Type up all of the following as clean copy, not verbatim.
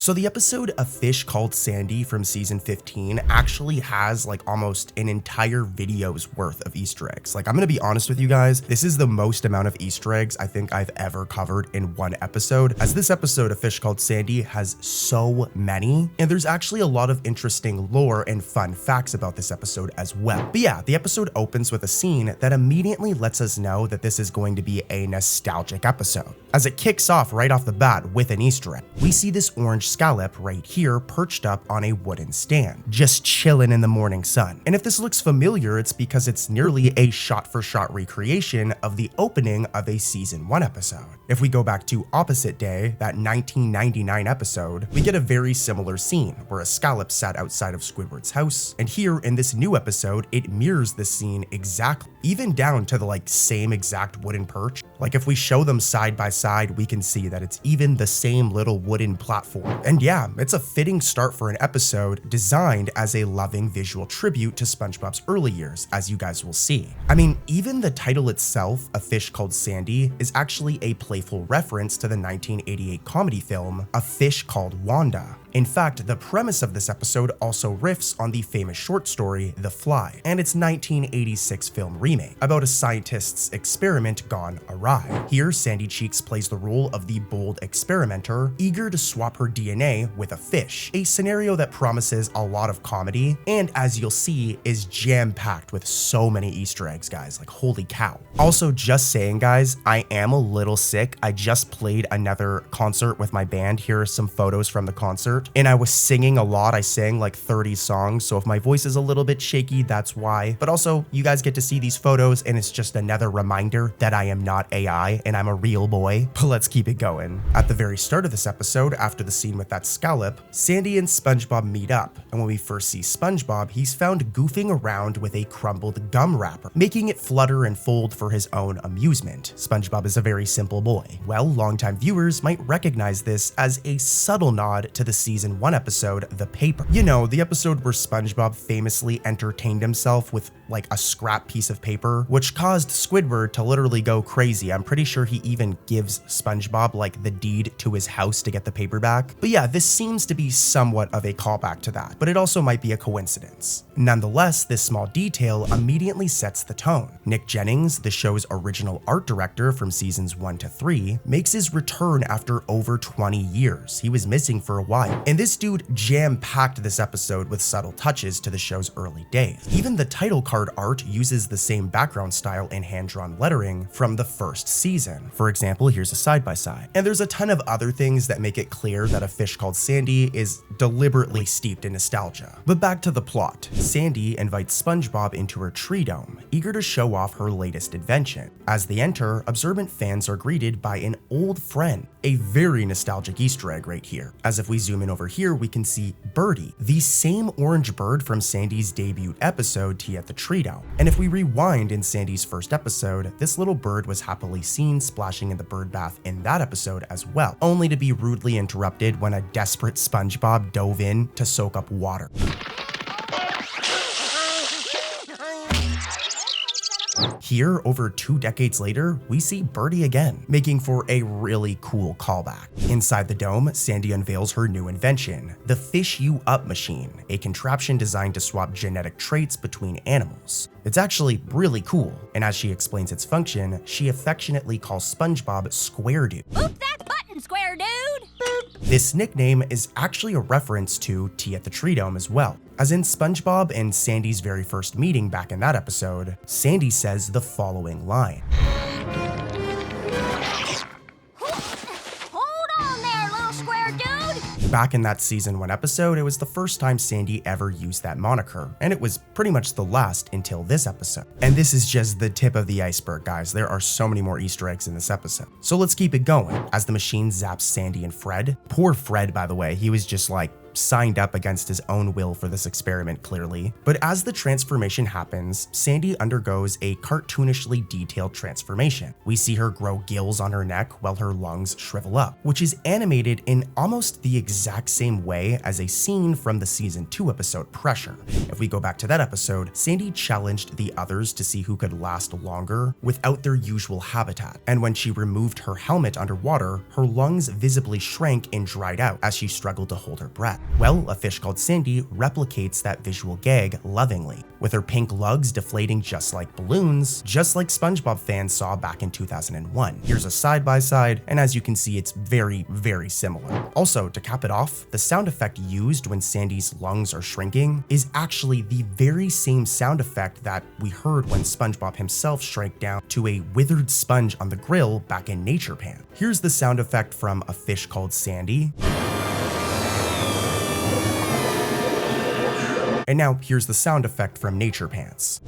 So the episode A Fish Called Sandy from season 15 actually has like almost an entire video's worth of Easter eggs. Like, I'm gonna be honest with you guys, this is the most amount of Easter eggs I think I've ever covered in one episode, as this episode A Fish Called Sandy has so many, and there's actually a lot of interesting lore and fun facts about this episode as well. But yeah, the episode opens with a scene that immediately lets us know that this is going to be a nostalgic episode, as it kicks off right off the bat with an Easter egg. We see this orange scallop right here perched up on a wooden stand, just chilling in the morning sun. And if this looks familiar, it's because it's nearly a shot-for-shot recreation of the opening of a season 1 episode. If we go back to Opposite Day, that 1999 episode, we get a very similar scene where a scallop sat outside of Squidward's house, and here in this new episode, it mirrors the scene exactly, even down to the same exact wooden perch. Like, if we show them side by side, we can see that it's even the same little wooden platform. And yeah, it's a fitting start for an episode designed as a loving visual tribute to SpongeBob's early years, as you guys will see. I mean, even the title itself, A Fish Called Sandy, is actually a playful reference to the 1988 comedy film A Fish Called Wanda. In fact, the premise of this episode also riffs on the famous short story The Fly and its 1986 film remake about a scientist's experiment gone awry. Here, Sandy Cheeks plays the role of the bold experimenter, eager to swap her DNA with a fish, a scenario that promises a lot of comedy and, as you'll see, is jam-packed with so many Easter eggs, guys, like holy cow. Also, just saying, guys, I am a little sick. I just played another concert with my band. Here are some photos from the concert. And I was singing a lot. I sang like 30 songs, so if my voice is a little bit shaky, that's why. But also, you guys get to see these photos, and it's just another reminder that I am not AI and I'm a real boy. But let's keep it going. At the very start of this episode, after the scene with that scallop, Sandy and SpongeBob meet up, and when we first see SpongeBob, he's found goofing around with a crumbled gum wrapper, making it flutter and fold for his own amusement. SpongeBob is a very simple boy. Well, longtime viewers might recognize this as a subtle nod to the season 1 episode, The Paper. You know, the episode where SpongeBob famously entertained himself with like a scrap piece of paper, which caused Squidward to literally go crazy. I'm pretty sure he even gives SpongeBob like the deed to his house to get the paper back. But yeah, this seems to be somewhat of a callback to that, but it also might be a coincidence. Nonetheless, this small detail immediately sets the tone. Nick Jennings, the show's original art director from seasons 1 to 3, makes his return after over 20 years. He was missing for a while, and this dude jam-packed this episode with subtle touches to the show's early days. Even the title card art uses the same background style and hand-drawn lettering from the first season. For example, here's a side-by-side. And there's a ton of other things that make it clear that A Fish Called Sandy is deliberately steeped in nostalgia. But back to the plot. Sandy invites SpongeBob into her tree dome, eager to show off her latest invention. As they enter, observant fans are greeted by an old friend, a very nostalgic Easter egg right here. As if we zoom in over here, we can see Birdie, the same orange bird from Sandy's debut episode, Tea at the Tree Dome. And if we rewind in Sandy's first episode, this little bird was happily seen splashing in the bird bath in that episode as well, only to be rudely interrupted when a desperate SpongeBob dove in to soak up water. Here, over 2 decades later, we see Birdie again, making for a really cool callback. Inside the dome, Sandy unveils her new invention, the Fish You Up machine, a contraption designed to swap genetic traits between animals. It's actually really cool, and as she explains its function, she affectionately calls SpongeBob Square Dude. Oop that button, Square Dude! This nickname is actually a reference to Tea at the Tree Dome as well. As in SpongeBob and Sandy's very first meeting back in that episode, Sandy says the following line. Hold on there, little square dude! Back in that season 1 episode, it was the first time Sandy ever used that moniker, and it was pretty much the last until this episode. And this is just the tip of the iceberg, guys. There are so many more Easter eggs in this episode. So let's keep it going. As the machine zaps Sandy and Fred, poor Fred, by the way, he was just like signed up against his own will for this experiment clearly. But as the transformation happens, Sandy undergoes a cartoonishly detailed transformation. We see her grow gills on her neck while her lungs shrivel up, which is animated in almost the exact same way as a scene from the season 2 episode Pressure. If we go back to that episode, Sandy challenged the others to see who could last longer without their usual habitat, and when she removed her helmet underwater, her lungs visibly shrank and dried out as she struggled to hold her breath. Well, a fish called Sandy replicates that visual gag lovingly, with her pink lugs deflating just like balloons, just like SpongeBob fans saw back in 2001. Here's a side-by-side, and as you can see, it's very, very similar. Also, to cap it off, the sound effect used when Sandy's lungs are shrinking is actually the very same sound effect that we heard when SpongeBob himself shrank down to a withered sponge on the grill back in Nature Pan. Here's the sound effect from A Fish Called Sandy. And now here's the sound effect from Nature Pants.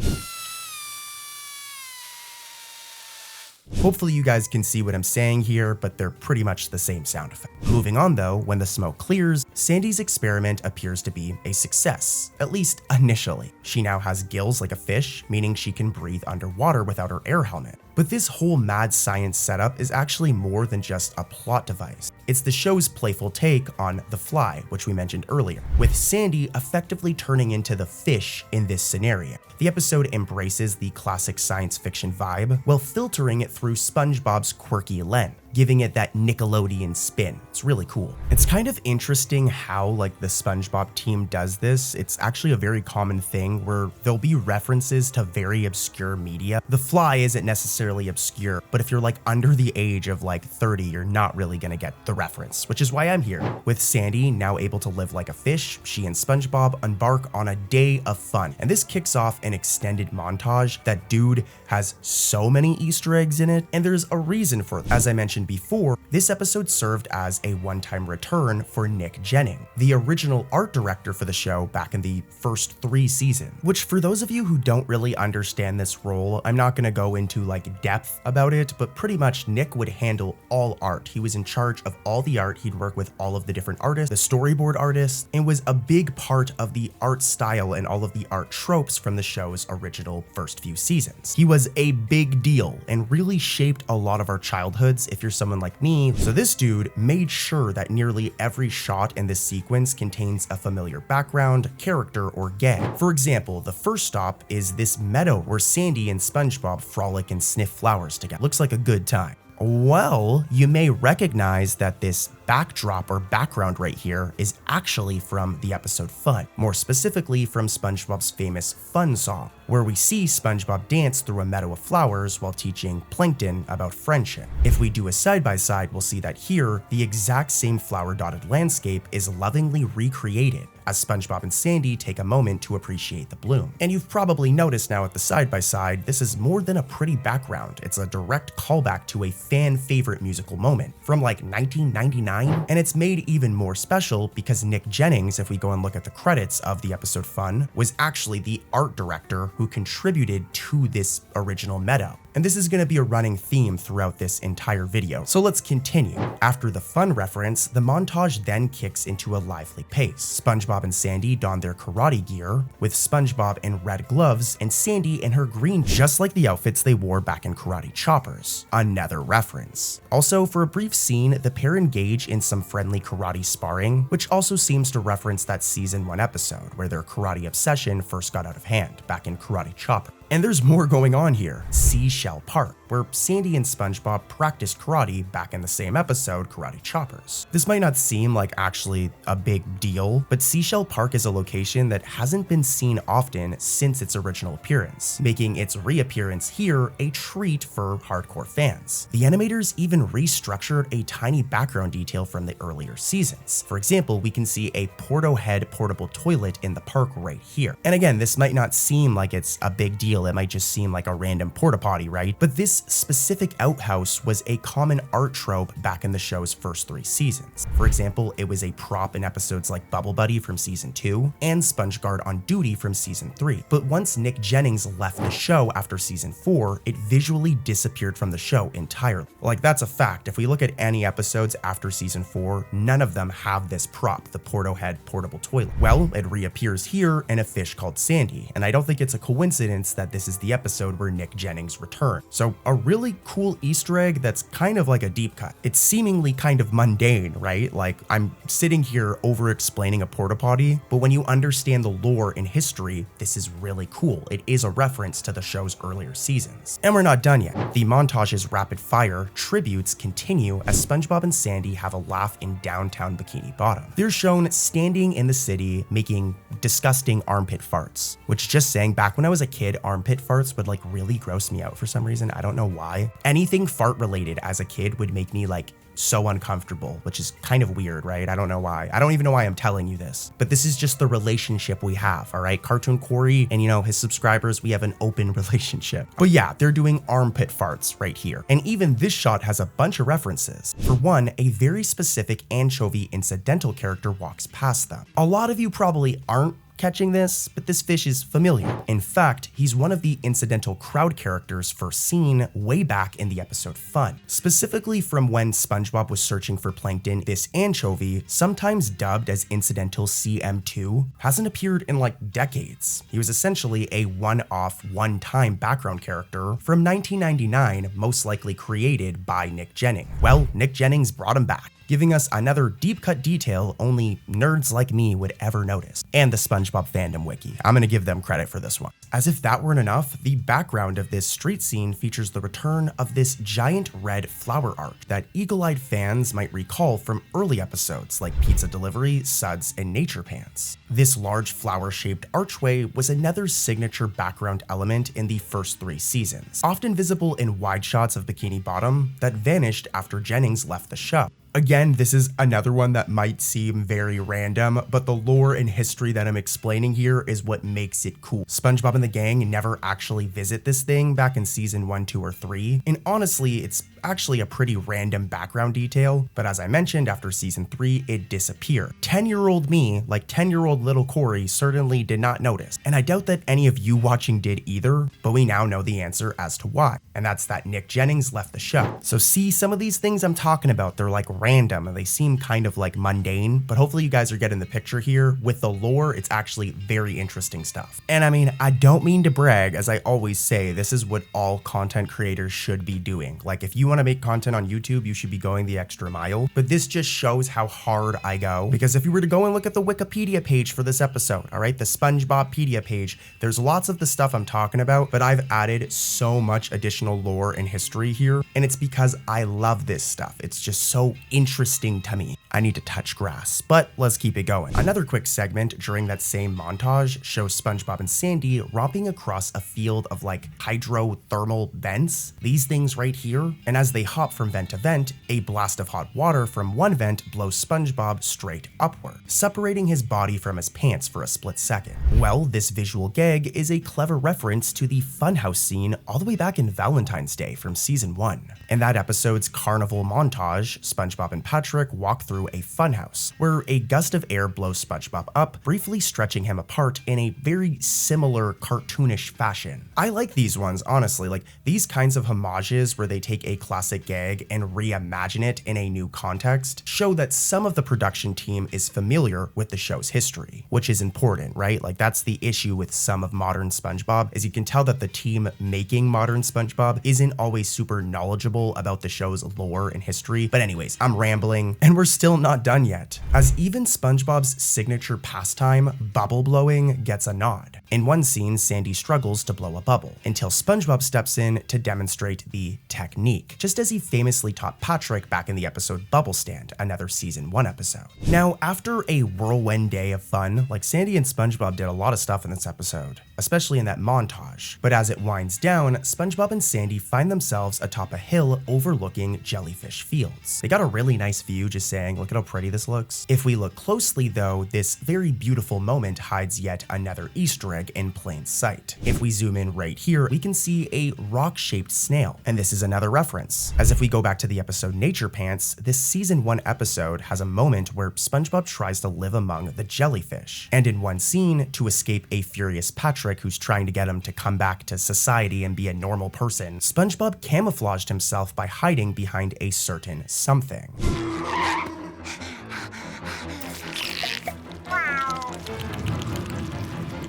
Hopefully you guys can see what I'm saying here, but they're pretty much the same sound effect. Moving on though, when the smoke clears, Sandy's experiment appears to be a success, at least initially. She now has gills like a fish, meaning she can breathe underwater without her air helmet. But this whole mad science setup is actually more than just a plot device. It's the show's playful take on The Fly, which we mentioned earlier, with Sandy effectively turning into the fish in this scenario. The episode embraces the classic science fiction vibe while filtering it through SpongeBob's quirky lens, giving it that Nickelodeon spin. It's really cool. It's kind of interesting how like the SpongeBob team does this. It's actually a very common thing where there'll be references to very obscure media. The Fly isn't necessarily obscure, but if you're like under the age of like 30, you're not really gonna get the reference, which is why I'm here. With Sandy now able to live like a fish, she and SpongeBob embark on a day of fun. And this kicks off an extended montage that dude has so many Easter eggs in it, and there's a reason for it. As I mentioned before, this episode served as a one-time return for Nick Jennings, the original art director for the show back in the first 3 seasons, which for those of you who don't really understand this role, I'm not gonna go into like depth about it, but pretty much Nick would handle all art. He was in charge of all the art. He'd work with all of the different artists, the storyboard artists, and was a big part of the art style and all of the art tropes from the show's original first few seasons. He was a big deal and really shaped a lot of our childhoods if you're someone like me. So this dude made sure that nearly every shot in this sequence contains a familiar background, character, or gag. For example, the first stop is this meadow where Sandy and SpongeBob frolic and sniff flowers together. Looks like a good time. Well, you may recognize that this backdrop or background right here is actually from the episode Fun, more specifically from SpongeBob's famous Fun song, where we see SpongeBob dance through a meadow of flowers while teaching Plankton about friendship. If we do a side-by-side, we'll see that here, the exact same flower-dotted landscape is lovingly recreated as SpongeBob and Sandy take a moment to appreciate the bloom. And you've probably noticed now at the side-by-side, this is more than a pretty background. It's a direct callback to a fan-favorite musical moment from like 1999, and it's made even more special because Nick Jennings, if we go and look at the credits of the episode Fun, was actually the art director who contributed to this original meadow. And this is going to be a running theme throughout this entire video. So let's continue. After the Fun reference, the montage then kicks into a lively pace. SpongeBob and Sandy don their karate gear, with SpongeBob in red gloves and Sandy in her green, just like the outfits they wore back in Karate Choppers. Another reference. Also, for a brief scene, the pair engage in some friendly karate sparring, which also seems to reference that season 1 episode where their karate obsession first got out of hand back in Karate Chopper. And there's more going on here. Seashell Park, where Sandy and SpongeBob practiced karate back in the same episode, Karate Choppers. This might not seem like actually a big deal, but Seashell Park is a location that hasn't been seen often since its original appearance, making its reappearance here a treat for hardcore fans. The animators even restructured a tiny background detail from the earlier seasons. For example, we can see a Porto Head portable toilet in the park right here. And again, this might not seem like it's a big deal real, it might just seem like a random porta potty, right? But this specific outhouse was a common art trope back in the show's first 3 seasons. For example, it was a prop in episodes like Bubble Buddy from season 2 and SpongeGuard on Duty from season 3. But once Nick Jennings left the show after season 4, it visually disappeared from the show entirely. Like, that's a fact. If we look at any episodes after season 4, none of them have this prop, the Porto Head portable toilet. Well, it reappears here in A Fish Called Sandy, and I don't think it's a coincidence that this is the episode where Nick Jennings returned. So a really cool Easter egg that's kind of like a deep cut. It's seemingly kind of mundane, right? Like, I'm sitting here over explaining a porta potty, but when you understand the lore and history, this is really cool. It is a reference to the show's earlier seasons. And we're not done yet. The montage's rapid fire tributes continue as SpongeBob and Sandy have a laugh in downtown Bikini Bottom. They're shown standing in the city making disgusting armpit farts, which, just saying, back when I was a kid, armpit farts would like really gross me out for some reason. I don't know why. Anything fart related as a kid would make me like so uncomfortable, which is kind of weird, right? I don't know why. I don't even know why I'm telling you this, but this is just the relationship we have, all right? Cartoon Corey and, his subscribers, we have an open relationship. But yeah, they're doing armpit farts right here. And even this shot has a bunch of references. For one, a very specific anchovy incidental character walks past them. A lot of you probably aren't catching this, but this fish is familiar. In fact, he's one of the incidental crowd characters first seen way back in the episode Fun. Specifically from when SpongeBob was searching for plankton, this anchovy, sometimes dubbed as Incidental CM2, hasn't appeared in like decades. He was essentially a one-off, one-time background character from 1999, most likely created by Nick Jennings. Well, Nick Jennings brought him back, giving us another deep cut detail only nerds like me would ever notice. And the SpongeBob fandom wiki. I'm gonna give them credit for this one. As if that weren't enough, the background of this street scene features the return of this giant red flower arch that eagle-eyed fans might recall from early episodes like Pizza Delivery, Suds, and Nature Pants. This large flower-shaped archway was another signature background element in the first 3 seasons, often visible in wide shots of Bikini Bottom that vanished after Jennings left the show. Again, this is another one that might seem very random, but the lore and history that I'm explaining here is what makes it cool. SpongeBob and the gang never actually visit this thing back in season 1, 2, or 3, and honestly, it's actually a pretty random background detail, but as I mentioned, after season 3, it disappeared. 10-year-old me, like 10-year-old little Corey, certainly did not notice, and I doubt that any of you watching did either, but we now know the answer as to why, and that's that Nick Jennings left the show. So see, some of these things I'm talking about, they're like random and they seem kind of like mundane, but hopefully you guys are getting the picture here. With the lore, it's actually very interesting stuff. And I mean, I don't mean to brag, as I always say, this is what all content creators should be doing. Like, if you want to make content on YouTube, you should be going the extra mile, but this just shows how hard I go, because if you were to go and look at the Wikipedia page for this episode, all right, the SpongeBobpedia page, there's lots of the stuff I'm talking about, but I've added so much additional lore and history here, and it's because I love this stuff. It's just so interesting to me. I need to touch grass, but let's keep it going. Another quick segment during that same montage shows SpongeBob and Sandy romping across a field of like hydrothermal vents, these things right here, and as they hop from vent to vent, a blast of hot water from one vent blows SpongeBob straight upward, separating his body from his pants for a split second. Well, this visual gag is a clever reference to the funhouse scene all the way back in Valentine's Day from season 1. In that episode's carnival montage, SpongeBob and Patrick walk through a funhouse, where a gust of air blows SpongeBob up, briefly stretching him apart in a very similar cartoonish fashion. I like these ones, honestly. Like, these kinds of homages where they take a classic gag and reimagine it in a new context show that some of the production team is familiar with the show's history, which is important, right? Like, that's the issue with some of modern SpongeBob, is you can tell that the team making modern SpongeBob isn't always super knowledgeable about the show's lore and history. But anyways, I'm rambling, and we're still not done yet, as even SpongeBob's signature pastime, bubble blowing, gets a nod. In one scene, Sandy struggles to blow a bubble, until SpongeBob steps in to demonstrate the technique, just as he famously taught Patrick back in the episode Bubble Stand, another season 1 episode. Now, after a whirlwind day of fun, like Sandy and SpongeBob did a lot of stuff in this episode, especially in that montage. But as it winds down, SpongeBob and Sandy find themselves atop a hill overlooking jellyfish fields. They got a really nice view, just saying, look at how pretty this looks. If we look closely though, this very beautiful moment hides yet another Easter egg in plain sight. If we zoom in right here, we can see a rock-shaped snail, and this is another reference. As if we go back to the episode Nature Pants, this season 1 episode has a moment where SpongeBob tries to live among the jellyfish, and in one scene, to escape a furious Patrick who's trying to get him to come back to society and be a normal person, SpongeBob camouflaged himself by hiding behind a certain something.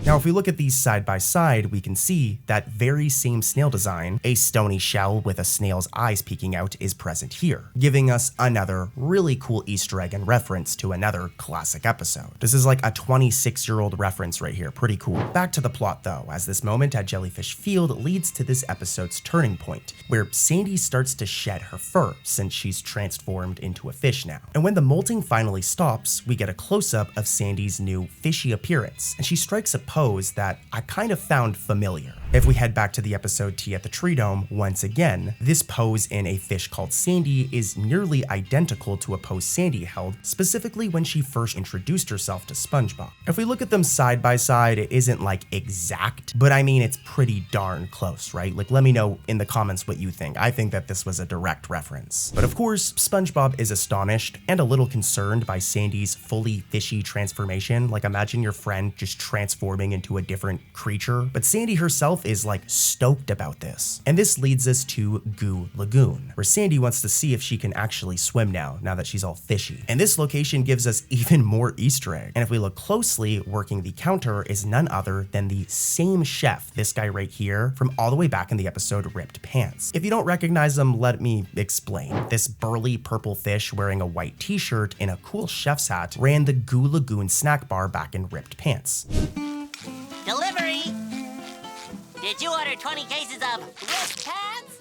Now, if we look at these side by side, we can see that very same snail design, a stony shell with a snail's eyes peeking out, is present here, giving us another really cool Easter egg and reference to another classic episode. This is like a 26-year-old reference right here, pretty cool. Back to the plot though, as this moment at Jellyfish Field leads to this episode's turning point, where Sandy starts to shed her fur since she's transformed into a fish now. And when the molting finally stops, we get a close-up of Sandy's new fishy appearance, and she strikes a pose that I kind of found familiar. If we head back to the episode Tea at the Tree Dome, once again, this pose in A Fish Called Sandy is nearly identical to a pose Sandy held, specifically when she first introduced herself to SpongeBob. If we look at them side by side, it isn't like exact, but I mean it's pretty darn close, right? Like let me know in the comments what you think. I think that this was a direct reference. But of course, SpongeBob is astonished and a little concerned by Sandy's fully fishy transformation. Like imagine your friend just transforming into a different creature, but Sandy herself is like stoked about this. And this leads us to Goo Lagoon, where Sandy wants to see if she can actually swim now that she's all fishy. And this location gives us even more Easter egg. And if we look closely, working the counter is none other than the same chef, this guy right here, from all the way back in the episode Ripped Pants. If you don't recognize him, let me explain. This burly purple fish wearing a white t-shirt and a cool chef's hat ran the Goo Lagoon snack bar back in Ripped Pants. Delivery! Did you order 20 cases of Ripped Pants?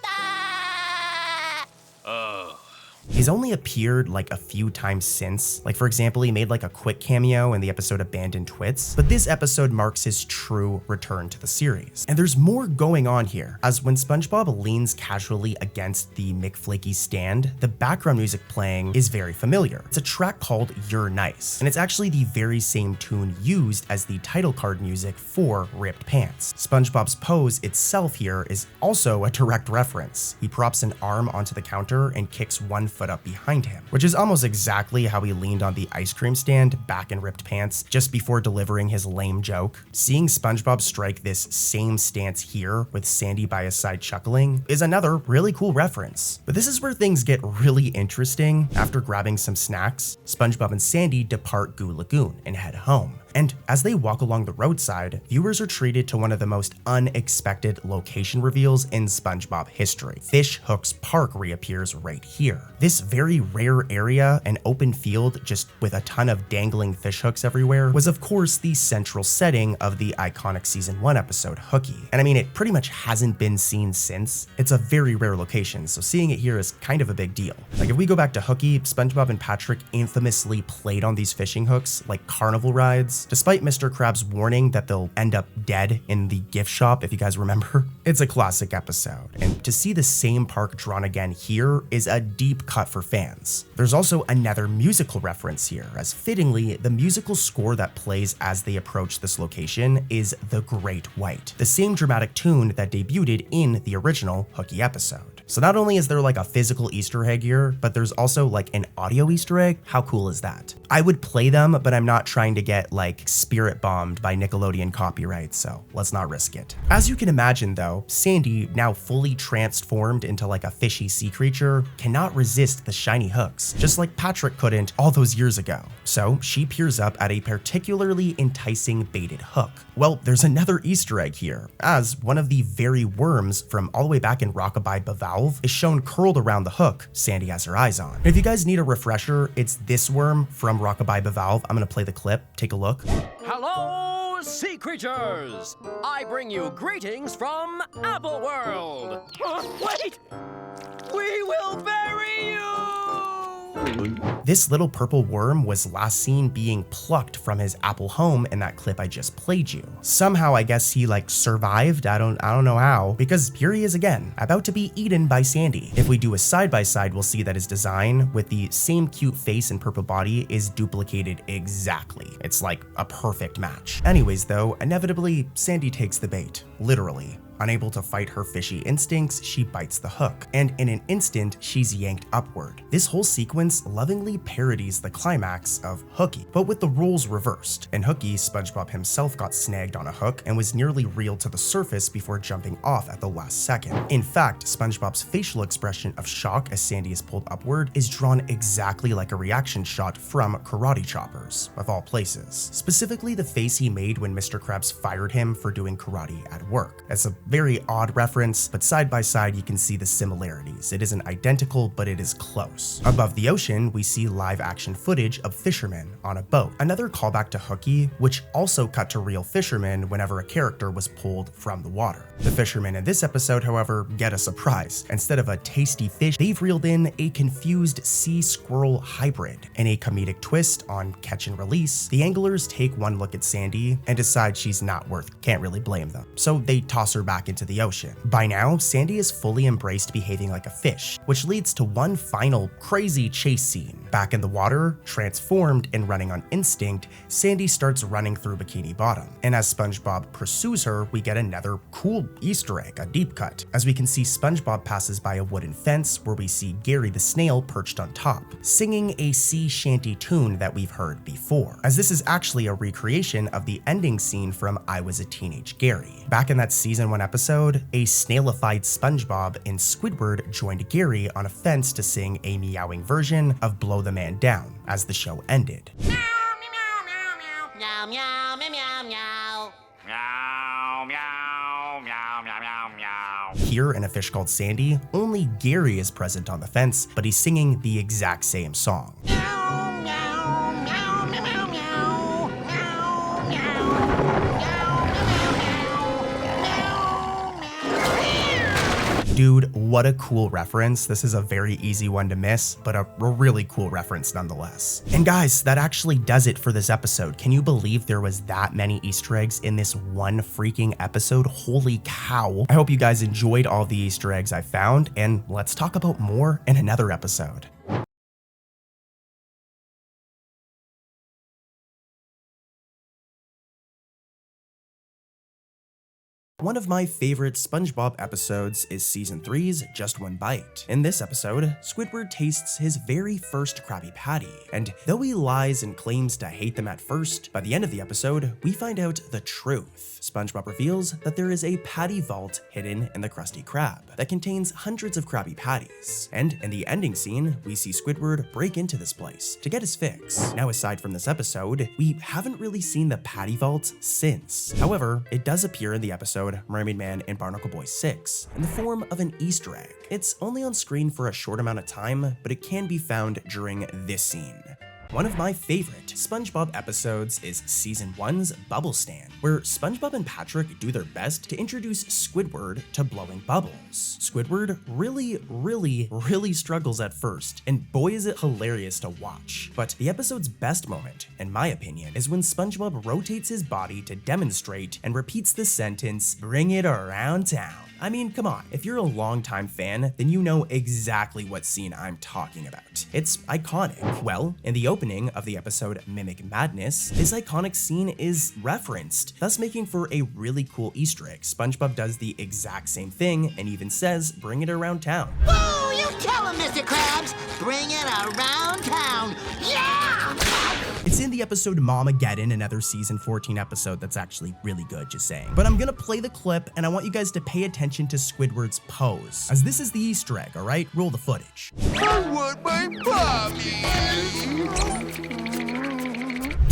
Ah! Oh. He's only appeared like a few times since. Like for example, he made like a quick cameo in the episode Abandoned Twits, but this episode marks his true return to the series. And there's more going on here, as when SpongeBob leans casually against the McFlaky stand, the background music playing is very familiar. It's a track called You're Nice, and it's actually the very same tune used as the title card music for Ripped Pants. SpongeBob's pose itself here is also a direct reference. He props an arm onto the counter and kicks one foot up behind him, which is almost exactly how he leaned on the ice cream stand back in Ripped Pants just before delivering his lame joke. Seeing SpongeBob strike this same stance here with Sandy by his side chuckling is another really cool reference. But this is where things get really interesting. After grabbing some snacks, SpongeBob and Sandy depart Goo Lagoon and head home. And as they walk along the roadside, viewers are treated to one of the most unexpected location reveals in SpongeBob history. Fish Hooks Park reappears right here. This very rare area, an open field just with a ton of dangling fish hooks everywhere, was of course the central setting of the iconic season 1 episode Hooky. And I mean, it pretty much hasn't been seen since. It's a very rare location, so seeing it here is kind of a big deal. Like if we go back to Hooky, SpongeBob and Patrick infamously played on these fishing hooks like carnival rides, despite Mr. Krabs' warning that they'll end up dead in the gift shop, if you guys remember. It's a classic episode, and to see the same park drawn again here is a deep cut for fans. There's also another musical reference here, as fittingly, the musical score that plays as they approach this location is The Great White, the same dramatic tune that debuted in the original Hooky episode. So not only is there like a physical Easter egg here, but there's also like an audio Easter egg. How cool is that? I would play them, but I'm not trying to get like spirit bombed by Nickelodeon copyright, so let's not risk it. As you can imagine though, Sandy, now fully transformed into like a fishy sea creature, cannot resist the shiny hooks, just like Patrick couldn't all those years ago. So she peers up at a particularly enticing baited hook. Well, there's another Easter egg here, as one of the very worms from all the way back in Rockabye Bavalve is shown curled around the hook Sandy has her eyes on. And if you guys need a refresher, it's this worm from Rockabye Bavalve. I'm gonna play the clip, take a look. Hello, sea creatures! I bring you greetings from Apple World. Wait! We will bury you! This little purple worm was last seen being plucked from his apple home in that clip I just played you. Somehow I guess he like survived, I don't know how, because here he is again, about to be eaten by Sandy. If we do a side by side, we'll see that his design with the same cute face and purple body is duplicated exactly. It's like a perfect match. Anyways though, inevitably Sandy takes the bait, literally. Unable to fight her fishy instincts, she bites the hook, and in an instant, she's yanked upward. This whole sequence lovingly parodies the climax of Hooky, but with the roles reversed. In Hooky, SpongeBob himself got snagged on a hook and was nearly reeled to the surface before jumping off at the last second. In fact, SpongeBob's facial expression of shock as Sandy is pulled upward is drawn exactly like a reaction shot from Karate Choppers, of all places. Specifically the face he made when Mr. Krabs fired him for doing karate at work. It's a very odd reference, but side by side you can see the similarities. It isn't identical, but it is close. Above the ocean, we see live action footage of fishermen on a boat. Another callback to Hooky, which also cut to real fishermen whenever a character was pulled from the water. The fishermen in this episode, however, get a surprise. Instead of a tasty fish, they've reeled in a confused sea squirrel hybrid. In a comedic twist on catch and release, the anglers take one look at Sandy and decide she's not worth, can't really blame them. So they toss her back into the ocean. By now, Sandy is fully embraced behaving like a fish, which leads to one final crazy chase scene. Back in the water, transformed and running on instinct, Sandy starts running through Bikini Bottom. And as SpongeBob pursues her, we get another cool Easter egg, a deep cut, as we can see SpongeBob passes by a wooden fence where we see Gary the snail perched on top, singing a sea shanty tune that we've heard before, as this is actually a recreation of the ending scene from I Was a Teenage Gary. Back in that season 1 episode, a snailified SpongeBob and Squidward joined Gary on a fence to sing a meowing version of Blow the Man Down as the show ended. Meow, meow, meow, meow, meow, meow. Meow, meow, meow, meow, meow, meow. Here in A Fish Called Sandy, only Gary is present on the fence, but he's singing the exact same song. Meow, meow, meow, meow, meow, meow. Meow, meow. Dude, what a cool reference. This is a very easy one to miss, but a really cool reference nonetheless. And guys, that actually does it for this episode. Can you believe there was that many Easter eggs in this one freaking episode? Holy cow. I hope you guys enjoyed all the Easter eggs I found, and let's talk about more in another episode. One of my favorite SpongeBob episodes is Season 3's Just One Bite. In this episode, Squidward tastes his very first Krabby Patty, and though he lies and claims to hate them at first, by the end of the episode, we find out the truth. SpongeBob reveals that there is a patty vault hidden in the Krusty Krab that contains hundreds of Krabby Patties, and in the ending scene, we see Squidward break into this place to get his fix. Now, aside from this episode, we haven't really seen the patty vault since. However, it does appear in the episode Mermaid Man and Barnacle Boy 6 in the form of an Easter egg. It's only on screen for a short amount of time, but it can be found during this scene. One of my favorite SpongeBob episodes is Season 1's Bubble Stand, where SpongeBob and Patrick do their best to introduce Squidward to blowing bubbles. Squidward really struggles at first, and boy is it hilarious to watch. But the episode's best moment, in my opinion, is when SpongeBob rotates his body to demonstrate and repeats the sentence, "Bring it around town." I mean, come on, if you're a longtime fan, then you know exactly what scene I'm talking about. It's iconic. Well, in the opening of the episode Mimic Madness, this iconic scene is referenced, thus making for a really cool Easter egg. SpongeBob does the exact same thing and even says, "Bring it around town." Whoa, you tell him, Mr. Krabs. Bring it around town. Yeah! It's in the episode Momageddon, another season 14 episode that's actually really good, just saying. But I'm gonna play the clip, and I want you guys to pay attention to Squidward's pose, as this is the Easter egg, alright? Roll the footage. I want my mommy.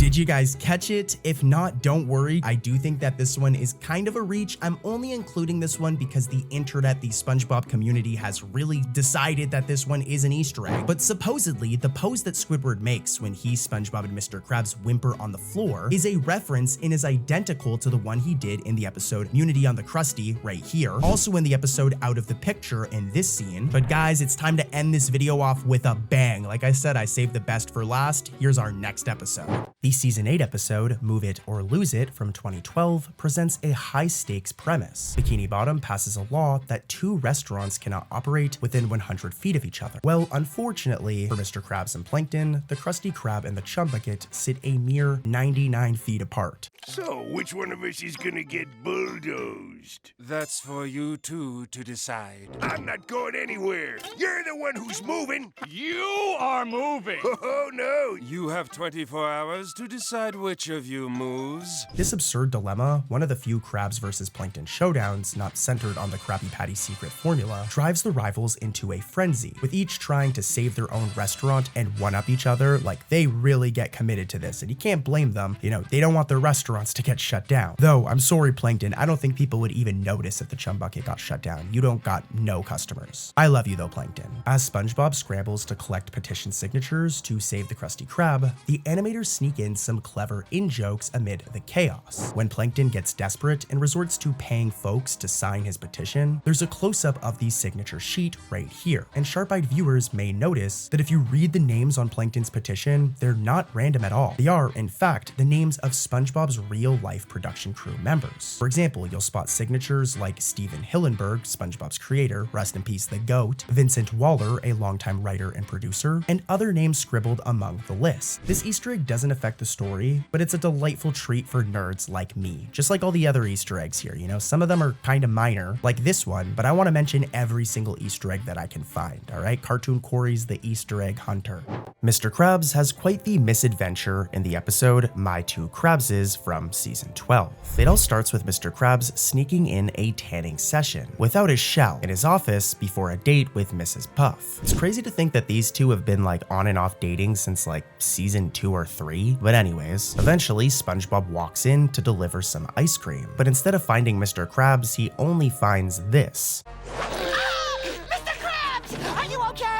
Did you guys catch it? If not, don't worry. I do think that this one is kind of a reach. I'm only including this one because the internet, the SpongeBob community has really decided that this one is an Easter egg. But supposedly, the pose that Squidward makes when he, SpongeBob, and Mr. Krabs whimper on the floor is a reference and is identical to the one he did in the episode Immunity on the Krusty right here. Also in the episode Out of the Picture in this scene. But guys, it's time to end this video off with a bang. Like I said, I saved the best for last. Here's our next episode. The season 8 episode, Move It or Lose It from 2012, presents a high-stakes premise. Bikini Bottom passes a law that 2 restaurants cannot operate within 100 feet of each other. Well, unfortunately for Mr. Krabs and Plankton, the Krusty Krab and the Chum Bucket sit a mere 99 feet apart. So, which one of us is gonna get bulldozed? That's for you two to decide. I'm not going anywhere. You're the one who's moving. You are moving. Oh, no. You have 24 hours to decide which of you moves. This absurd dilemma, one of the few Krabs versus Plankton showdowns not centered on the Krabby Patty secret formula, drives the rivals into a frenzy, with each trying to save their own restaurant and one-up each other. Like, they really get committed to this, and you can't blame them. You know, they don't want their restaurants to get shut down. Though, I'm sorry, Plankton, I don't think people would even notice if the Chum Bucket got shut down. You don't got no customers. I love you though, Plankton. As SpongeBob scrambles to collect petition signatures to save the Krusty Krab, the animators sneak in some clever in-jokes amid the chaos. When Plankton gets desperate and resorts to paying folks to sign his petition, there's a close-up of the signature sheet right here, and sharp-eyed viewers may notice that if you read the names on Plankton's petition, they're not random at all. They are, in fact, the names of SpongeBob's real-life production crew members. For example, you'll spot signatures like Steven Hillenburg, SpongeBob's creator, rest in peace the GOAT, Vincent Waller, a longtime writer and producer, and other names scribbled among the list. This Easter egg doesn't affect the story, but it's a delightful treat for nerds like me. Just like all the other Easter eggs here, you know, some of them are kind of minor, like this one, but I want to mention every single Easter egg that I can find, alright? Cartoon Corey's the Easter Egg Hunter. Mr. Krabs has quite the misadventure in the episode My Two Krabses from season 12. It all starts with Mr. Krabs sneaking in a tanning session without his shell in his office before a date with Mrs. Puff. It's crazy to think that these two have been like on and off dating since like season 2 or 3, but anyways, eventually SpongeBob walks in to deliver some ice cream, but instead of finding Mr. Krabs, he only finds this. Mr. Krabs, are you okay?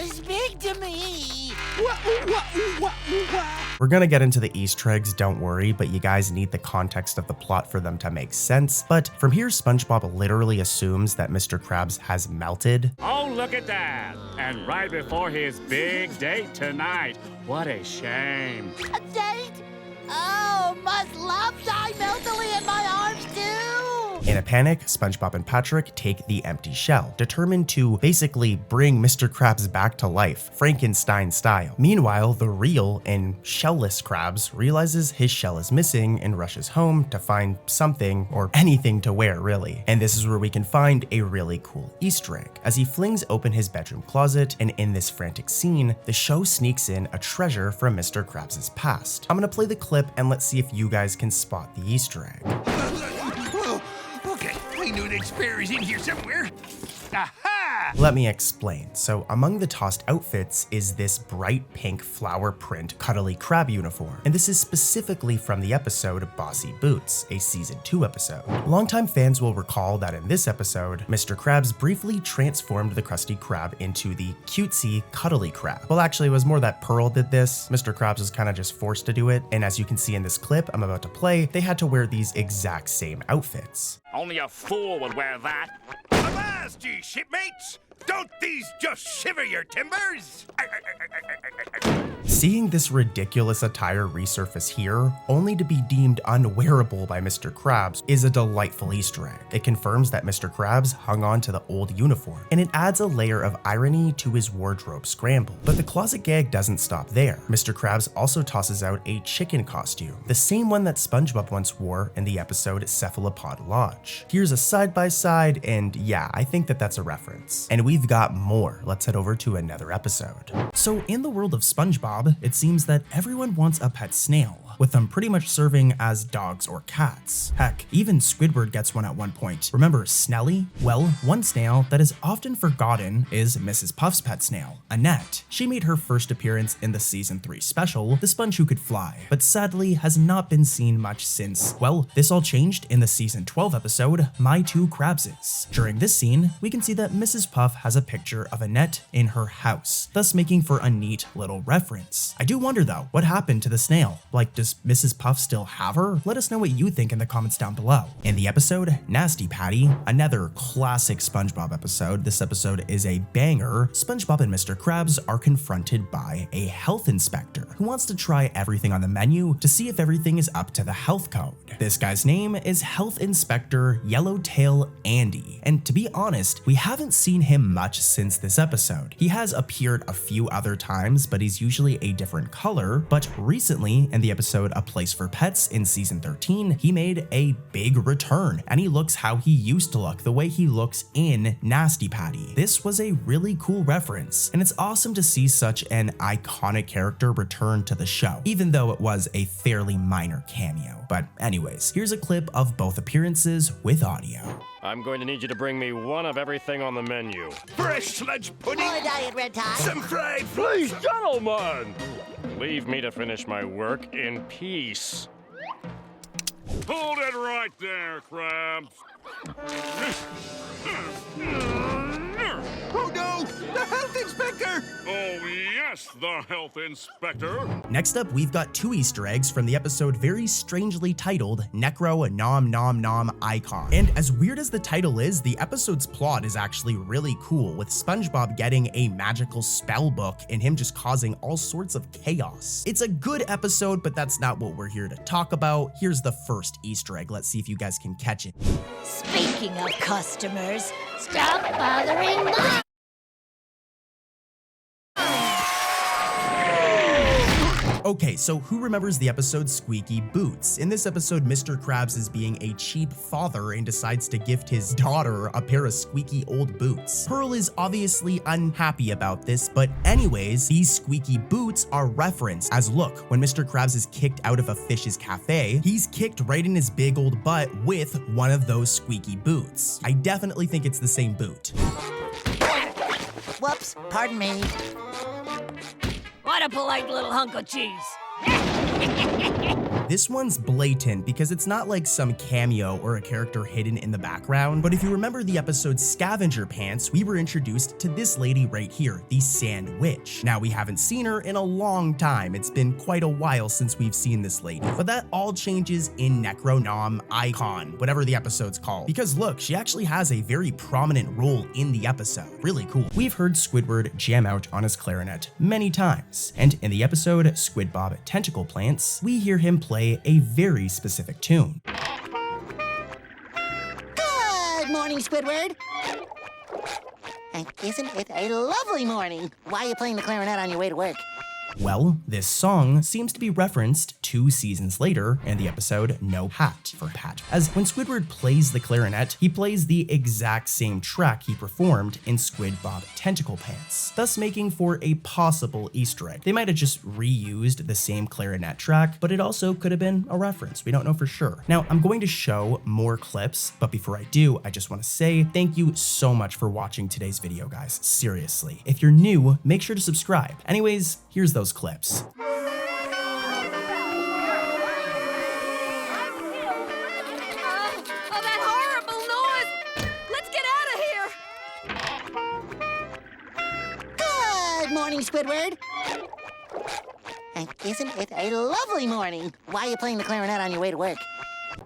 Speak to me. We're gonna get into the Easter eggs, don't worry, but you guys need the context of the plot for them to make sense. But from here, SpongeBob literally assumes that Mr. Krabs has melted. Oh, look at that. And right before his big date tonight. What a shame. A date? Oh, must love die meltily in my arms too. In a panic, SpongeBob and Patrick take the empty shell, determined to basically bring Mr. Krabs back to life, Frankenstein style. Meanwhile, the real and shellless Krabs realizes his shell is missing and rushes home to find something or anything to wear, really. And this is where we can find a really cool Easter egg. As he flings open his bedroom closet, and in this frantic scene, the show sneaks in a treasure from Mr. Krabs' past. I'm gonna play the clip and let's see if you guys can spot the Easter egg. Okay, I knew that spare is in here somewhere. Aha! Let me explain. So among the tossed outfits is this bright pink flower print cuddly crab uniform, and this is specifically from the episode Bossy Boots, a season 2 episode. Longtime fans will recall that in this episode, Mr. Krabs briefly transformed the Krusty Krab into the cutesy cuddly crab. Well, actually, it was more that Pearl did this. Mr. Krabs was kind of just forced to do it, and as you can see in this clip I'm about to play, they had to wear these exact same outfits. Only a fool would wear that. Avast, ye shipmates! Don't these just shiver your timbers? Seeing this ridiculous attire resurface here, only to be deemed unwearable by Mr. Krabs, is a delightful Easter egg. It confirms that Mr. Krabs hung on to the old uniform, and it adds a layer of irony to his wardrobe scramble. But the closet gag doesn't stop there. Mr. Krabs also tosses out a chicken costume, the same one that SpongeBob once wore in the episode Cephalopod Lodge. Here's a side-by-side, and yeah, I think that that's a reference. And we've got more. Let's head over to another episode. So in the world of SpongeBob, it seems that everyone wants a pet snail. with them pretty much serving as dogs or cats. Heck, even Squidward gets one at one point. Remember Snelly? Well, one snail that is often forgotten is Mrs. Puff's pet snail, Annette. She made her first appearance in the season 3 special, The Sponge Who Could Fly, but sadly has not been seen much since. Well, this all changed in the season 12 episode, My Two Crabses. During this scene, we can see that Mrs. Puff has a picture of Annette in her house, thus making for a neat little reference. I do wonder though, what happened to the snail? Like, does Mrs. Puff still have her? Let us know what you think in the comments down below. In the episode, Nasty Patty, another classic SpongeBob episode, this episode is a banger. SpongeBob and Mr. Krabs are confronted by a health inspector who wants to try everything on the menu to see if everything is up to the health code. This guy's name is Health Inspector Yellowtail Andy, and to be honest, we haven't seen him much since this episode. He has appeared a few other times, but he's usually a different color, but recently in the episode A Place for Pets in season 13, he made a big return, and he looks how he used to look, the way he looks in Nasty Patty. This was a really cool reference, and it's awesome to see such an iconic character return to the show, even though it was a fairly minor cameo. But anyways, here's a clip of both appearances with audio. I'm going to need you to bring me one of everything on the menu. Fresh sludge pudding, More diet red tie. some fried Please, gentlemen! Leave me to finish my work in peace. Hold it right there, Krabs. Oh no! The health inspector! Oh yes, the health inspector. Next up, we've got 2 Easter eggs from the episode very strangely titled Necro Nom Nom Nom Icon. And as weird as the title is, the episode's plot is actually really cool, with SpongeBob getting a magical spell book and him just causing all sorts of chaos. It's a good episode, but that's not what we're here to talk about. Here's the first Easter egg. Let's see if you guys can catch it. Speaking of customers, stop bothering Mom. Okay, so who remembers the episode Squeaky Boots? In this episode, Mr. Krabs is being a cheap father and decides to gift his daughter a pair of squeaky old boots. Pearl is obviously unhappy about this, but anyways, these squeaky boots are referenced as, look, when Mr. Krabs is kicked out of a fish's cafe, he's kicked right in his big old butt with one of those squeaky boots. I definitely think it's the same boot. Whoops, pardon me. What a polite little hunk of cheese. This one's blatant because it's not like some cameo or a character hidden in the background, but if you remember the episode Scavenger Pants, we were introduced to this lady right here, the Sand Witch. Now, we haven't seen her in a long time. It's been quite a while since we've seen this lady, but that all changes in Necro Nom Icon, whatever the episode's called, because look, she actually has a very prominent role in the episode. Really cool. We've heard Squidward jam out on his clarinet many times, and in the episode SquidBob Tentacle Plants, we hear him play a very specific tune. Good morning, Squidward. And isn't it a lovely morning? Why are you playing the clarinet on your way to work? Well, this song seems to be referenced 2 seasons later in the episode No Hat for Pat, as when Squidward plays the clarinet, he plays the exact same track he performed in SquidBob Tentacle Pants, thus making for a possible Easter egg. They might have just reused the same clarinet track, but it also could have been a reference. We don't know for sure. Now, I'm going to show more clips, but before I do, I just want to say thank you so much for watching today's video, guys. Seriously. If you're new, make sure to subscribe. Anyways, here's those clips. Oh, that horrible noise! Let's get out of here! Good morning, Squidward. And isn't it a lovely morning? Why are you playing the clarinet on your way to work?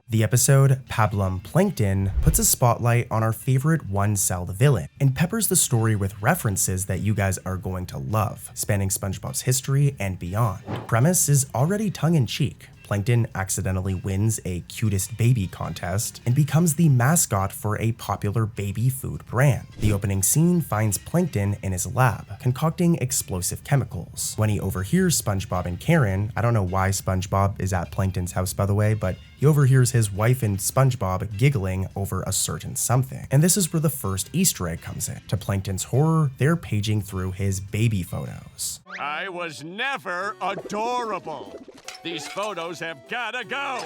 The episode Pablum Plankton puts a spotlight on our favorite one-celled villain and peppers the story with references that you guys are going to love, spanning SpongeBob's history and beyond. Premise is already tongue-in-cheek. Plankton accidentally wins a cutest baby contest and becomes the mascot for a popular baby food brand. The opening scene finds Plankton in his lab, concocting explosive chemicals. When he overhears SpongeBob and Karen, I don't know why SpongeBob is at Plankton's house by the way, but he overhears his wife and SpongeBob giggling over a certain something. And this is where the first Easter egg comes in. To Plankton's horror, they're paging through his baby photos. I was never adorable. These photos have gotta go.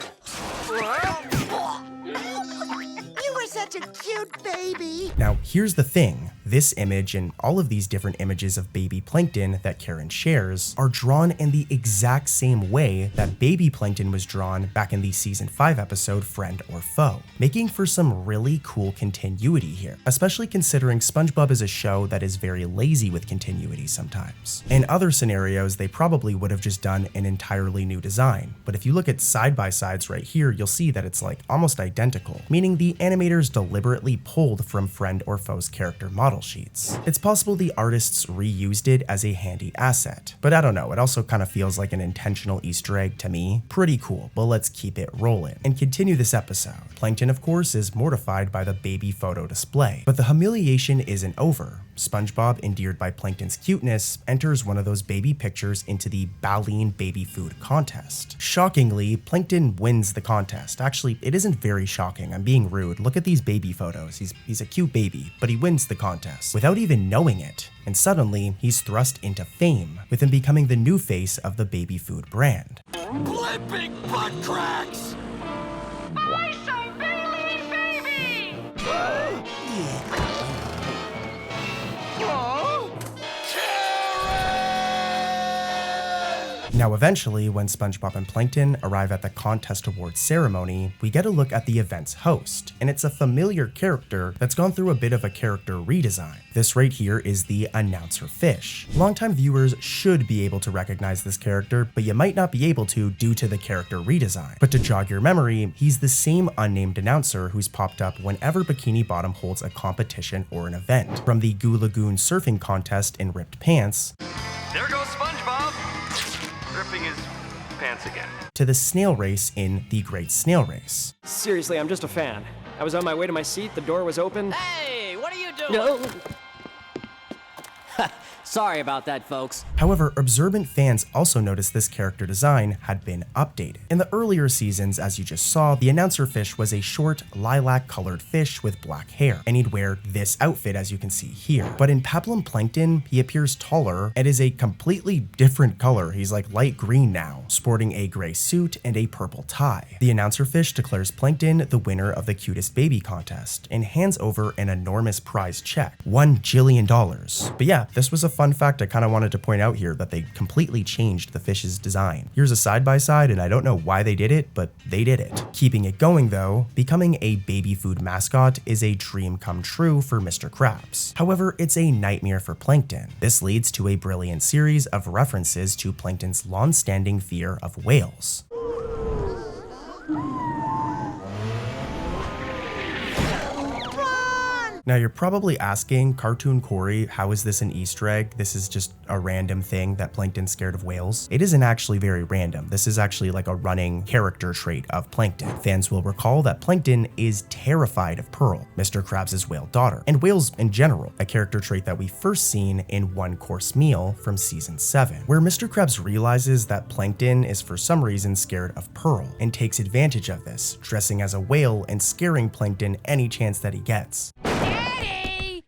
You were such a cute baby. Now, here's the thing. This image and all of these different images of baby plankton that Karen shares are drawn in the exact same way that baby plankton was drawn back in the season 5 episode Friend or Foe, making for some really cool continuity here, especially considering SpongeBob is a show that is very lazy with continuity sometimes. In other scenarios, they probably would have just done an entirely new design, but if you look at side-by-sides right here, you'll see that it's like almost identical, meaning the animators deliberately pulled from Friend or Foe's character model sheets. It's possible the artists reused it as a handy asset, but I don't know, it also kind of feels like an intentional Easter egg to me. Pretty cool, but let's keep it rolling and continue this episode. Plankton, of course, is mortified by the baby photo display, but the humiliation isn't over. SpongeBob, endeared by Plankton's cuteness, enters one of those baby pictures into the Baleen baby food contest. Shockingly, Plankton wins the contest. Actually, it isn't very shocking, I'm being rude. Look at these baby photos. He's a cute baby, but he wins the contest without even knowing it. And suddenly, he's thrust into fame, with him becoming the new face of the baby food brand. Blipping butt cracks! I say Baleen baby! Now eventually, when SpongeBob and Plankton arrive at the contest awards ceremony, we get a look at the event's host, and it's a familiar character that's gone through a bit of a character redesign. This right here is the announcer fish. Longtime viewers should be able to recognize this character, but you might not be able to due to the character redesign. But to jog your memory, he's the same unnamed announcer who's popped up whenever Bikini Bottom holds a competition or an event. From the Goo Lagoon surfing contest in ripped pants, There goes SpongeBob! Ripping his pants again. to the snail race in The Great Snail Race. Seriously, I'm just a fan. I was on my way to my seat, the door was open. Hey, what are you doing? No. Sorry about that, folks. However, observant fans also noticed this character design had been updated. In the earlier seasons, as you just saw, the announcer fish was a short, lilac-colored fish with black hair, and he'd wear this outfit as you can see here. But in Pablum Plankton, he appears taller and is a completely different color. He's like light green now, sporting a gray suit and a purple tie. The announcer fish declares Plankton the winner of the cutest baby contest and hands over an enormous prize check, $1 jillion. But yeah, this was a fun fact I kind of wanted to point out here, that they completely changed the fish's design. Here's a side-by-side, and I don't know why they did it, but they did it. Keeping it going though, becoming a baby food mascot is a dream come true for Mr. Krabs. However, it's a nightmare for Plankton. This leads to a brilliant series of references to Plankton's long-standing fear of whales. Now you're probably asking, Cartoon Corey, how is this an Easter egg? This is just a random thing that Plankton's scared of whales. It isn't actually very random. This is actually like a running character trait of Plankton. Fans will recall that Plankton is terrified of Pearl, Mr. Krabs' whale daughter, and whales in general, a character trait that we first seen in One Course Meal from season 7, where Mr. Krabs realizes that Plankton is for some reason scared of Pearl and takes advantage of this, dressing as a whale and scaring Plankton any chance that he gets. Daddy!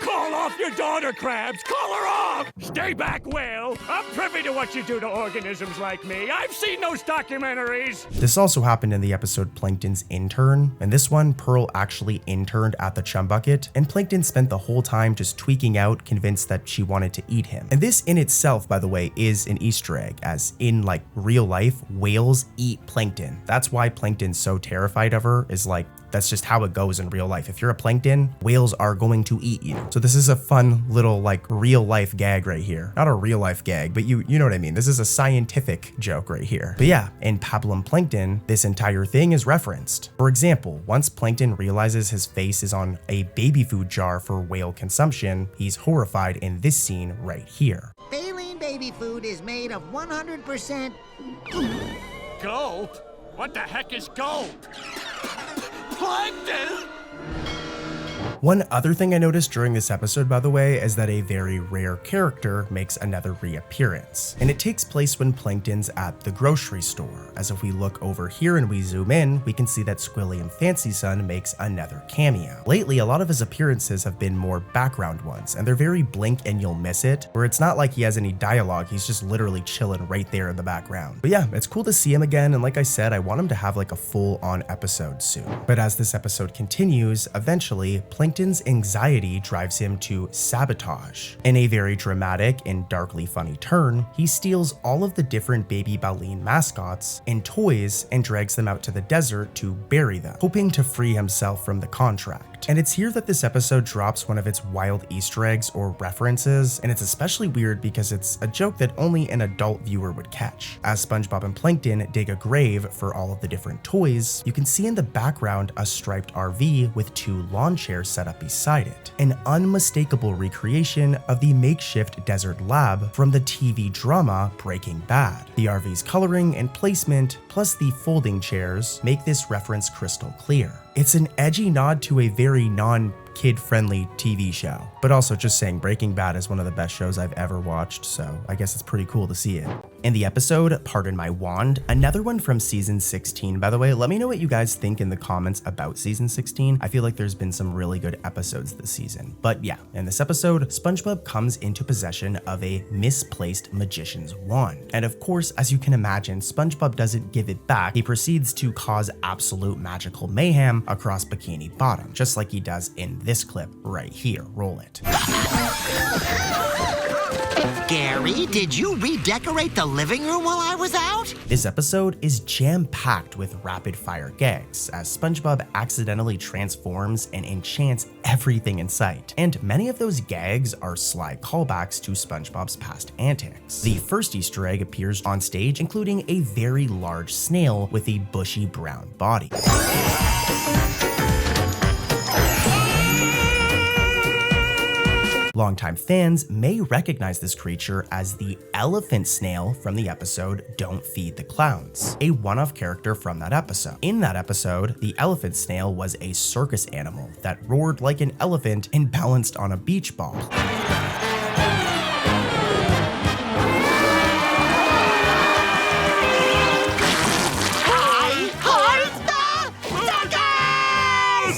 Call off your daughter, Krabs! Call her off! Stay back, whale! I'm privy to what you do to organisms like me. I've seen those documentaries! This also happened in the episode Plankton's Intern. In this one, Pearl actually interned at the Chum Bucket, and Plankton spent the whole time just tweaking out, convinced that she wanted to eat him. And this in itself, by the way, is an Easter egg, as in like real life, whales eat plankton. That's why Plankton's so terrified of her, is like, that's just how it goes in real life. If you're a plankton, whales are going to eat you. So this is a fun little like real life gag right here. Not a real life gag, but you know what I mean. This is a scientific joke right here. But yeah, in Pablum Plankton, this entire thing is referenced. For example, once Plankton realizes his face is on a baby food jar for whale consumption, he's horrified in this scene right here. Baleen baby food is made of 100% Gold? What the heck is gold? Plankton! One other thing I noticed during this episode, by the way, is that a very rare character makes another reappearance. And it takes place when Plankton's at the grocery store, as if we look over here and we zoom in, we can see that Squilliam Fancy Son makes another cameo. Lately, a lot of his appearances have been more background ones, and they're very blink and you'll miss it, where it's not like he has any dialogue, he's just literally chilling right there in the background. But yeah, it's cool to see him again, and like I said, I want him to have like a full-on episode soon. But as this episode continues, eventually, Plankton's anxiety drives him to sabotage. In a very dramatic and darkly funny turn, he steals all of the different baby Baleen mascots and toys and drags them out to the desert to bury them, hoping to free himself from the contract. And it's here that this episode drops one of its wild Easter eggs or references, and it's especially weird because it's a joke that only an adult viewer would catch. As SpongeBob and Plankton dig a grave for all of the different toys, you can see in the background a striped RV with 2 lawn chairs set up beside it, an unmistakable recreation of the makeshift desert lab from the TV drama Breaking Bad. The RV's coloring and placement, plus the folding chairs, make this reference crystal clear. It's an edgy nod to a very non-kid-friendly TV show, but also just saying Breaking Bad is one of the best shows I've ever watched, so I guess it's pretty cool to see it. In the episode, Pardon My Wand, another one from season 16, by the way, let me know what you guys think in the comments about season 16. I feel like there's been some really good episodes this season. But yeah, in this episode, SpongeBob comes into possession of a misplaced magician's wand. And of course, as you can imagine, SpongeBob doesn't give it back. He proceeds to cause absolute magical mayhem across Bikini Bottom, just like he does in this clip right here. Roll it. Gary, did you redecorate the living room while I was out? This episode is jam-packed with rapid-fire gags, as SpongeBob accidentally transforms and enchants everything in sight. And many of those gags are sly callbacks to SpongeBob's past antics. The first Easter egg appears on stage, including a very large snail with a bushy brown body. Longtime fans may recognize this creature as the elephant snail from the episode Don't Feed the Clowns, a one-off character from that episode. In that episode, the elephant snail was a circus animal that roared like an elephant and balanced on a beach ball.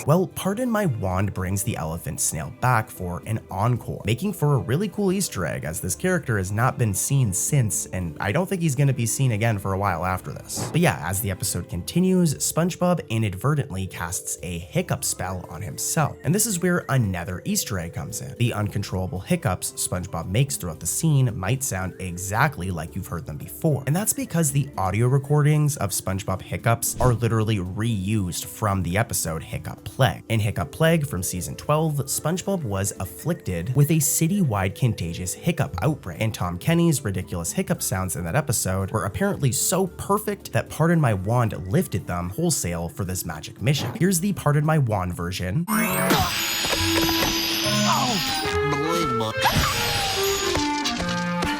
Well, Pardon My Wand brings the elephant snail back for an encore, making for a really cool Easter egg, as this character has not been seen since, and I don't think he's going to be seen again for a while after this. But yeah, as the episode continues, SpongeBob inadvertently casts a hiccup spell on himself, and this is where another Easter egg comes in. The uncontrollable hiccups SpongeBob makes throughout the scene might sound exactly like you've heard them before, and that's because the audio recordings of SpongeBob hiccups are literally reused from the episode Hiccup Plague. In Hiccup Plague from season 12, SpongeBob was afflicted with a citywide contagious hiccup outbreak, and Tom Kenny's ridiculous hiccup sounds in that episode were apparently so perfect that Pardon My Wand lifted them wholesale for this magic mission. Here's the Pardon My Wand version.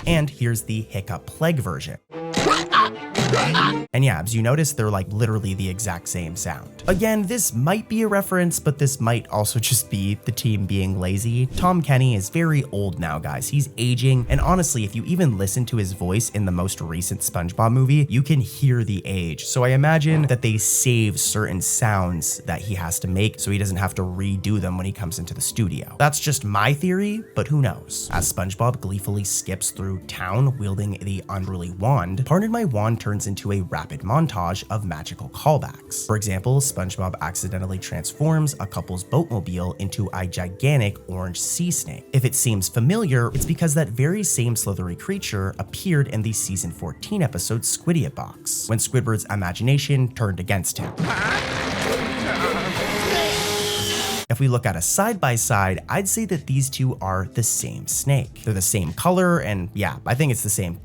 And here's the Hiccup Plague version. And yeah, as you notice, they're like literally the exact same sound. Again, this might be a reference, but this might also just be the team being lazy. Tom Kenny is very old now, guys. He's aging, and honestly, if you even listen to his voice in the most recent SpongeBob movie, you can hear the age. So I imagine that they save certain sounds that he has to make so he doesn't have to redo them when he comes into the studio. That's just my theory, but who knows? As SpongeBob gleefully skips through town wielding the unruly wand, Pardon My Wand turns into a rapid montage of magical callbacks. For example, SpongeBob accidentally transforms a couple's boatmobile into a gigantic orange sea snake. If it seems familiar, it's because that very same slithery creature appeared in the season 14 episode Squidia Box, when Squidward's imagination turned against him. If we look at a side-by-side, I'd say that these two are the same snake. They're the same color, and yeah, I think it's the same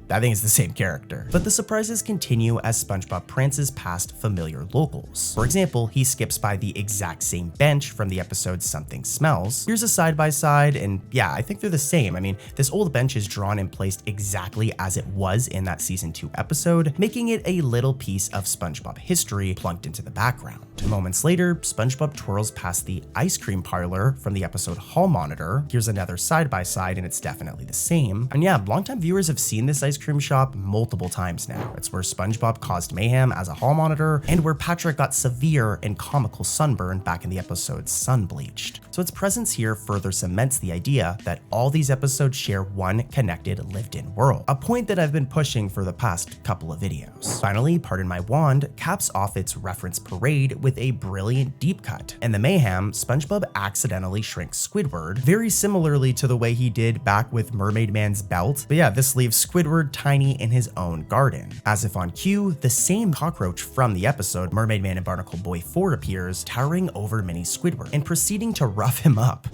character. But the surprises continue as SpongeBob prances past familiar locals. For example, he skips by the exact same bench from the episode Something Smells. Here's a side-by-side, and yeah, I think they're the same. I mean, this old bench is drawn and placed exactly as it was in that season 2 episode, making it a little piece of SpongeBob history plunked into the background. Moments later, SpongeBob twirls past the ice ice cream parlor from the episode Hall Monitor. Here's another side-by-side, and it's definitely the same. And yeah, longtime viewers have seen this ice cream shop multiple times now. It's where SpongeBob caused mayhem as a hall monitor, and where Patrick got severe and comical sunburn back in the episode Sun Bleached. So its presence here further cements the idea that all these episodes share one connected lived-in world, a point that I've been pushing for the past couple of videos. Finally, Pardon My Wand caps off its reference parade with a brilliant deep cut. In the mayhem, SpongeBob accidentally shrinks Squidward, very similarly to the way he did back with Mermaid Man's belt. But yeah, this leaves Squidward tiny in his own garden. As if on cue, the same cockroach from the episode Mermaid Man and Barnacle Boy 4 appears, towering over mini Squidward and proceeding to rough him up.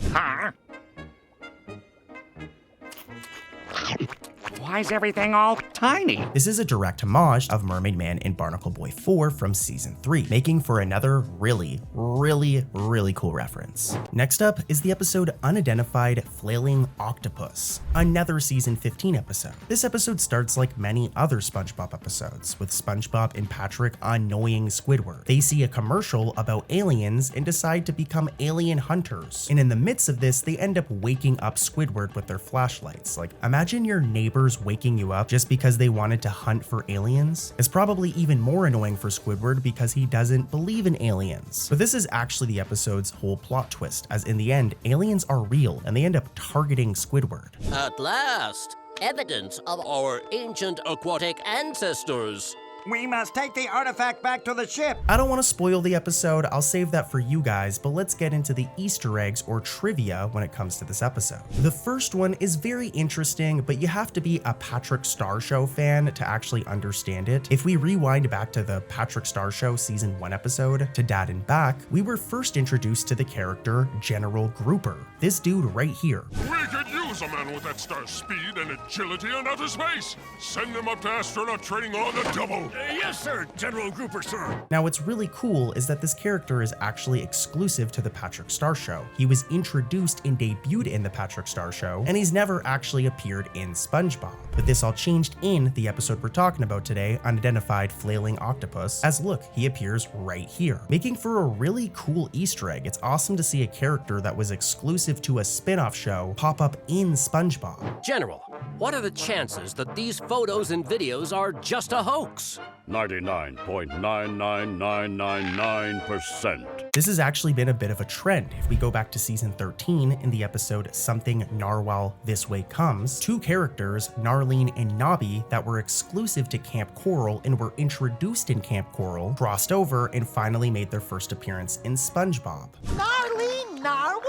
Why is everything all tiny? This is a direct homage of Mermaid Man and Barnacle Boy 4 from season 3, making for another really cool reference. Next up is the episode Unidentified Flailing Octopus, another season 15 episode. This episode starts like many other SpongeBob episodes, with SpongeBob and Patrick annoying Squidward. They see a commercial about aliens and decide to become alien hunters. And in the midst of this, they end up waking up Squidward with their flashlights. Like, imagine your neighbors waking you up just because they wanted to hunt for aliens. It's probably even more annoying for Squidward because he doesn't believe in aliens. But this is actually the episode's whole plot twist, as in the end, aliens are real and they end up targeting Squidward. At last, evidence of our ancient aquatic ancestors. We must take the artifact back to the ship. I don't want to spoil the episode, I'll save that for you guys, but let's get into the Easter eggs or trivia when it comes to this episode. The first one is very interesting, but you have to be a Patrick Star Show fan to actually understand it. If we rewind back to the Patrick Star Show season 1 episode, To Dad and Back, we were first introduced to the character General Grouper, this dude right here. We could use a man with that star's speed and agility in outer space. Send him up to astronaut training on the double. Yes, sir, General Grouper, sir. Now, what's really cool is that this character is actually exclusive to the Patrick Star Show. He was introduced and debuted in the Patrick Star Show, and he's never actually appeared in SpongeBob. But this all changed in the episode we're talking about today, Unidentified Flailing Octopus, as look, he appears right here, making for a really cool Easter egg. It's awesome to see a character that was exclusive to a spin-off show pop up in SpongeBob. General, what are the chances that these photos and videos are just a hoax? 99.99999%. This has actually been a bit of a trend. If we go back to season 13 in the episode Something Narwhal This Way Comes, two characters, Narline and Nobby, that were exclusive to Camp Coral and were introduced in Camp Coral, crossed over and finally made their first appearance in SpongeBob. Narline Narwhal?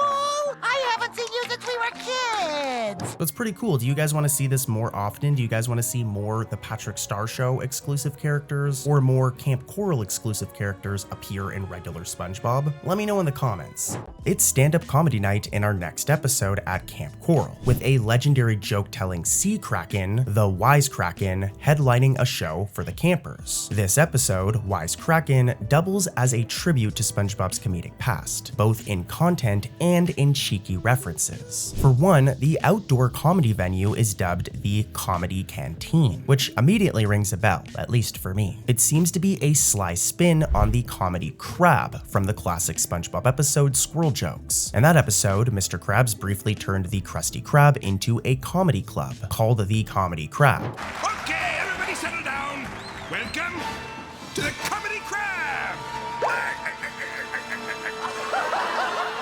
I haven't seen you since we were kids! So it's pretty cool. Do you guys want to see this more often? Do you guys want to see more the Patrick Star Show exclusive characters or more Camp Coral exclusive characters appear in regular SpongeBob? Let me know in the comments. It's stand-up comedy night in our next episode at Camp Coral, with a legendary joke-telling sea kraken, the Wise Kraken, headlining a show for the campers. This episode, Wise Kraken, doubles as a tribute to SpongeBob's comedic past, both in content and in cheeky references. For one, the outdoor comedy venue is dubbed the Comedy Canteen, which immediately rings a bell, at least for me. It seems to be a sly spin on the comedy crab from the classic SpongeBob episode Squirrel Jokes. In that episode, Mr. Krabs briefly turned the Krusty Krab into a comedy club called the Comedy Crab. Okay, everybody settle down. Welcome to the Comedy Crab.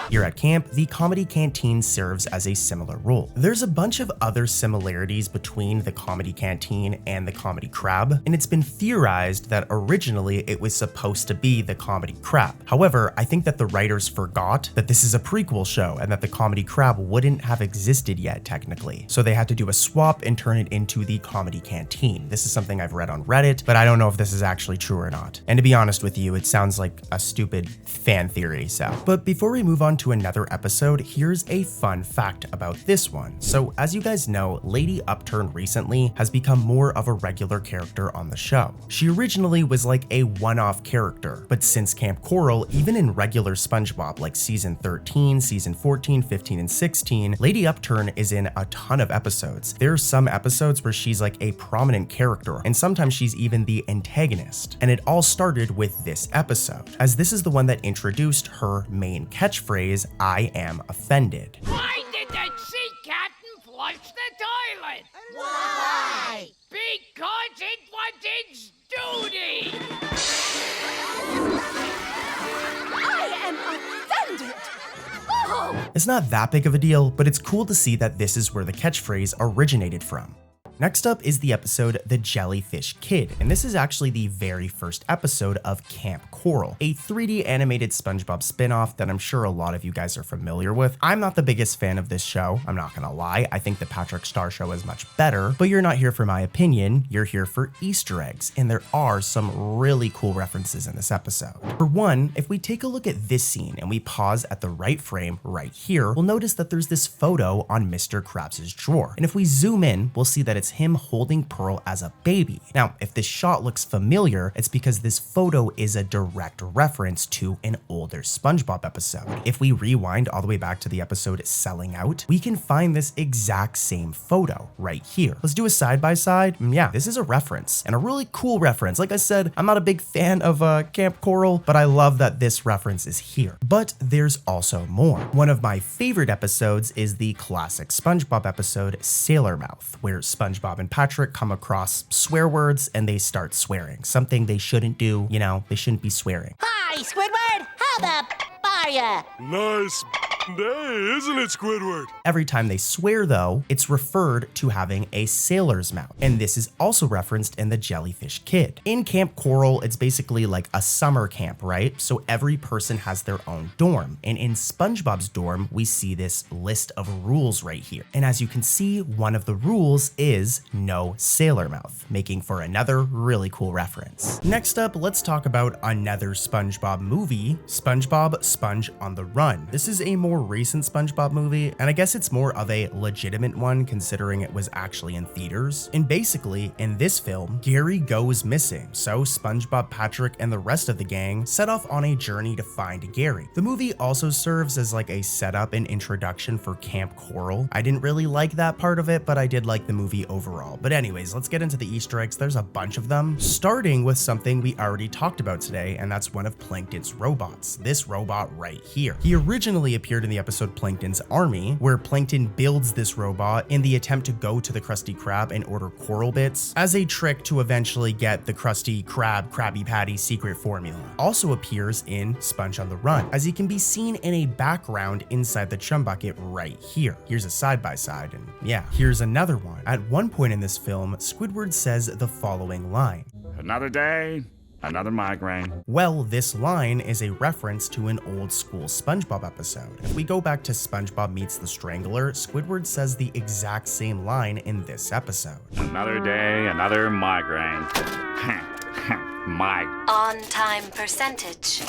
Here at camp, the Comedy Canteen serves as a similar role. There's a bunch of other similarities between the Comedy Canteen and the Comedy Crab, and it's been theorized that originally it was supposed to be the Comedy Crab. However, I think that the writers forgot that this is a prequel show and that the Comedy Crab wouldn't have existed yet technically. So they had to do a swap and turn it into the Comedy Canteen. This is something I've read on Reddit, but I don't know if this is actually true or not. And to be honest with you, it sounds like a stupid fan theory, so. But before we move on to another episode, here's a fun fact about this one. So as you guys know, Lady Upturn recently has become more of a regular character on the show. She originally was like a one-off character, but since Camp Coral, even in regular SpongeBob like season 13, season 14, 15, and 16, Lady Upturn is in a ton of episodes. There are some episodes where she's like a prominent character, and sometimes she's even the antagonist. And it all started with this episode, as this is the one that introduced her main catchphrase, catchphrase, "I am offended." Why did the sea captain flush the toilet? Why? Because it was its duty! I am offended! Oh! It's not that big of a deal, but it's cool to see that this is where the catchphrase originated from. Next up is the episode The Jellyfish Kid, and this is actually the very first episode of Camp Coral, a 3D animated SpongeBob spin-off that I'm sure a lot of you guys are familiar with. I'm not the biggest fan of this show, I'm not gonna lie. I think the Patrick Star Show is much better, but you're not here for my opinion, you're here for Easter eggs, and there are some really cool references in this episode. For one, if we take a look at this scene and we pause at the right frame right here, we'll notice that there's this photo on Mr. Krabs' drawer, and if we zoom in, we'll see that it's him holding Pearl as a baby. Now, if this shot looks familiar, it's because this photo is a direct reference to an older SpongeBob episode. If we rewind all the way back to the episode Selling Out, we can find this exact same photo right here. Let's do a side-by-side. Yeah, this is a reference, and a really cool reference. Like I said, I'm not a big fan of Camp Coral, but I love that this reference is here. But there's also more. One of my favorite episodes is the classic SpongeBob episode Sailor Mouth, where SpongeBob and Patrick come across swear words and they start swearing. Something they shouldn't do, you know, they shouldn't be swearing. Hi, Squidward! How the are ya? Nice day, isn't it, Squidward? Every time they swear, though, it's referred to having a sailor's mouth, and this is also referenced in The Jellyfish Kid. In Camp Coral, it's basically like a summer camp, right? So every person has their own dorm, and in SpongeBob's dorm, we see this list of rules right here. And as you can see, one of the rules is no sailor mouth, making for another really cool reference. Next up, let's talk about another SpongeBob movie, SpongeBob Sponge on the Run. This is a more recent SpongeBob movie, and I guess it's more of a legitimate one considering it was actually in theaters. And basically, in this film, Gary goes missing, so SpongeBob, Patrick, and the rest of the gang set off on a journey to find Gary. The movie also serves as like a setup and introduction for Camp Coral. I didn't really like that part of it, but I did like the movie overall. But anyways, let's get into the Easter eggs. There's a bunch of them, starting with something we already talked about today, and that's one of Plankton's robots, this robot right here. He originally appeared in the episode Plankton's Army, where Plankton builds this robot in the attempt to go to the Krusty Krab and order coral bits as a trick to eventually get the Krusty Krab Krabby Patty secret formula. Also appears in Sponge on the Run, as he can be seen in a background inside the chum bucket right here. Here's a side-by-side, and yeah, here's another one. At one point in this film, Squidward says the following line: "Another day, another migraine." Well, this line is a reference to an old school SpongeBob episode. If we go back to SpongeBob Meets the Strangler, Squidward says the exact same line in this episode. "Another day, another migraine." On-time percentage,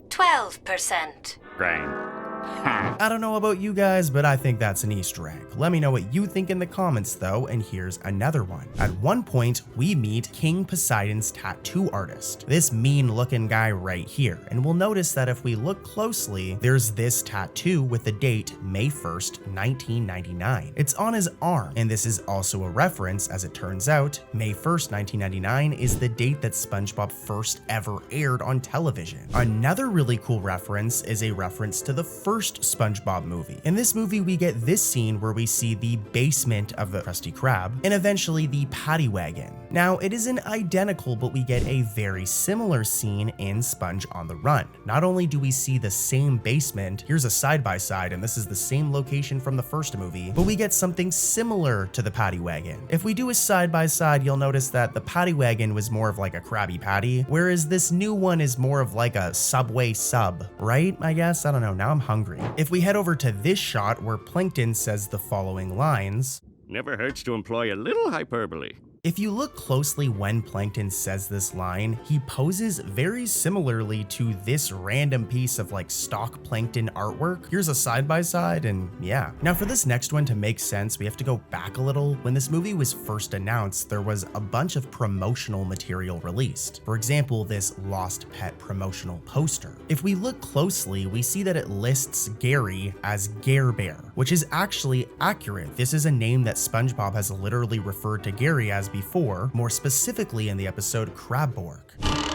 12%. Migraine. I don't know about you guys, but I think that's an Easter egg. Let me know what you think in the comments though, and here's another one. At one point, we meet King Poseidon's tattoo artist, this mean looking guy right here, and we'll notice that if we look closely, there's this tattoo with the date May 1st, 1999. It's on his arm, and this is also a reference, as it turns out, May 1st, 1999 is the date that SpongeBob first ever aired on television. Another really cool reference is a reference to the first SpongeBob movie. In this movie, we get this scene where we see the basement of the Krusty Krab and eventually the paddy wagon. Now, it isn't identical, but we get a very similar scene in Sponge on the Run. Not only do we see the same basement, here's a side-by-side, and this is the same location from the first movie, but we get something similar to the paddy wagon. If we do a side-by-side, you'll notice that the paddy wagon was more of like a Krabby Patty, whereas this new one is more of like a Subway sub, right? I guess? I don't know, now I'm hungry. If we head over to this shot where Plankton says the following lines, "Never hurts to employ a little hyperbole." if you look closely when Plankton says this line, he poses very similarly to this random piece of like stock Plankton artwork. Here's a side-by-side, and yeah. Now for this next one to make sense, we have to go back a little. When this movie was first announced, there was a bunch of promotional material released. For example, this Lost Pet promotional poster. If we look closely, we see that it lists Gary as Gare Bear, which is actually accurate. This is a name that SpongeBob has literally referred to Gary as before, more specifically in the episode Crabborg.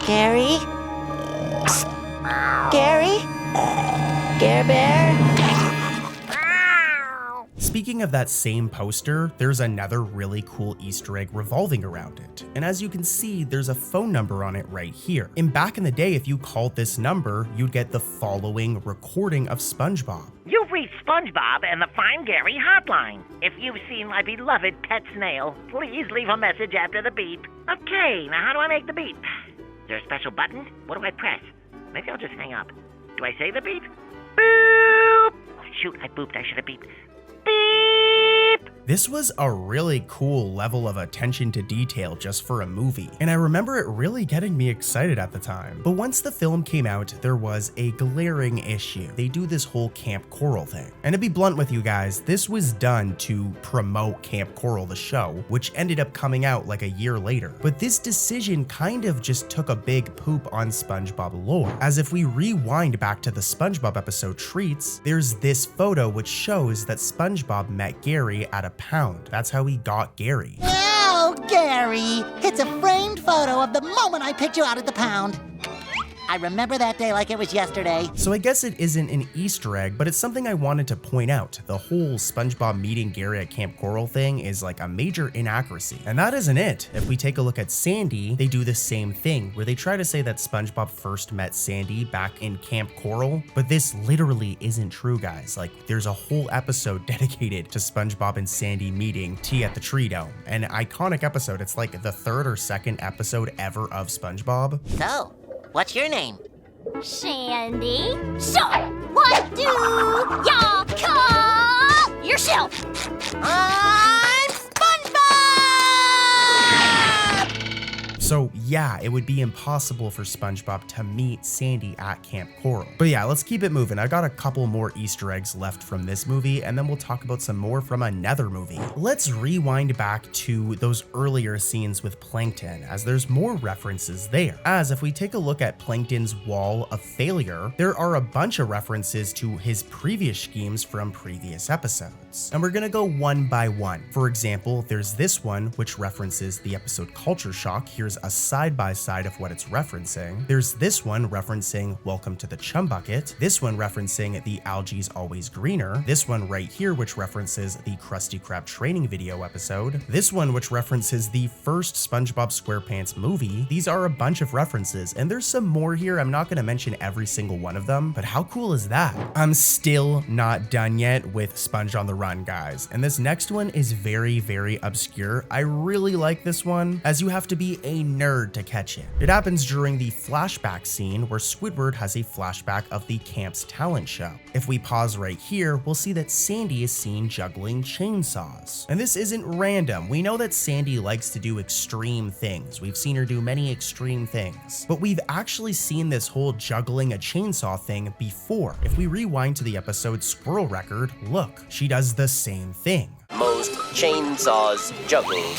Gary? Gary? Care Bear? Speaking of that same poster, there's another really cool Easter egg revolving around it. And as you can see, there's a phone number on it right here. And back in the day, if you called this number, you'd get the following recording of SpongeBob. You've reached SpongeBob and the Find Gary hotline. If you've seen my beloved pet snail, please leave a message after the beep. Okay, now how do I make the beep? Is there a special button? What do I press? Maybe I'll just hang up. Do I say the beep? Boop! Oh, shoot, I booped. I should have beeped. Beep! This was a really cool level of attention to detail just for a movie, and I remember it really getting me excited at the time. But once the film came out, there was a glaring issue. They do this whole Camp Coral thing. And to be blunt with you guys, this was done to promote Camp Coral, the show, which ended up coming out like a year later. But this decision kind of just took a big poop on SpongeBob lore. As if we rewind back to the SpongeBob episode Treats, there's this photo which shows that SpongeBob met Gary at a pound. That's how he got Gary. Oh, Gary! It's a framed photo of the moment I picked you out at the pound. I remember that day like it was yesterday. So I guess it isn't an Easter egg, but it's something I wanted to point out. The whole SpongeBob meeting Gary at Camp Coral thing is like a major inaccuracy. And that isn't it. If we take a look at Sandy, they do the same thing, where they try to say that SpongeBob first met Sandy back in Camp Coral, but this literally isn't true, guys. Like, there's a whole episode dedicated to SpongeBob and Sandy meeting Tea at the Tree Dome. An iconic episode. It's like the third or second episode ever of SpongeBob. So, what's your name? Sandy. So, what do y'all call yourself? I'm SpongeBob! So yeah, it would be impossible for SpongeBob to meet Sandy at Camp Coral. But yeah, let's keep it moving. I got a couple more Easter eggs left from this movie, and then we'll talk about some more from another movie. Let's rewind back to those earlier scenes with Plankton, as there's more references there. As if we take a look at Plankton's wall of failure, there are a bunch of references to his previous schemes from previous episodes. And we're gonna go one by one. For example, there's this one, which references the episode Culture Shock. Here's a side-by-side of what it's referencing. There's this one referencing Welcome to the Chum Bucket. This one referencing The Algae's Always Greener. This one right here, which references the Krusty Krab training video episode. This one, which references the first SpongeBob SquarePants movie. These are a bunch of references, and there's some more here. I'm not gonna mention every single one of them, but how cool is that? I'm still not done yet with Sponge on the Run, guys. And this next one is very, very obscure. I really like this one, as you have to be a nerd to catch it. It happens during the flashback scene where Squidward has a flashback of the camp's talent show. If we pause right here, we'll see that Sandy is seen juggling chainsaws. And this isn't random. We know that Sandy likes to do extreme things. We've seen her do many extreme things. But we've actually seen this whole juggling a chainsaw thing before. If we rewind to the episode Squirrel Record, look, she does the same thing. Most chainsaws juggled.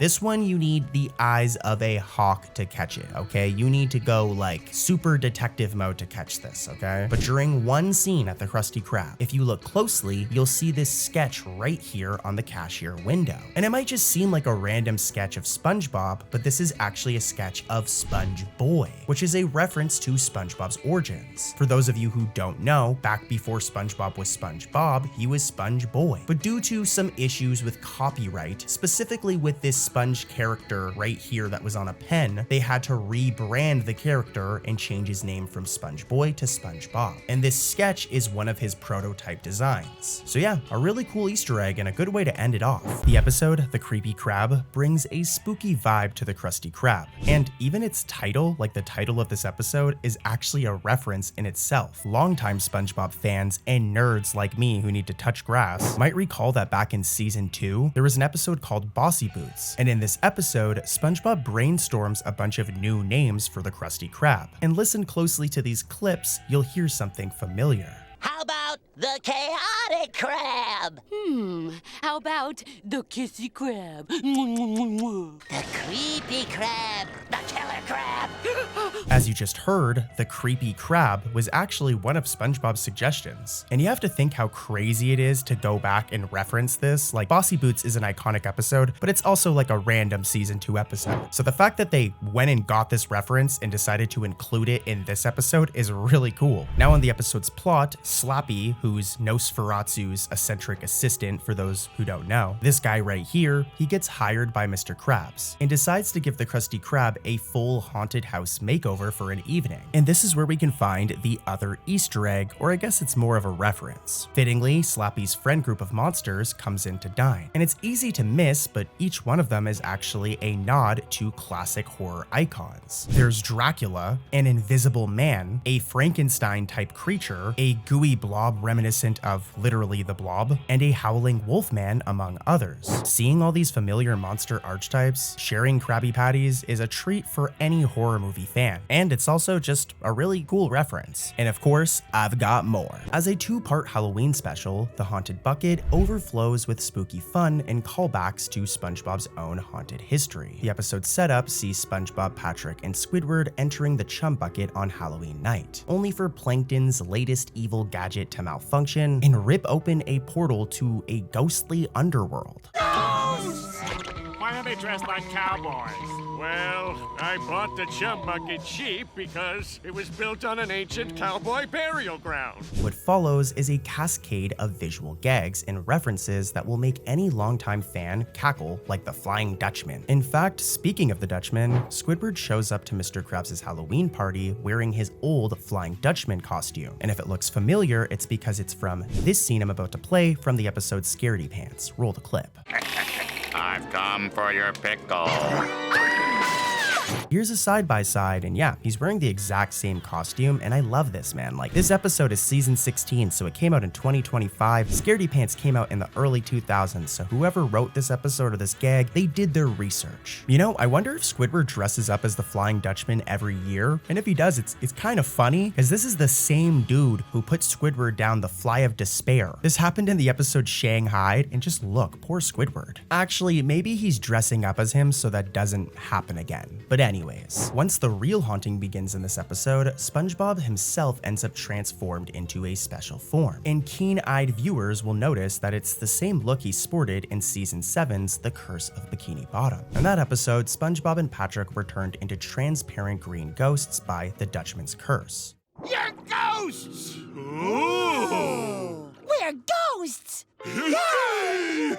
This one, you need the eyes of a hawk to catch it, okay? You need to go like super detective mode to catch this, okay? But during one scene at the Krusty Krab, if you look closely, you'll see this sketch right here on the cashier window. And it might just seem like a random sketch of SpongeBob, but this is actually a sketch of Sponge Boy, which is a reference to SpongeBob's origins. For those of you who don't know, back before SpongeBob was SpongeBob, he was Sponge Boy. But due to some issues with copyright, specifically with this Sponge character right here that was on a pen, they had to rebrand the character and change his name from Sponge Boy to SpongeBob. And this sketch is one of his prototype designs. So yeah, a really cool Easter egg and a good way to end it off. The episode, The Creepy Crab, brings a spooky vibe to the Krusty Krab. And even its title, like the title of this episode, is actually a reference in itself. Longtime SpongeBob fans and nerds like me who need to touch grass might recall that back in season 2, there was an episode called Bossy Boots. And in this episode, SpongeBob brainstorms a bunch of new names for the Krusty Krab. And listen closely to these clips, you'll hear something familiar. How about The chaotic crab. How about the kissy crab? The creepy crab. The killer crab. As you just heard, the creepy crab was actually one of SpongeBob's suggestions. And you have to think how crazy it is to go back and reference this. Like, Bossy Boots is an iconic episode, but it's also like a random season 2 episode. So the fact that they went and got this reference and decided to include it in this episode is really cool. Now on the episode's plot, Slappy, who's Nosferatu's eccentric assistant for those who don't know, this guy right here, he gets hired by Mr. Krabs and decides to give the Krusty Krab a full haunted house makeover for an evening. And this is where we can find the other Easter egg, or I guess it's more of a reference. Fittingly, Slappy's friend group of monsters comes in to dine. And it's easy to miss, but each one of them is actually a nod to classic horror icons. There's Dracula, an invisible man, a Frankenstein-type creature, a gooey blob reminiscent of literally the Blob, and a howling wolfman, among others. Seeing all these familiar monster archetypes sharing Krabby Patties is a treat for any horror movie fan, and it's also just a really cool reference. And of course, I've got more. As a 2-part Halloween special, the Haunted Bucket overflows with spooky fun and callbacks to SpongeBob's own haunted history. The episode's setup sees SpongeBob, Patrick, and Squidward entering the Chum Bucket on Halloween night, only for Plankton's latest evil gadget to malfunction and rip open a portal to a ghostly underworld. Why are they dressed like cowboys? Well, I bought the Chum Bucket cheap because it was built on an ancient cowboy burial ground. What follows is a cascade of visual gags and references that will make any longtime fan cackle like the Flying Dutchman. In fact, speaking of the Dutchman, Squidward shows up to Mr. Krabs' Halloween party wearing his old Flying Dutchman costume. And if it looks familiar, it's because it's from this scene I'm about to play from the episode Scaredy Pants. Roll the clip. I've come for your pickle. Here's a side-by-side, and yeah, he's wearing the exact same costume, and I love this, man. Like, this episode is season 16, so it came out in 2025. Scaredy Pants came out in the early 2000s, so whoever wrote this episode or this gag, they did their research. You know, I wonder if Squidward dresses up as the Flying Dutchman every year, and if he does, it's kind of funny, because this is the same dude who put Squidward down the Fly of Despair. This happened in the episode Shanghai, and just look, poor Squidward. Actually, maybe he's dressing up as him so that doesn't happen again. But anyways, once the real haunting begins in this episode, SpongeBob himself ends up transformed into a special form. And keen-eyed viewers will notice that it's the same look he sported in Season 7's The Curse of Bikini Bottom. In that episode, SpongeBob and Patrick were turned into transparent green ghosts by the Dutchman's curse. You're ghosts! Ooh. We're ghosts! Yay!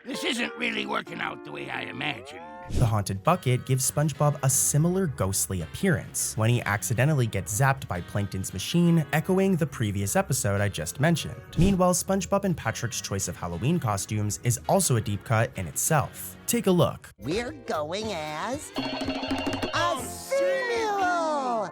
This isn't really working out the way I imagined. The Haunted Bucket gives SpongeBob a similar ghostly appearance when he accidentally gets zapped by Plankton's machine, echoing the previous episode I just mentioned. Meanwhile, SpongeBob and Patrick's choice of Halloween costumes is also a deep cut in itself. Take a look. We're going as a simul!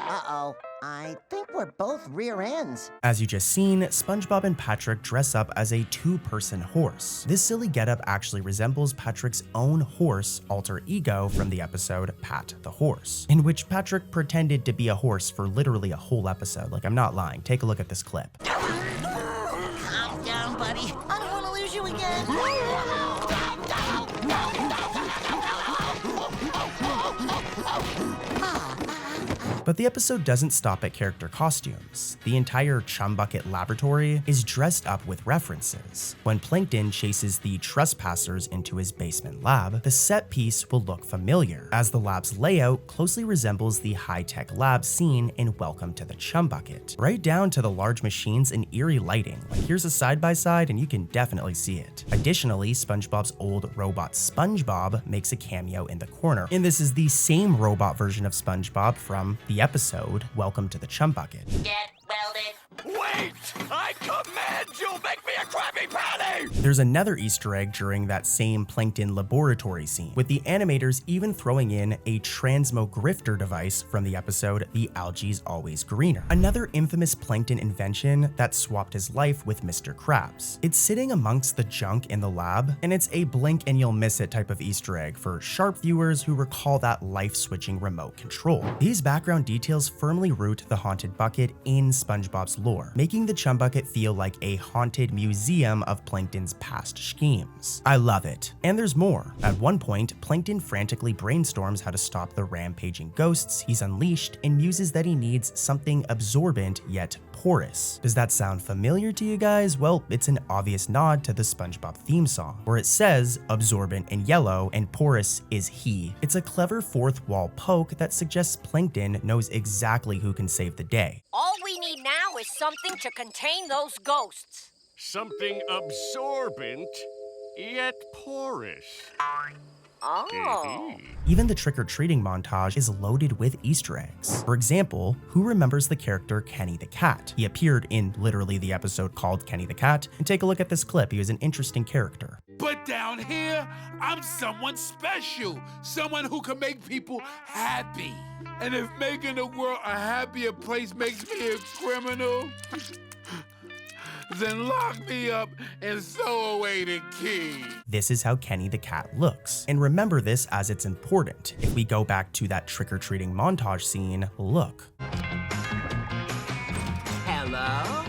Uh-oh. I think we're both rear ends. As you just seen, SpongeBob and Patrick dress up as a 2-person horse. This silly getup actually resembles Patrick's own horse alter ego from the episode Pat the Horse, in which Patrick pretended to be a horse for literally a whole episode. Like, I'm not lying. Take a look at this clip. Calm down, buddy. I don't want to lose you again. But the episode doesn't stop at character costumes. The entire Chum Bucket laboratory is dressed up with references. When Plankton chases the trespassers into his basement lab, the set piece will look familiar, as the lab's layout closely resembles the high-tech lab seen in Welcome to the Chum Bucket, right down to the large machines and eerie lighting. Like, here's a side-by-side and you can definitely see it. Additionally, SpongeBob's old robot SpongeBob makes a cameo in the corner, and this is the same robot version of SpongeBob from the episode Welcome to the Chum Bucket. Get welded. Wait! I command you, make me a Krabby Patty! There's another Easter egg during that same plankton laboratory scene, with the animators even throwing in a transmogrifter device from the episode The Algae's Always Greener, another infamous plankton invention that swapped his life with Mr. Krabs. It's sitting amongst the junk in the lab, and it's a blink and you'll miss it type of Easter egg for sharp viewers who recall that life-switching remote control. These background details firmly root the haunted bucket in SpongeBob's lore, making the Chum Bucket feel like a haunted museum of Plankton's past schemes. I love it. And there's more. At one point, Plankton frantically brainstorms how to stop the rampaging ghosts he's unleashed and muses that he needs something absorbent yet porous. Does that sound familiar to you guys? Well, it's an obvious nod to the SpongeBob theme song, where it says absorbent in yellow and porous is he. It's a clever fourth wall poke that suggests Plankton knows exactly who can save the day. All we need now is something to contain those ghosts. Something absorbent, yet porous. Oh. Even the trick-or-treating montage is loaded with Easter eggs. For example, who remembers the character Kenny the Cat? He appeared in literally the episode called Kenny the Cat, and take a look at this clip. He was an interesting character. But down here, I'm someone special. Someone who can make people happy. And if making the world a happier place makes me a criminal, then lock me up and throw away the key. This is how Kenny the Cat looks. And remember this as it's important. If we go back to that trick-or-treating montage scene, look. Hello?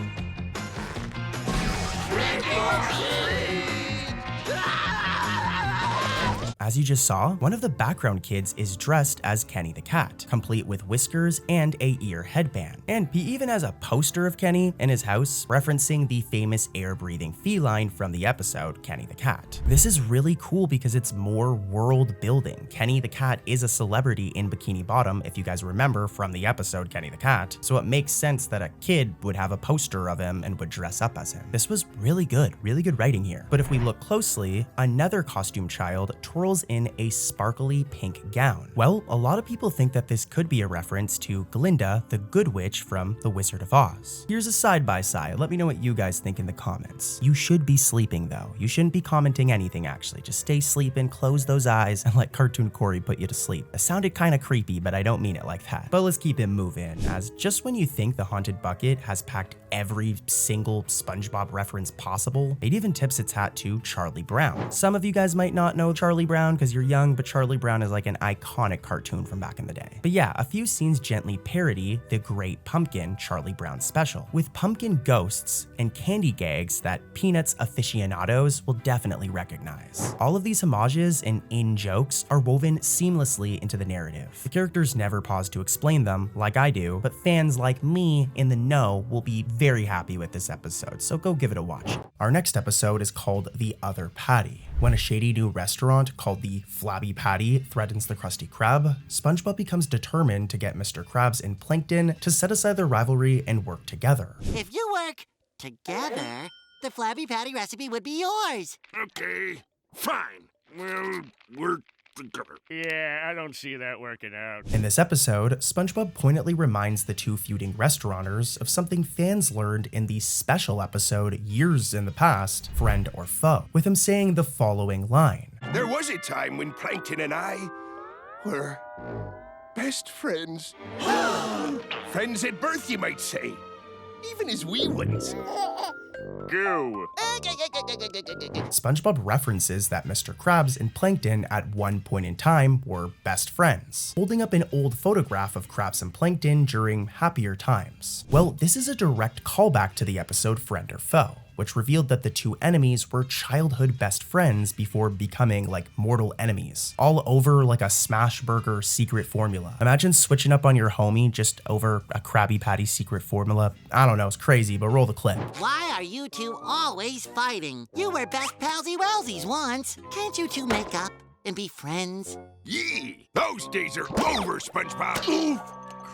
As you just saw, one of the background kids is dressed as Kenny the Cat, complete with whiskers and a ear headband. And he even has a poster of Kenny in his house, referencing the famous air-breathing feline from the episode Kenny the Cat. This is really cool because it's more world building. Kenny the Cat is a celebrity in Bikini Bottom, if you guys remember from the episode Kenny the Cat, so it makes sense that a kid would have a poster of him and would dress up as him. This was really good writing here. But if we look closely, another costume child twirls in a sparkly pink gown. Well, a lot of people think that this could be a reference to Glinda, the Good Witch from The Wizard of Oz. Here's a side-by-side. Let me know what you guys think in the comments. You should be sleeping though. You shouldn't be commenting anything actually. Just stay sleeping, close those eyes, and let Cartoon Corey put you to sleep. It sounded kind of creepy, but I don't mean it like that. But let's keep it moving, as just when you think the Haunted Bucket has packed every single SpongeBob reference possible, it even tips its hat to Charlie Brown. Some of you guys might not know Charlie Brown because you're young, but Charlie Brown is like an iconic cartoon from back in the day. But yeah, a few scenes gently parody the Great Pumpkin Charlie Brown special, with pumpkin ghosts and candy gags that Peanuts aficionados will definitely recognize. All of these homages and in-jokes are woven seamlessly into the narrative. The characters never pause to explain them, like I do, but fans like me in the know will be very happy with this episode, so go give it a watch. Our next episode is called The Other Patty. When a shady new restaurant called the Flabby Patty threatens the Krusty Krab, SpongeBob becomes determined to get Mr. Krabs and Plankton to set aside their rivalry and work together. If you work together, the Flabby Patty recipe would be yours. Okay, fine. We'll work together. Yeah, I don't see that working out. In this episode, SpongeBob poignantly reminds the two feuding restaurateurs of something fans learned in the special episode years in the past, Friend or Foe, with him saying the following line. There was a time when Plankton and I were best friends. Friends at birth, you might say. Even as wee ones. Go. SpongeBob references that Mr. Krabs and Plankton at one point in time were best friends, holding up an old photograph of Krabs and Plankton during happier times. Well, this is a direct callback to the episode Friend or Foe, which revealed that the two enemies were childhood best friends before becoming like mortal enemies, all over like a Smash Burger secret formula. Imagine switching up on your homie just over a Krabby Patty secret formula. I don't know, it's crazy, but roll the clip. Why are you two always fighting? You were best palsy-wellsies once. Can't you two make up and be friends? Yee! Those days are over, SpongeBob.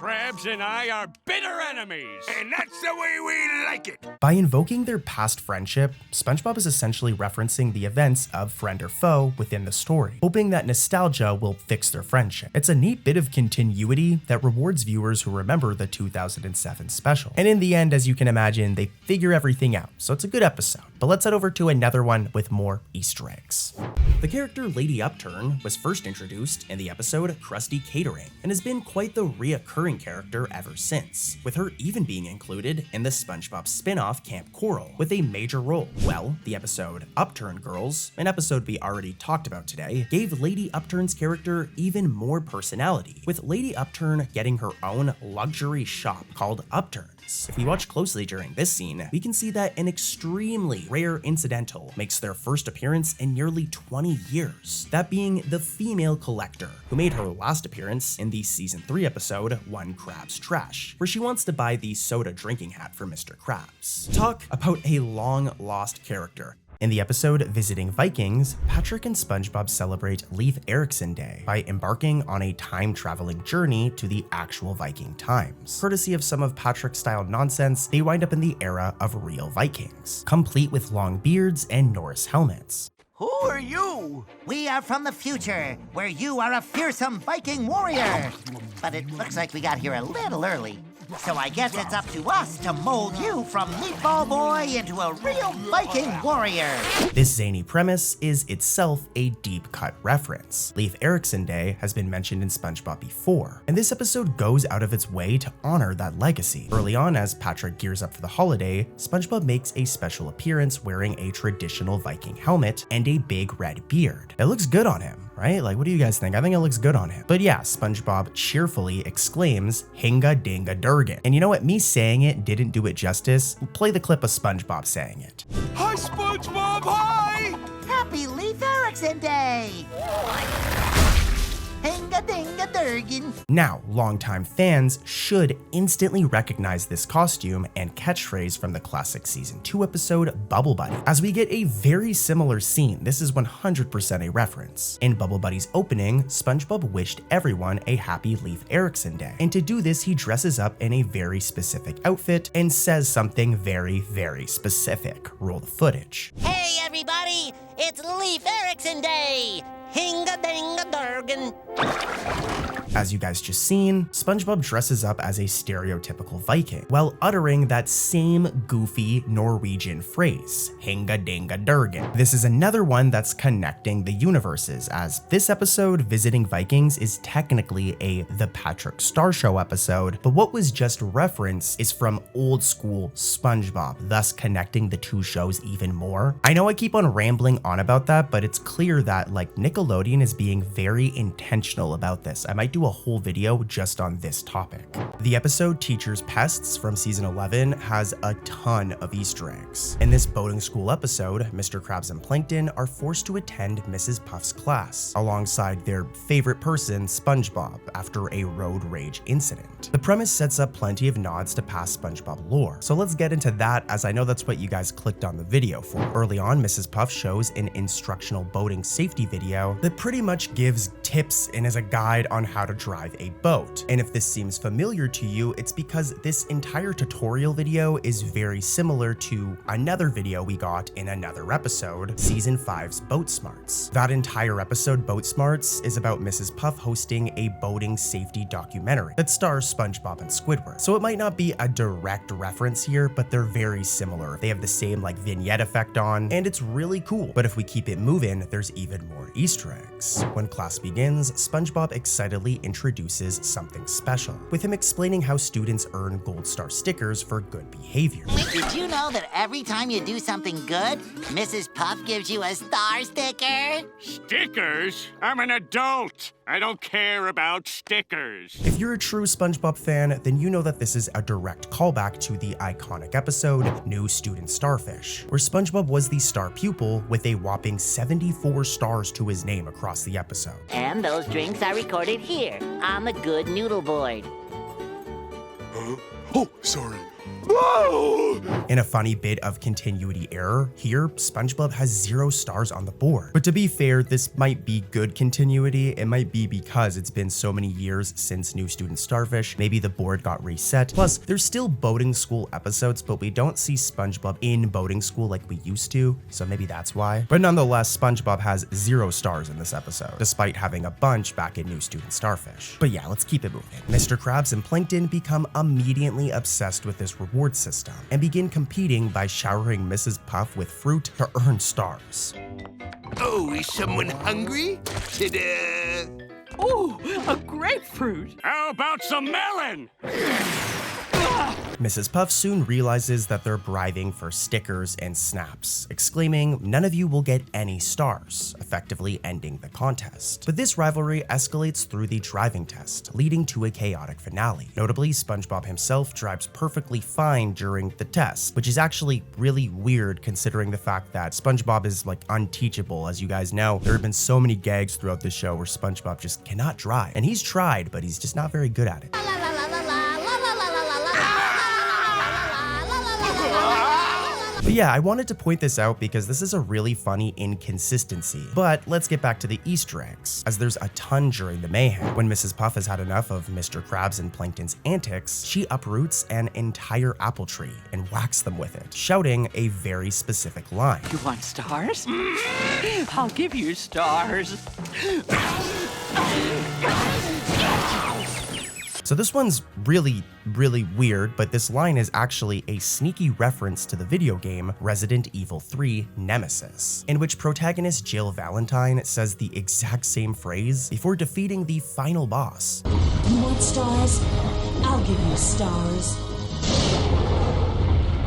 Krabs and I are bitter enemies. And that's the way we like it. By invoking their past friendship, SpongeBob is essentially referencing the events of Friend or Foe within the story, hoping that nostalgia will fix their friendship. It's a neat bit of continuity that rewards viewers who remember the 2007 special. And in the end, as you can imagine, they figure everything out, so it's a good episode. But let's head over to another one with more Easter eggs. The character Lady Upturn was first introduced in the episode Krusty Catering, and has been quite the reoccurring character ever since, with her even being included in the SpongeBob spin-off Camp Coral with a major role. Well, the episode Upturn Girls, an episode we already talked about today, gave Lady Upturn's character even more personality, with Lady Upturn getting her own luxury shop called Upturn. If we watch closely during this scene, we can see that an extremely rare incidental makes their first appearance in nearly 20 years, that being the female collector, who made her last appearance in the season 3 episode One Krabs Trash, where she wants to buy the soda drinking hat for Mr. Krabs. Talk about a long lost character. In the episode Visiting Vikings, Patrick and SpongeBob celebrate Leif Erikson Day by embarking on a time-traveling journey to the actual Viking times. Courtesy of some of Patrick-style nonsense, they wind up in the era of real Vikings, complete with long beards and Norse helmets. Who are you? We are from the future, where you are a fearsome Viking warrior. But it looks like we got here a little early. So I guess it's up to us to mold you from Meatball Boy into a real Viking warrior. This zany premise is itself a deep-cut reference. Leif Erikson Day has been mentioned in SpongeBob before, and this episode goes out of its way to honor that legacy. Early on, as Patrick gears up for the holiday, SpongeBob makes a special appearance wearing a traditional Viking helmet and a big red beard. It looks good on him, right? Like, what do you guys think? I think it looks good on him. But yeah, SpongeBob cheerfully exclaims, "Hinga dinga durgan." And you know what? Me saying it didn't do it justice. Play the clip of SpongeBob saying it. Hi, SpongeBob, hi! Happy Leif Erikson Day! Hinga-dinga-durgan. Now, longtime fans should instantly recognize this costume and catchphrase from the classic Season 2 episode Bubble Buddy, as we get a very similar scene. This is 100% a reference. In Bubble Buddy's opening, SpongeBob wished everyone a happy Leif Erikson Day, and to do this, he dresses up in a very specific outfit and says something very, very specific. Roll the footage. Hey, everybody! It's Leif Erikson Day! Hinga-dinga-durgan. As you guys just seen, SpongeBob dresses up as a stereotypical Viking, while uttering that same goofy Norwegian phrase, Hinga Dinga Durgan. This is another one that's connecting the universes, as this episode, Visiting Vikings, is technically a The Patrick Star Show episode, but what was just referenced is from old school SpongeBob, thus connecting the two shows even more. I know I keep on rambling on about that, but it's clear that, like, Nickelodeon is being very intentional about this. I might do a whole video just on this topic. The episode Teacher's Pests from season 11 has a ton of Easter eggs. In this boating school episode, Mr. Krabs and Plankton are forced to attend Mrs. Puff's class, alongside their favorite person, SpongeBob, after a road rage incident. The premise sets up plenty of nods to past SpongeBob lore, so let's get into that, as I know that's what you guys clicked on the video for. Early on, Mrs. Puff shows an instructional boating safety video that pretty much gives tips and is a guide on how to drive a boat. And if this seems familiar to you, it's because this entire tutorial video is very similar to another video we got in another episode, season 5's Boat Smarts. That entire episode, Boat Smarts, is about Mrs. Puff hosting a boating safety documentary that stars SpongeBob and Squidward. So it might not be a direct reference here, but they're very similar. They have the same like vignette effect on, and it's really cool. But if we keep it moving, there's even more Easter eggs. When class begins, SpongeBob excitedly introduces something special, with him explaining how students earn gold star stickers for good behavior. Did you know that every time you do something good, Mrs. Puff gives you a star sticker? Stickers? I'm an adult. I don't care about stickers. If you're a true SpongeBob fan, then you know that this is a direct callback to the iconic episode New Student Starfish, where SpongeBob was the star pupil with a whopping 74 stars to his name across the episode. And those drinks are recorded here on the Good Noodle Board. Huh? Oh, sorry. Whoa! In a funny bit of continuity error, here, SpongeBob has 0 stars on the board. But to be fair, this might be good continuity. It might be because it's been so many years since New Student Starfish. Maybe the board got reset. Plus, there's still boating school episodes, but we don't see SpongeBob in boating school like we used to, so maybe that's why. But nonetheless, SpongeBob has 0 stars in this episode, despite having a bunch back in New Student Starfish. But yeah, let's keep it moving. Mr. Krabs and Plankton become immediately obsessed with this reward system and begin competing by showering Mrs. Puff with fruit to earn stars. Oh, is someone hungry? Ta-da! Ooh, a grapefruit. How about some melon? Mrs. Puff soon realizes that they're bribing for stickers and snaps, exclaiming, "None of you will get any stars," effectively ending the contest. But this rivalry escalates through the driving test, leading to a chaotic finale. Notably, SpongeBob himself drives perfectly fine during the test, which is actually really weird considering the fact that SpongeBob is like unteachable. As you guys know, there have been so many gags throughout the show where SpongeBob just cannot drive. And he's tried, but he's just not very good at it. But yeah, I wanted to point this out because this is a really funny inconsistency. But let's get back to the Easter eggs, as there's a ton during the mayhem. When Mrs. Puff has had enough of Mr. Krabs and Plankton's antics, she uproots an entire apple tree and whacks them with it, shouting a very specific line. You want stars? I'll give you stars. So this one's really weird, but this line is actually a sneaky reference to the video game Resident Evil 3 Nemesis, in which protagonist Jill Valentine says the exact same phrase before defeating the final boss. You want stars? I'll give you stars.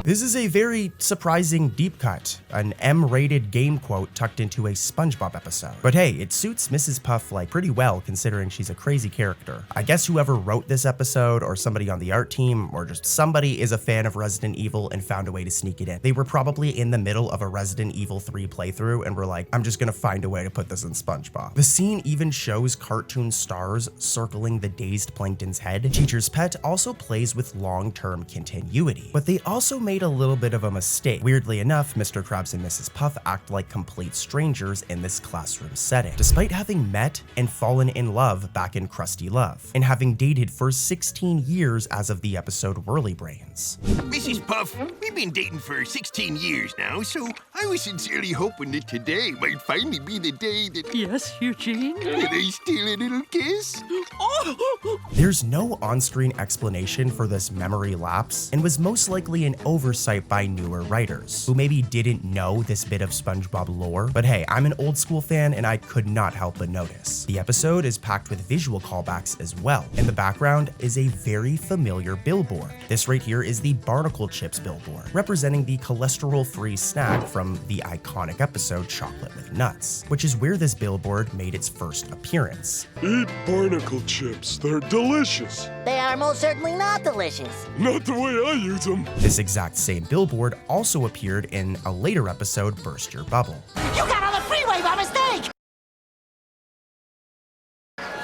This is a very surprising deep cut, an M-rated game quote tucked into a SpongeBob episode. But hey, it suits Mrs. Puff like pretty well considering she's a crazy character. I guess whoever wrote this episode, or somebody on the art team, or just somebody is a fan of Resident Evil and found a way to sneak it in. They were probably in the middle of a Resident Evil 3 playthrough and were like, I'm just gonna find a way to put this in SpongeBob. The scene even shows cartoon stars circling the dazed Plankton's head. Teacher's Pet also plays with long-term continuity, but they also made a little bit of a mistake. Weirdly enough, Mr. Krabs and Mrs. Puff act like complete strangers in this classroom setting, despite having met and fallen in love back in Krusty Love, and having dated for 16 years as of the episode Whirly Brains. Mrs. Puff, we've been dating for 16 years now, so I was sincerely hoping that today might finally be the day that... Yes, Eugene? That I steal a little kiss? Oh! There's no on-screen explanation for this memory lapse, and was most likely an oversight by newer writers, who maybe didn't know this bit of SpongeBob lore. But hey, I'm an old school fan and I could not help but notice. The episode is packed with visual callbacks as well. In the background is a very familiar billboard. This right here is the Barnacle Chips billboard, representing the cholesterol-free snack from the iconic episode Chocolate with Nuts, which is where this billboard made its first appearance. Eat Barnacle Chips, they're delicious. They are most certainly not delicious. Not the way I use them. This exact same billboard also appeared in a later episode, Burst Your Bubble. You got on the freeway by mistake!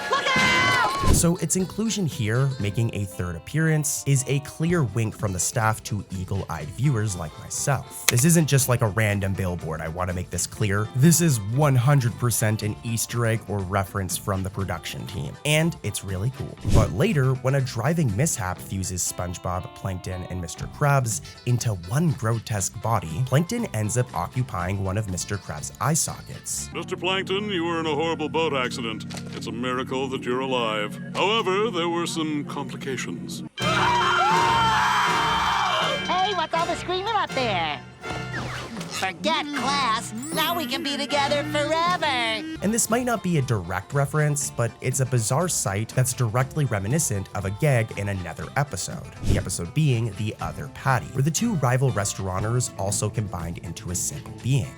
Look out! So its inclusion here, making a third appearance, is a clear wink from the staff to eagle-eyed viewers like myself. This isn't just like a random billboard, I want to make this clear. This is 100% an Easter egg or reference from the production team, and it's really cool. But later, when a driving mishap fuses SpongeBob, Plankton, and Mr. Krabs into one grotesque body, Plankton ends up occupying one of Mr. Krabs' eye sockets. Mr. Plankton, you were in a horrible boat accident. It's a miracle that you're alive. However, there were some complications. Hey, what's all the screaming up there? Forget class. Now we can be together forever. And this might not be a direct reference, but it's a bizarre sight that's directly reminiscent of a gag in another episode. The episode being The Other Patty, where the two rival restaurateurs also combined into a single being.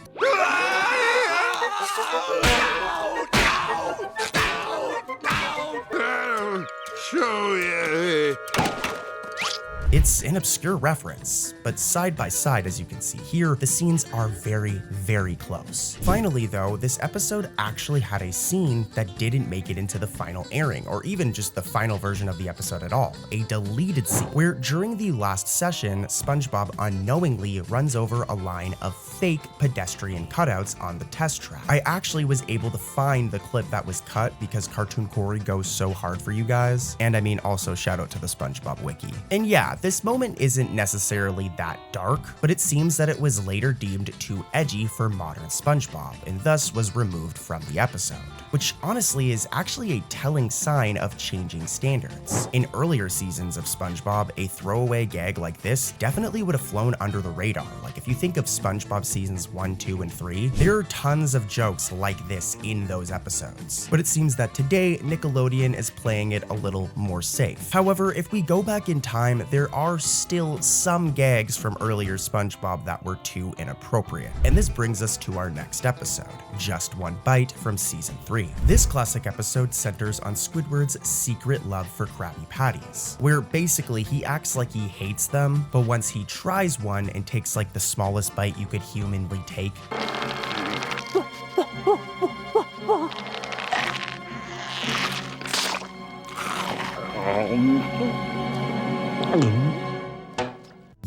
It's an obscure reference, but side by side, as you can see here, the scenes are very, very close. Finally though, this episode actually had a scene that didn't make it into the final airing, or even just the final version of the episode at all, a deleted scene, where during the last session, SpongeBob unknowingly runs over a line of fake pedestrian cutouts on the test track. I actually was able to find the clip that was cut because Cartoon Corey goes so hard for you guys, and I mean also shout out to the SpongeBob wiki. And yeah, this moment isn't necessarily that dark, but it seems that it was later deemed too edgy for modern SpongeBob, and thus was removed from the episode, which honestly is actually a telling sign of changing standards. In earlier seasons of SpongeBob, a throwaway gag like this definitely would have flown under the radar. Like if you think of SpongeBob seasons 1, 2, and 3, there are tons of jokes like this in those episodes. But it seems that today, Nickelodeon is playing it a little more safe. However, if we go back in time, there are still some gags from earlier SpongeBob that were too inappropriate. And this brings us to our next episode, Just One Bite from season 3. This classic episode centers on Squidward's secret love for Krabby Patties, where basically he acts like he hates them, but once he tries one and takes like the smallest bite you could humanly take,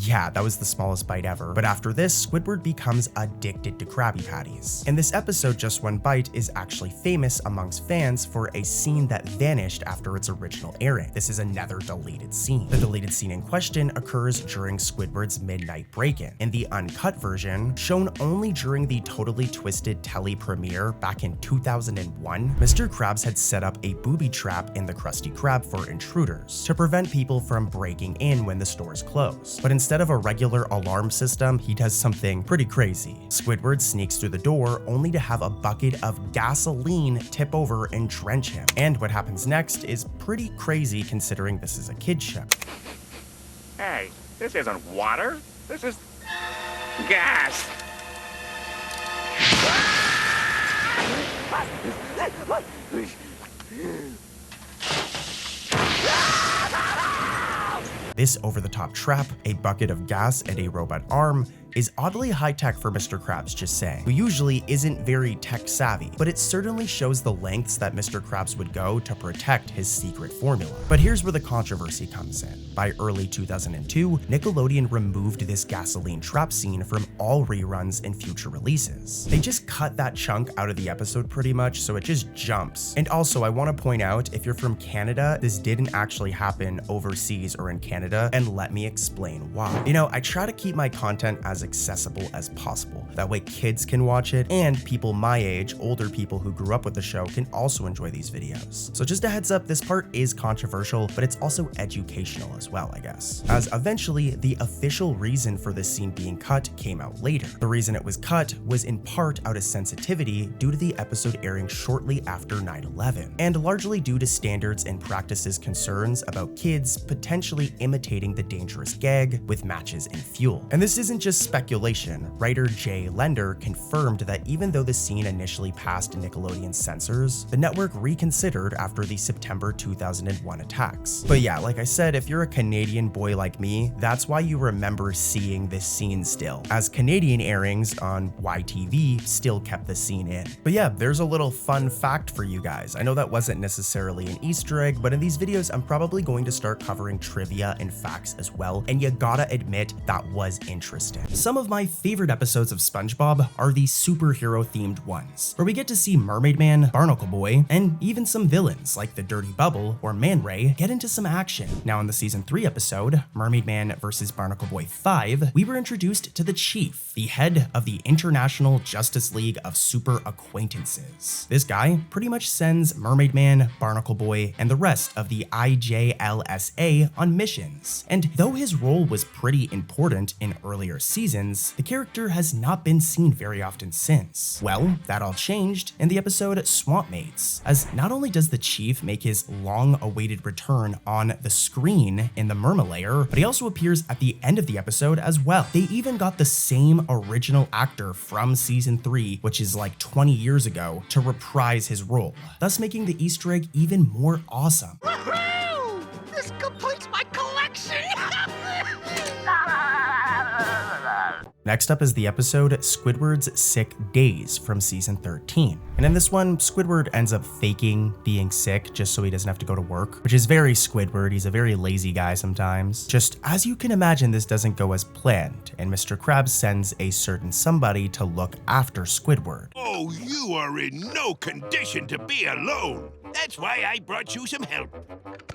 yeah, that was the smallest bite ever. But after this, Squidward becomes addicted to Krabby Patties. And this episode, Just One Bite, is actually famous amongst fans for a scene that vanished after its original airing. This is another deleted scene. The deleted scene in question occurs during Squidward's midnight break-in. In the uncut version, shown only during the Totally Twisted telly premiere back in 2001, Mr. Krabs had set up a booby trap in the Krusty Krab for intruders to prevent people from breaking in when the stores close. But instead of a regular alarm system, he does something pretty crazy. Squidward sneaks through the door only to have a bucket of gasoline tip over and drench him. And what happens next is pretty crazy considering this is a kid's show. Hey, this isn't water. This is gas. This over-the-top trap, a bucket of gas, and a robot arm is oddly high-tech for Mr. Krabs, just saying, who usually isn't very tech-savvy, but it certainly shows the lengths that Mr. Krabs would go to protect his secret formula. But here's where the controversy comes in. By early 2002, Nickelodeon removed this gasoline trap scene from all reruns and future releases. They just cut that chunk out of the episode pretty much, so it just jumps. And also, I want to point out, if you're from Canada, this didn't actually happen overseas or in Canada, and let me explain why. You know, I try to keep my content as accessible as possible. That way kids can watch it, and people my age, older people who grew up with the show, can also enjoy these videos. So just a heads up, this part is controversial, but it's also educational as well, I guess. As eventually, the official reason for this scene being cut came out later. The reason it was cut was in part out of sensitivity due to the episode airing shortly after 9/11, and largely due to standards and practices concerns about kids potentially imitating the dangerous gag with matches and fuel. And this isn't just speculation. Writer Jay Lender confirmed that even though the scene initially passed Nickelodeon censors, the network reconsidered after the September 2001 attacks. But yeah, like I said, if you're a Canadian boy like me, that's why you remember seeing this scene still, as Canadian airings on YTV still kept the scene in. But yeah, there's a little fun fact for you guys. I know that wasn't necessarily an Easter egg, but in these videos, I'm probably going to start covering trivia and facts as well, and you gotta admit that was interesting. Some of my favorite episodes of SpongeBob are the superhero-themed ones, where we get to see Mermaid Man, Barnacle Boy, and even some villains like the Dirty Bubble or Man Ray get into some action. Now in the season 3 episode, Mermaid Man vs. Barnacle Boy 5, we were introduced to the Chief, the head of the International Justice League of Super Acquaintances. This guy pretty much sends Mermaid Man, Barnacle Boy, and the rest of the IJLSA on missions. And though his role was pretty important in earlier seasons, the character has not been seen very often since. Well, that all changed in the episode Swamp Mates, as not only does the Chief make his long-awaited return on the screen in the Mermalayer, but he also appears at the end of the episode as well. They even got the same original actor from season 3, which is like 20 years ago, to reprise his role, thus making the Easter egg even more awesome. Woohoo! This completes my collection! Next up is the episode Squidward's Sick Days from season 13. And in this one, Squidward ends up faking being sick just so he doesn't have to go to work, which is very Squidward. He's a very lazy guy sometimes. Just as you can imagine, this doesn't go as planned, and Mr. Krabs sends a certain somebody to look after Squidward. Oh, you are in no condition to be alone. That's why I brought you some help.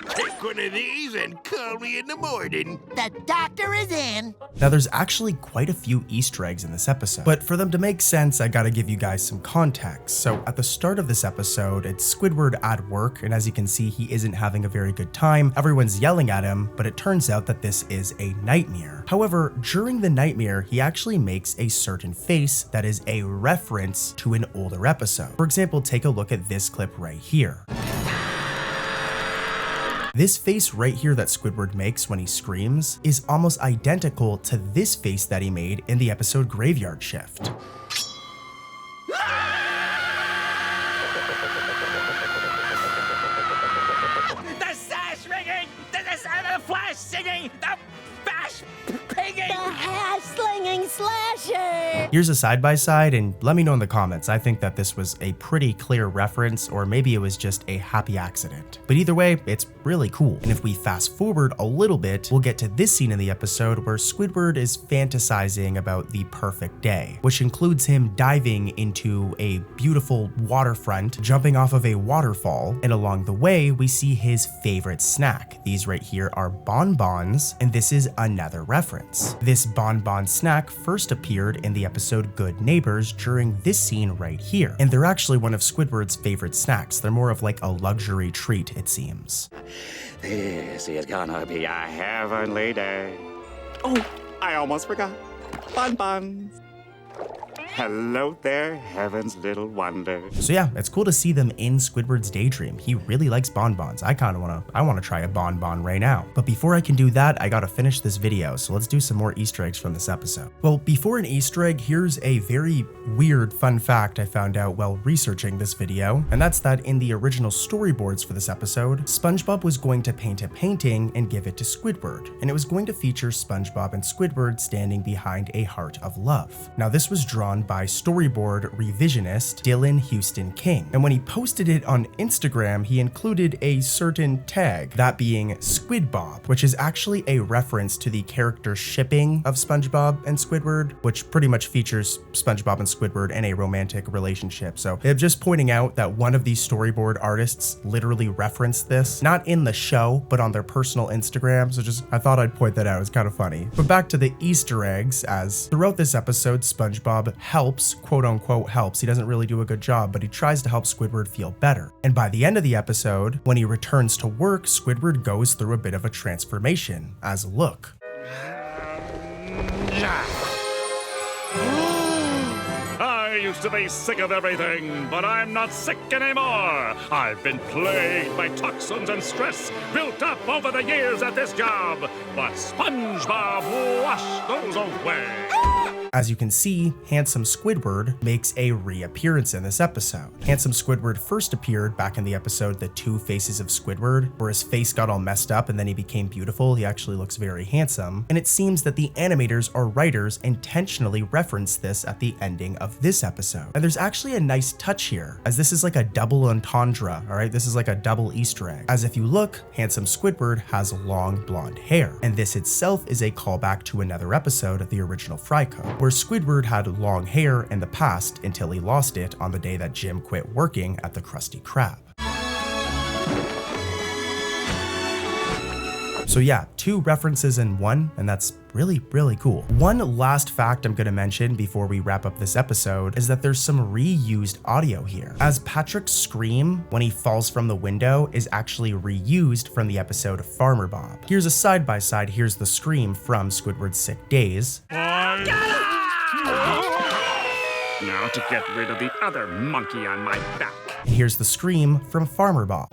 Take one of these and call me in the morning. The doctor is in. Now, there's actually quite a few Easter eggs in this episode, but for them to make sense, I gotta give you guys some context. So at the start of this episode, it's Squidward at work, and as you can see, he isn't having a very good time. Everyone's yelling at him, but it turns out that this is a nightmare. However, during the nightmare, he actually makes a certain face that is a reference to an older episode. For example, take a look at this clip right here. This face right here that Squidward makes when he screams is almost identical to this face that he made in the episode Graveyard Shift. The sash ringing! The flash singing! The bash pinging! The hash slinging slasher! Here's a side-by-side, and let me know in the comments. I think that this was a pretty clear reference, or maybe it was just a happy accident. But either way, it's really cool. And if we fast forward a little bit, we'll get to this scene in the episode where Squidward is fantasizing about the perfect day, which includes him diving into a beautiful waterfront, jumping off of a waterfall, and along the way, we see his favorite snack. These right here are bonbons, and this is another reference. This bonbon snack first appeared in the episode Good Neighbors during this scene right here, and they're actually one of Squidward's favorite snacks. They're more of like a luxury treat, it seems. This is gonna be a heavenly day. Oh, I almost forgot. Bonbons. Hello there, heaven's little wonder. So yeah, it's cool to see them in Squidward's daydream. He really likes bonbons. I wanna try a bonbon right now. But before I can do that, I gotta finish this video, so let's do some more Easter eggs from this episode. Well, before an Easter egg, here's a very weird fun fact I found out while researching this video, and that's that in the original storyboards for this episode, SpongeBob was going to paint a painting and give it to Squidward, and it was going to feature SpongeBob and Squidward standing behind a heart of love. Now, this was drawn by storyboard revisionist Dylan Houston King, and when he posted it on Instagram, he included a certain tag, that being SquidBob, which is actually a reference to the character shipping of SpongeBob and Squidward, which pretty much features SpongeBob and Squidward in a romantic relationship. So I'm just pointing out that one of these storyboard artists literally referenced this, not in the show, but on their personal Instagram. So I thought I'd point that out. It's kind of funny. But back to the Easter eggs, as throughout this episode, SpongeBob helps, quote unquote helps. He doesn't really do a good job, but he tries to help Squidward feel better. And by the end of the episode, when he returns to work, Squidward goes through a bit of a transformation, as look. I used to be sick of everything, but I'm not sick anymore. I've been plagued by toxins and stress built up over the years at this job, but SpongeBob washed those away. As you can see, Handsome Squidward makes a reappearance in this episode. Handsome Squidward first appeared back in the episode The Two Faces of Squidward, where his face got all messed up and then he became beautiful. He actually looks very handsome. And it seems that the animators or writers intentionally referenced this at the ending of this episode. And there's actually a nice touch here, as this is like a double entendre, all right? This is like a double Easter egg. As if you look, Handsome Squidward has long blonde hair. And this itself is a callback to another episode of the original Fry Code, where Squidward had long hair in the past until he lost it on the day that Jim quit working at the Krusty Krab. So yeah, 2 references in one, and that's really, really cool. One last fact I'm gonna mention before we wrap up this episode is that there's some reused audio here, as Patrick's scream when he falls from the window is actually reused from the episode Farmer Bob. Here's a side-by-side, here's the scream from Squidward's Sick Days. Now to get rid of the other monkey on my back. And here's the scream from Farmer Bob.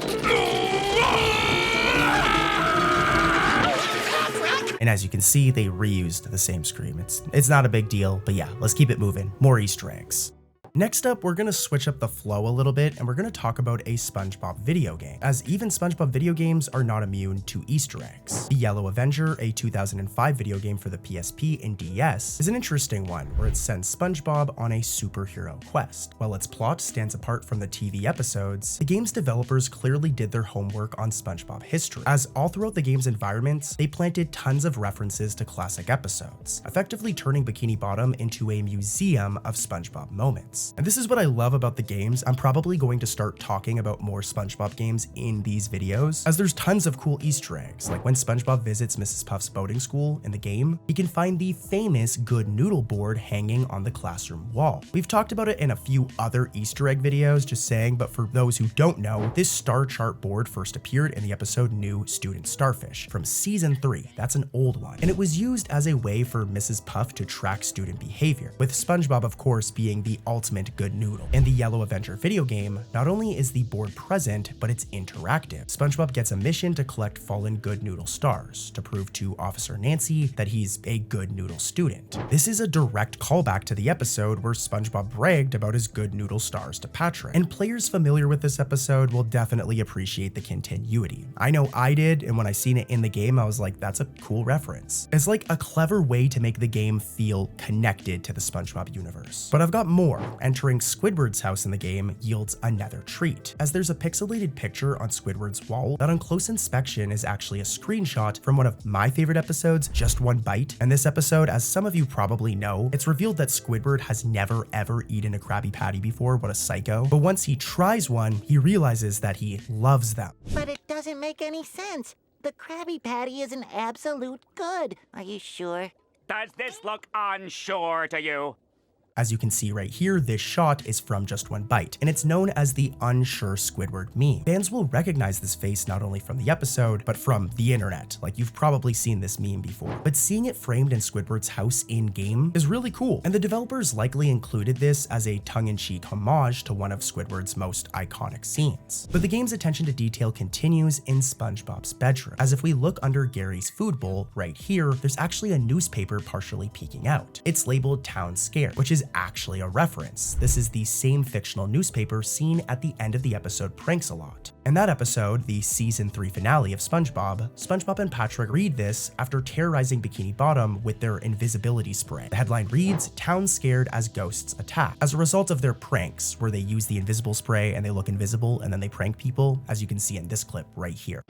And as you can see, they reused the same scream. It's not a big deal, but yeah, let's keep it moving. More Easter eggs. Next up, we're gonna switch up the flow a little bit and we're gonna talk about a SpongeBob video game, as even SpongeBob video games are not immune to Easter eggs. The Yellow Avenger, a 2005 video game for the PSP and DS, is an interesting one where it sends SpongeBob on a superhero quest. While its plot stands apart from the TV episodes, the game's developers clearly did their homework on SpongeBob history, as all throughout the game's environments, they planted tons of references to classic episodes, effectively turning Bikini Bottom into a museum of SpongeBob moments. And this is what I love about the games. I'm probably going to start talking about more SpongeBob games in these videos, as there's tons of cool Easter eggs, like when SpongeBob visits Mrs. Puff's boating school in the game, he can find the famous Good Noodle board hanging on the classroom wall. We've talked about it in a few other Easter egg videos, just saying, but for those who don't know, this star chart board first appeared in the episode New Student Starfish from season 3. That's an old one. And it was used as a way for Mrs. Puff to track student behavior, with SpongeBob, of course, being the ultimate Good Noodle. In the Yellow Avenger video game, not only is the board present, but it's interactive. SpongeBob gets a mission to collect fallen Good Noodle stars to prove to Officer Nancy that he's a Good Noodle student. This is a direct callback to the episode where SpongeBob bragged about his Good Noodle stars to Patrick, and players familiar with this episode will definitely appreciate the continuity. I know I did, and when I seen it in the game, I was like, that's a cool reference. It's like a clever way to make the game feel connected to the SpongeBob universe. But I've got more. Entering Squidward's house in the game yields another treat, as there's a pixelated picture on Squidward's wall that on close inspection is actually a screenshot from one of my favorite episodes, Just One Bite. And this episode, as some of you probably know, it's revealed that Squidward has never ever eaten a Krabby Patty before. What a psycho. But once he tries one, he realizes that he loves them. But it doesn't make any sense. The Krabby Patty is an absolute good. Are you sure? Does this look unsure to you? As you can see right here, this shot is from Just One Bite, and it's known as the unsure Squidward meme. Fans will recognize this face not only from the episode, but from the internet. Like, you've probably seen this meme before. But seeing it framed in Squidward's house in-game is really cool, and the developers likely included this as a tongue-in-cheek homage to one of Squidward's most iconic scenes. But the game's attention to detail continues in SpongeBob's bedroom, as if we look under Gary's food bowl right here, there's actually a newspaper partially peeking out. It's labeled Town Scared, which is actually a reference. This is the same fictional newspaper seen at the end of the episode Pranks-A-Lot. In that episode, the season 3 finale of SpongeBob and Patrick read this after terrorizing Bikini Bottom with their invisibility spray. The headline reads, "Town Scared as Ghosts Attack," as a result of their pranks, where they use the invisible spray and they look invisible and then they prank people, as you can see in this clip right here.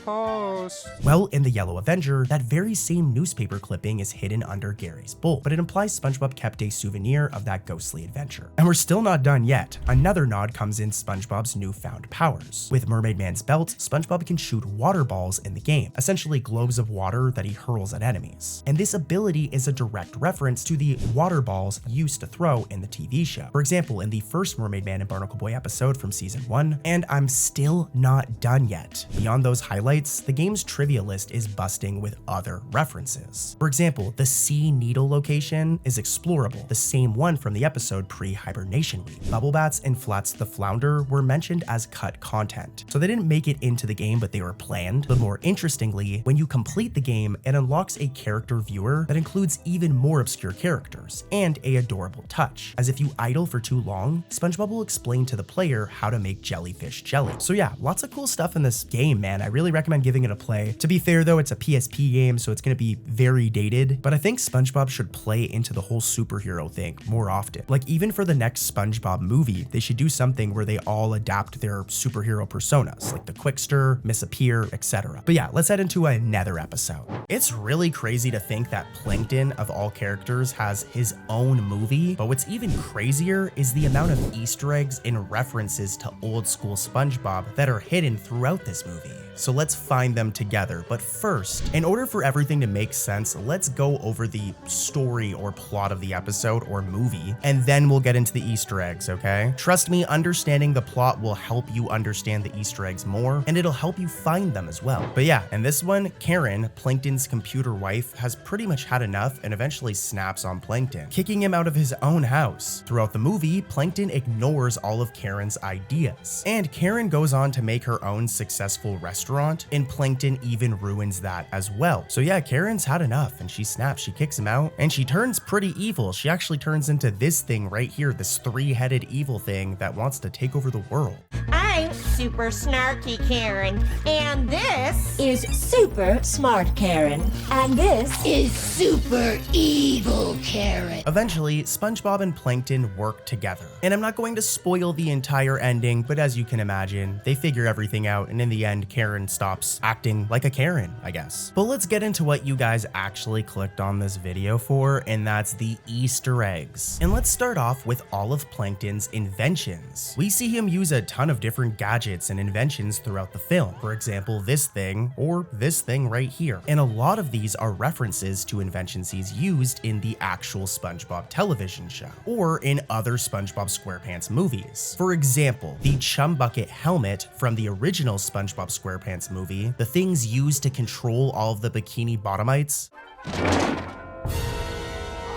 Toast. Well, in the Yellow Avenger, that very same newspaper clipping is hidden under Gary's bowl, but it implies SpongeBob kept a souvenir of that ghostly adventure. And we're still not done yet. Another nod comes in SpongeBob's newfound powers. With Mermaid Man's belt, SpongeBob can shoot water balls in the game, essentially globes of water that he hurls at enemies. And this ability is a direct reference to the water balls used to throw in the TV show. For example, in the first Mermaid Man and Barnacle Boy episode from season 1, and I'm still not done yet. Beyond those highlights, the game's trivia list is busting with other references. For example, the Sea Needle location is explorable, the same one from the episode pre-hibernation week. Bubble Bats and Flats the Flounder were mentioned as cut content, so they didn't make it into the game, but they were planned. But more interestingly, when you complete the game, it unlocks a character viewer that includes even more obscure characters, and a adorable touch, as if you idle for too long, SpongeBob will explain to the player how to make jellyfish jelly. So yeah, lots of cool stuff in this game, man. I really recommend giving it a play. To be fair though, it's a PSP game, so it's gonna be very dated, but I think SpongeBob should play into the whole superhero thing more often. Like, even for the next SpongeBob movie, they should do something where they all adapt their superhero personas, like the Quickster, Miss Appear, etc. But yeah, let's head into another episode. It's really crazy to think that Plankton, of all characters, has his own movie, but what's even crazier is the amount of Easter eggs and references to old school SpongeBob that are hidden throughout this movie. So let's find them together. But first, in order for everything to make sense, let's go over the story or plot of the episode or movie, and then we'll get into the Easter eggs, okay? Trust me, understanding the plot will help you understand the Easter eggs more, and it'll help you find them as well. But yeah, in this one, Karen, Plankton's computer wife, has pretty much had enough and eventually snaps on Plankton, kicking him out of his own house. Throughout the movie, Plankton ignores all of Karen's ideas, and Karen goes on to make her own successful restaurant restaurant, and Plankton even ruins that as well. So yeah, Karen's had enough and she snaps, she kicks him out, and she turns pretty evil. She actually turns into this thing right here, this three-headed evil thing that wants to take over the world. I'm super snarky Karen, and this is super smart Karen, and this is super evil Karen. Eventually, SpongeBob and Plankton work together. And I'm not going to spoil the entire ending, but as you can imagine, they figure everything out, and in the end, Karen stops acting like a Karen, I guess. But let's get into what you guys actually clicked on this video for, and that's the Easter eggs. And let's start off with all of Plankton's inventions. We see him use a ton of different gadgets and inventions throughout the film. For example, this thing, or this thing right here. And a lot of these are references to inventions he's used in the actual SpongeBob television show, or in other SpongeBob SquarePants movies. For example, the Chum Bucket helmet from the original SpongeBob SquarePants movie, the things used to control all of the Bikini Bottomites.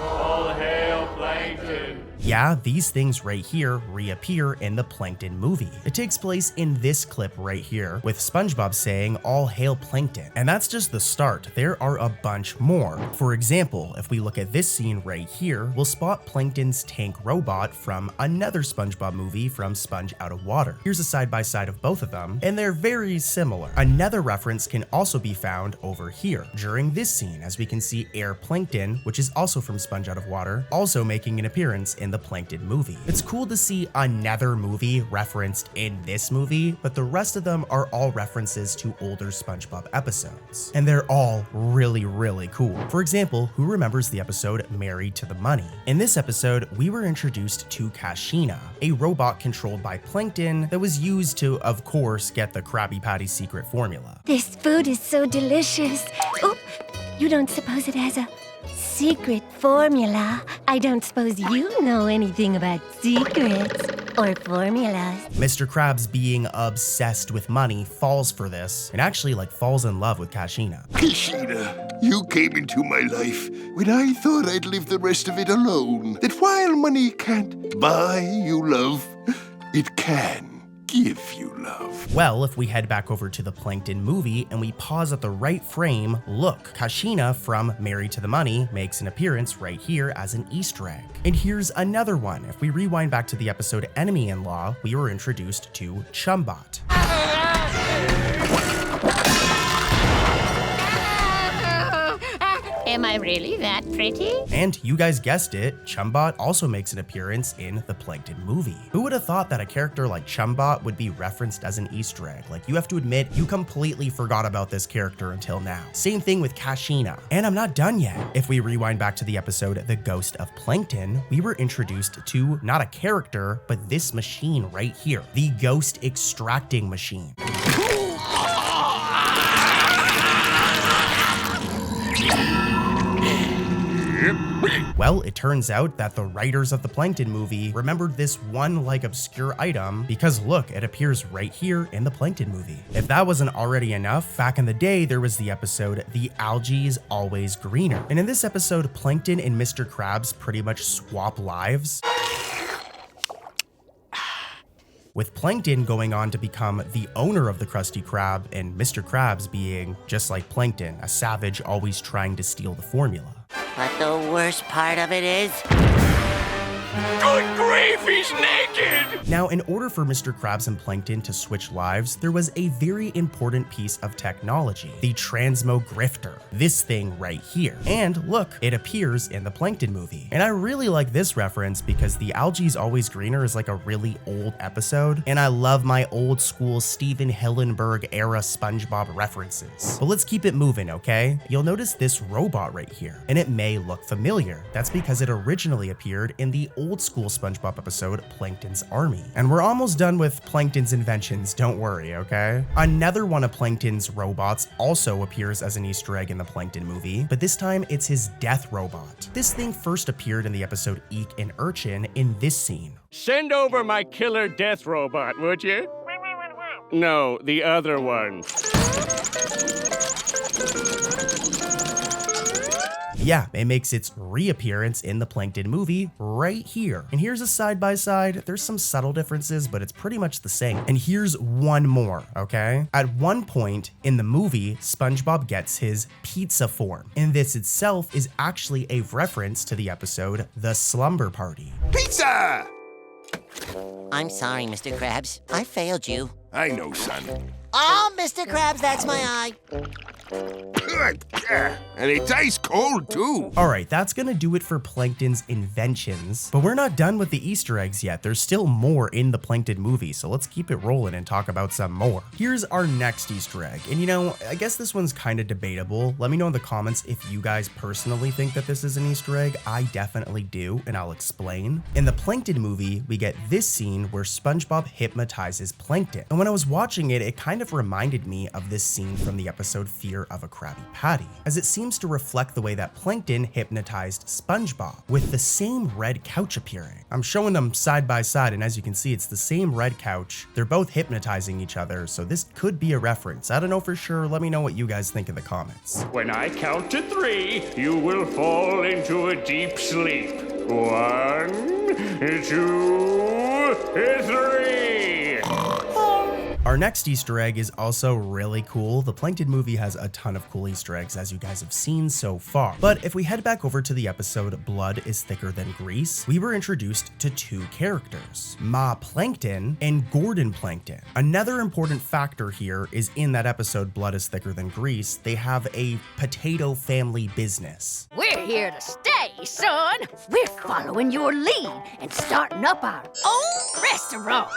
All hail Plankton! Yeah, these things right here reappear in the Plankton movie. It takes place in this clip right here, with SpongeBob saying, "All hail Plankton." And that's just the start. There are a bunch more. For example, if we look at this scene right here, we'll spot Plankton's tank robot from another SpongeBob movie from Sponge Out of Water. Here's a side-by-side of both of them, and they're very similar. Another reference can also be found over here, during this scene, as we can see Air Plankton, which is also from Sponge Out of Water, also making an appearance in the Plankton movie. It's cool to see another movie referenced in this movie, but the rest of them are all references to older SpongeBob episodes. And they're all really, really cool. For example, who remembers the episode Married to the Money? In this episode, we were introduced to Kashina, a robot controlled by Plankton that was used to, of course, get the Krabby Patty secret formula. This food is so delicious. Oh, you don't suppose it has a secret formula? I don't suppose you know anything about secrets or formulas. Mr. Krabs, being obsessed with money, falls for this and actually falls in love with Kashina. Kashina, you came into my life when I thought I'd live the rest of it alone. That while money can't buy you love, it can give you love. Well, if we head back over to the Plankton movie and we pause at the right frame, look, Kashina from Married to the Money makes an appearance right here as an Easter egg. And here's another one. If we rewind back to the episode Enemy-in-Law, we were introduced to Chumbot. Am I really that pretty? And you guys guessed it, Chumbot also makes an appearance in the Plankton movie. Who would have thought that a character like Chumbot would be referenced as an Easter egg? You have to admit, you completely forgot about this character until now. Same thing with Kashina. And I'm not done yet. If we rewind back to the episode The Ghost of Plankton, we were introduced to not a character, but this machine right here, the Ghost Extracting Machine. Well, it turns out that the writers of the Plankton movie remembered this one obscure item because look, it appears right here in the Plankton movie. If that wasn't already enough, back in the day there was the episode The Algae's Always Greener. And in this episode, Plankton and Mr. Krabs pretty much swap lives, with Plankton going on to become the owner of the Krusty Krab and Mr. Krabs being, just like Plankton, a savage always trying to steal the formula. But the worst part of it is... Good grief, he's naked! Now, in order for Mr. Krabs and Plankton to switch lives, there was a very important piece of technology, the Transmogrifter, this thing right here. And look, it appears in the Plankton movie. And I really like this reference because The Algae's Always Greener is a really old episode, and I love my old school Steven Hillenburg era SpongeBob references. But let's keep it moving, okay? You'll notice this robot right here, and it may look familiar. That's because it originally appeared in the old school SpongeBob episode Plankton's Army. And we're almost done with Plankton's inventions, don't worry, okay? Another one of Plankton's robots also appears as an Easter egg in the Plankton movie, but this time it's his death robot. This thing first appeared in the episode Eek and Urchin in this scene. Send over my killer death robot, would you? No, the other one. yeah, it makes its reappearance in the Plankton movie right here. And here's a side-by-side. There's some subtle differences, but it's pretty much the same. And here's one more, okay? At one point in the movie, SpongeBob gets his pizza form, and this itself is actually a reference to the episode The Slumber Party. Pizza! I'm sorry, Mr. Krabs. I failed you. I know, son. Oh, Mr. Krabs, that's my eye. And it's ice cold, too. All right, that's gonna do it for Plankton's inventions, but we're not done with the Easter eggs yet. There's still more in the Plankton movie, so let's keep it rolling and talk about some more. Here's our next Easter egg, and you know, I guess this one's kind of debatable. Let me know in the comments if you guys personally think that this is an Easter egg. I definitely do, and I'll explain. In the Plankton movie, we get this scene where SpongeBob hypnotizes Plankton, and when I was watching it, it kind of reminded me of this scene from the episode Fear of a Krabby Patty, as it seems to reflect the way that Plankton hypnotized SpongeBob, with the same red couch appearing. I'm showing them side by side, and as you can see, it's the same red couch. They're both hypnotizing each other, so this could be a reference. I don't know for sure. Let me know what you guys think in the comments. When I count to 3, you will fall into a deep sleep. 1, 2, 3. Our next Easter egg is also really cool. The Plankton movie has a ton of cool Easter eggs, as you guys have seen so far. But if we head back over to the episode Blood is Thicker Than Grease, we were introduced to 2 characters, Ma Plankton and Gordon Plankton. Another important factor here is in that episode Blood is Thicker Than Grease, they have a potato family business. We're here to stay, son. We're following your lead and starting up our own restaurant.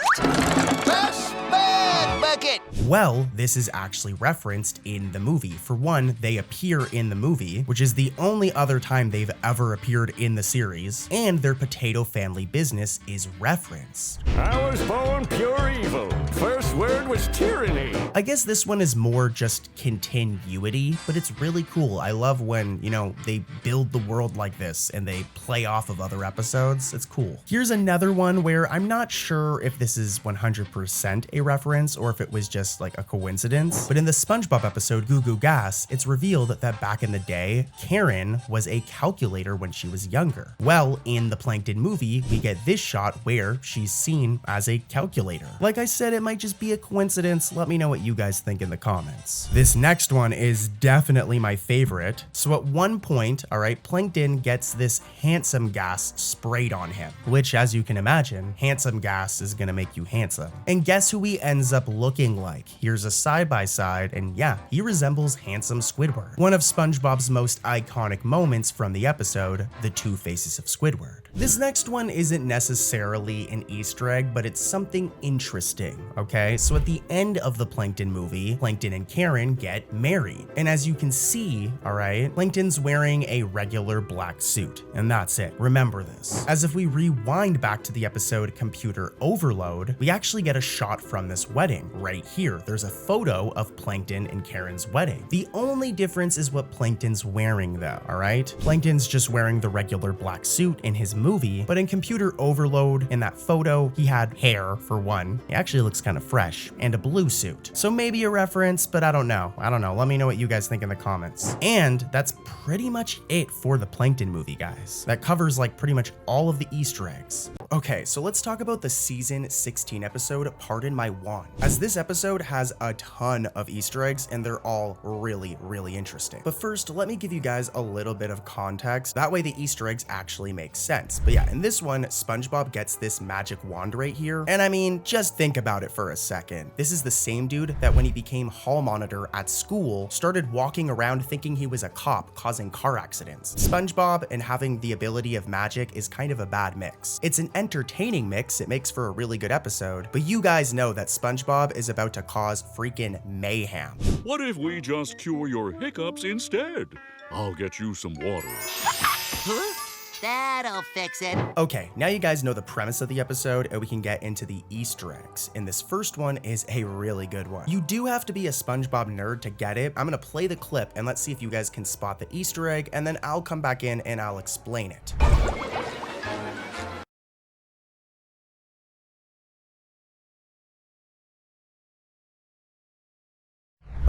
Bucket! Well, this is actually referenced in the movie. For one, they appear in the movie, which is the only other time they've ever appeared in the series, and their potato family business is referenced. I was born pure evil. First word was tyranny. I guess this one is more just continuity, but it's really cool. I love when, you know, they build the world like this and they play off of other episodes. It's cool. Here's another one where I'm not sure if this is 100% a reference or if it was just like a coincidence, but in the SpongeBob episode Goo Goo Gas, it's revealed that back in the day, Karen was a calculator when she was younger. Well, in the Plankton movie, we get this shot where she's seen as a calculator. Like I said, it might just be a coincidence. Let me know what you guys think in the comments. This next one is definitely my favorite. So at one point, all right, Plankton gets this handsome gas sprayed on him, which, as you can imagine, handsome gas is gonna make you handsome. And guess who he ends up looking like? Here's a side-by-side, and yeah, he resembles handsome Squidward. One of SpongeBob's most iconic moments from the episode, the 2 faces of Squidward. This next one isn't necessarily an Easter egg, but it's something interesting, okay? So at the end of the Plankton movie, Plankton and Karen get married. And as you can see, all right, Plankton's wearing a regular black suit, and that's it. Remember this. As if we rewind back to the episode Computer Overload, we actually get a shot from this wedding right here. There's a photo of Plankton and Karen's wedding. The only difference is what Plankton's wearing though, all right? Plankton's just wearing the regular black suit in his movie, but in Computer Overload, in that photo, he had hair for one. He actually looks kind of fresh, and a blue suit. So maybe a reference, but I don't know. Let me know what you guys think in the comments. And that's pretty much it for the Plankton movie, guys. That covers like pretty much all of the Easter eggs. Okay, so let's talk about the season 16 episode, Pardon My Wand. As this episode has a ton of Easter eggs and they're all really, really interesting. But first, let me give you guys a little bit of context. That way the Easter eggs actually make sense. But yeah, in this one, SpongeBob gets this magic wand right here. And I mean, just think about it for a second. This is the same dude that when he became hall monitor at school, started walking around thinking he was a cop causing car accidents. SpongeBob and having the ability of magic is kind of a bad mix. It's an entertaining mix, it makes for a really good episode, but you guys know that SpongeBob is about to cause freaking mayhem. What if we just cure your hiccups instead? I'll get you some water. Huh? That'll fix it. Okay, now you guys know the premise of the episode and we can get into the Easter eggs. And this first one is a really good one. You do have to be a SpongeBob nerd to get it. I'm gonna play the clip and let's see if you guys can spot the Easter egg, and then I'll come back in and I'll explain it.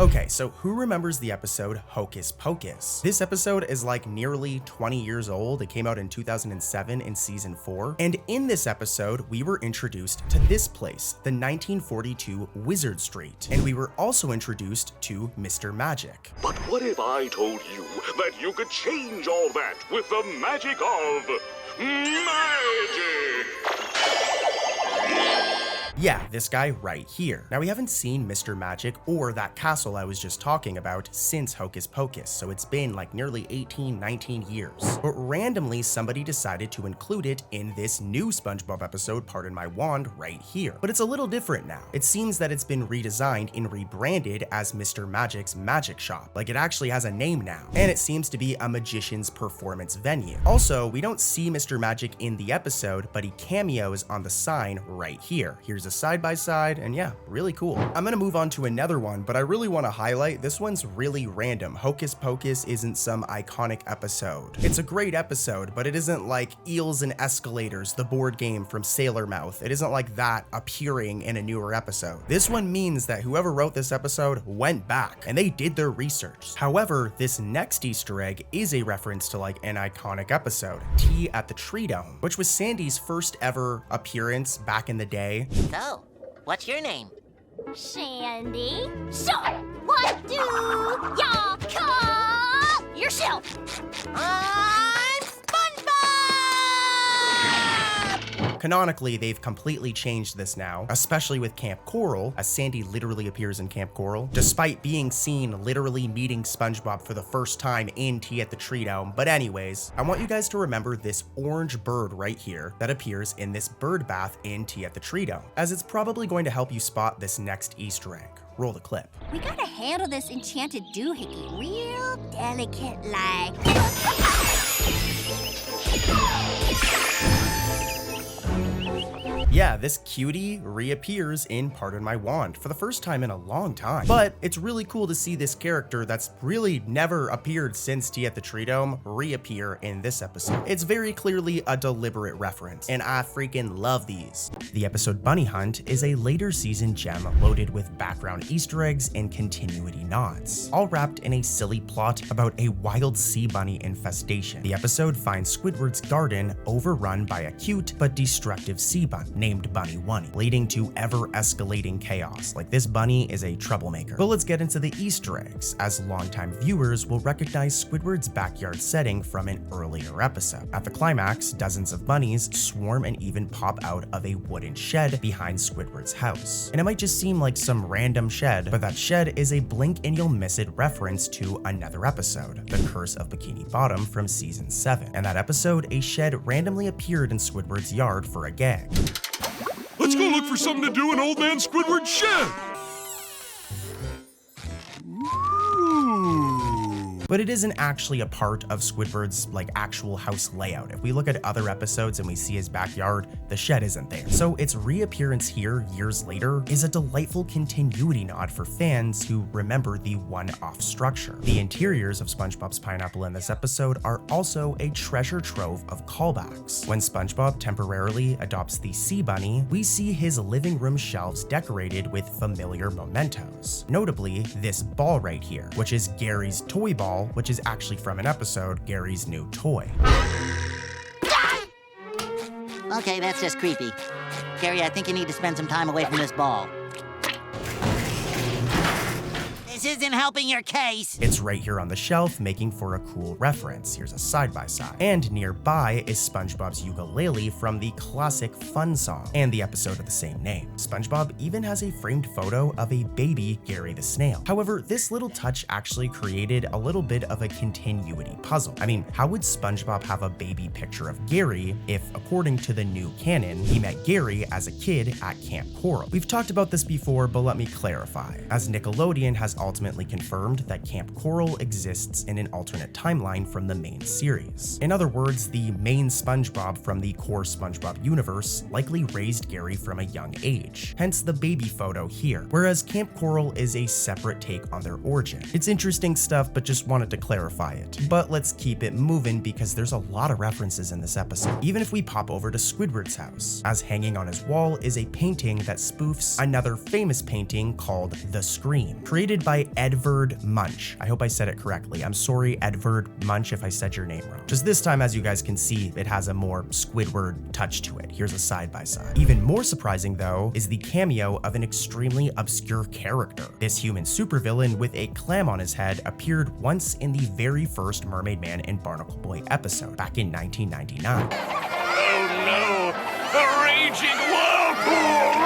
Okay, so who remembers the episode Hocus Pocus? This episode is like nearly 20 years old. It came out in 2007 in season 4. And in this episode, we were introduced to this place, the 1942 Wizard Street. And we were also introduced to Mr. Magic. But what if I told you that you could change all that with the magic of magic? Yeah, this guy right here. Now, we haven't seen Mr. Magic or that castle I was just talking about since Hocus Pocus, so it's been like nearly 18, 19 years. But randomly, somebody decided to include it in this new SpongeBob episode, Pardon My Wand, right here. But it's a little different now. It seems that it's been redesigned and rebranded as Mr. Magic's Magic Shop. Like, it actually has a name now. And it seems to be a magician's performance venue. Also, we don't see Mr. Magic in the episode, but he cameos on the sign right here. Here's a side-by-side, and yeah, really cool. I'm gonna move on to another one, but I really want to highlight this one's really random. Hocus Pocus isn't some iconic episode. It's a great episode, but it isn't like Eels and Escalators, the board game from Sailor Mouth. It isn't like that appearing in a newer episode. This one means that whoever wrote this episode went back and they did their research. However, this next Easter egg is a reference to like an iconic episode, Tea at the Tree Dome, which was Sandy's first ever appearance back in the day. So, what's your name? Sandy. So, what do y'all call yourself? I'm SpongeBob! Canonically, they've completely changed this now, especially with Camp Coral, as Sandy literally appears in Camp Coral, despite being seen literally meeting SpongeBob for the first time in Tea at the Tree Dome. But anyways, I want you guys to remember this orange bird right here that appears in this bird bath in Tea at the Tree Dome, as it's probably going to help you spot this next Easter egg. Roll the clip. We gotta handle this enchanted doohickey real delicate like. Yeah, this cutie reappears in Pardon My Wand for the first time in a long time. But it's really cool to see this character that's really never appeared since Tea at the Tree Dome reappear in this episode. It's very clearly a deliberate reference, and I freaking love these. The episode Bunny Hunt is a later season gem loaded with background Easter eggs and continuity nods, all wrapped in a silly plot about a wild sea bunny infestation. The episode finds Squidward's garden overrun by a cute but destructive sea bunny named Bunny Wunny, leading to ever-escalating chaos. Like, this bunny is a troublemaker. But let's get into the Easter eggs, as longtime viewers will recognize Squidward's backyard setting from an earlier episode. At the climax, dozens of bunnies swarm and even pop out of a wooden shed behind Squidward's house. And it might just seem like some random shed, but that shed is a blink and you'll miss it reference to another episode, The Curse of Bikini Bottom from season 7. In that episode, a shed randomly appeared in Squidward's yard for a gag. Let's go look for something to do in Old Man Squidward's shed! But it isn't actually a part of Squidward's like actual house layout. If we look at other episodes and we see his backyard, the shed isn't there. So its reappearance here years later is a delightful continuity nod for fans who remember the one-off structure. The interiors of SpongeBob's Pineapple in this episode are also a treasure trove of callbacks. When SpongeBob temporarily adopts the Sea Bunny, we see his living room shelves decorated with familiar mementos. Notably, this ball right here, which is Gary's toy ball, which is actually from an episode, Gary's New Toy. Okay, that's just creepy. Gary, I think you need to spend some time away from this ball. This isn't helping your case. It's right here on the shelf, making for a cool reference. Here's a side-by-side. And nearby is SpongeBob's ukulele from the classic Fun Song and the episode of the same name. SpongeBob even has a framed photo of a baby Gary the Snail. However, this little touch actually created a little bit of a continuity puzzle. I mean, how would SpongeBob have a baby picture of Gary if, according to the new canon, he met Gary as a kid at Camp Coral? We've talked about this before, but let me clarify, as Nickelodeon has ultimately confirmed that Camp Coral exists in an alternate timeline from the main series. In other words, the main SpongeBob from the core SpongeBob universe likely raised Gary from a young age, hence the baby photo here, whereas Camp Coral is a separate take on their origin. It's interesting stuff, but just wanted to clarify it. But let's keep it moving because there's a lot of references in this episode. Even if we pop over to Squidward's house, as hanging on his wall is a painting that spoofs another famous painting called The Scream, created by by Edvard Munch. I hope I said it correctly. I'm sorry, Edvard Munch, if I said your name wrong. Just this time, as you guys can see, it has a more Squidward touch to it. Here's a side-by-side. Even more surprising, though, is the cameo of an extremely obscure character. This human supervillain with a clam on his head appeared once in the very first Mermaid Man and Barnacle Boy episode, back in 1999. Oh no! A raging whirlpool!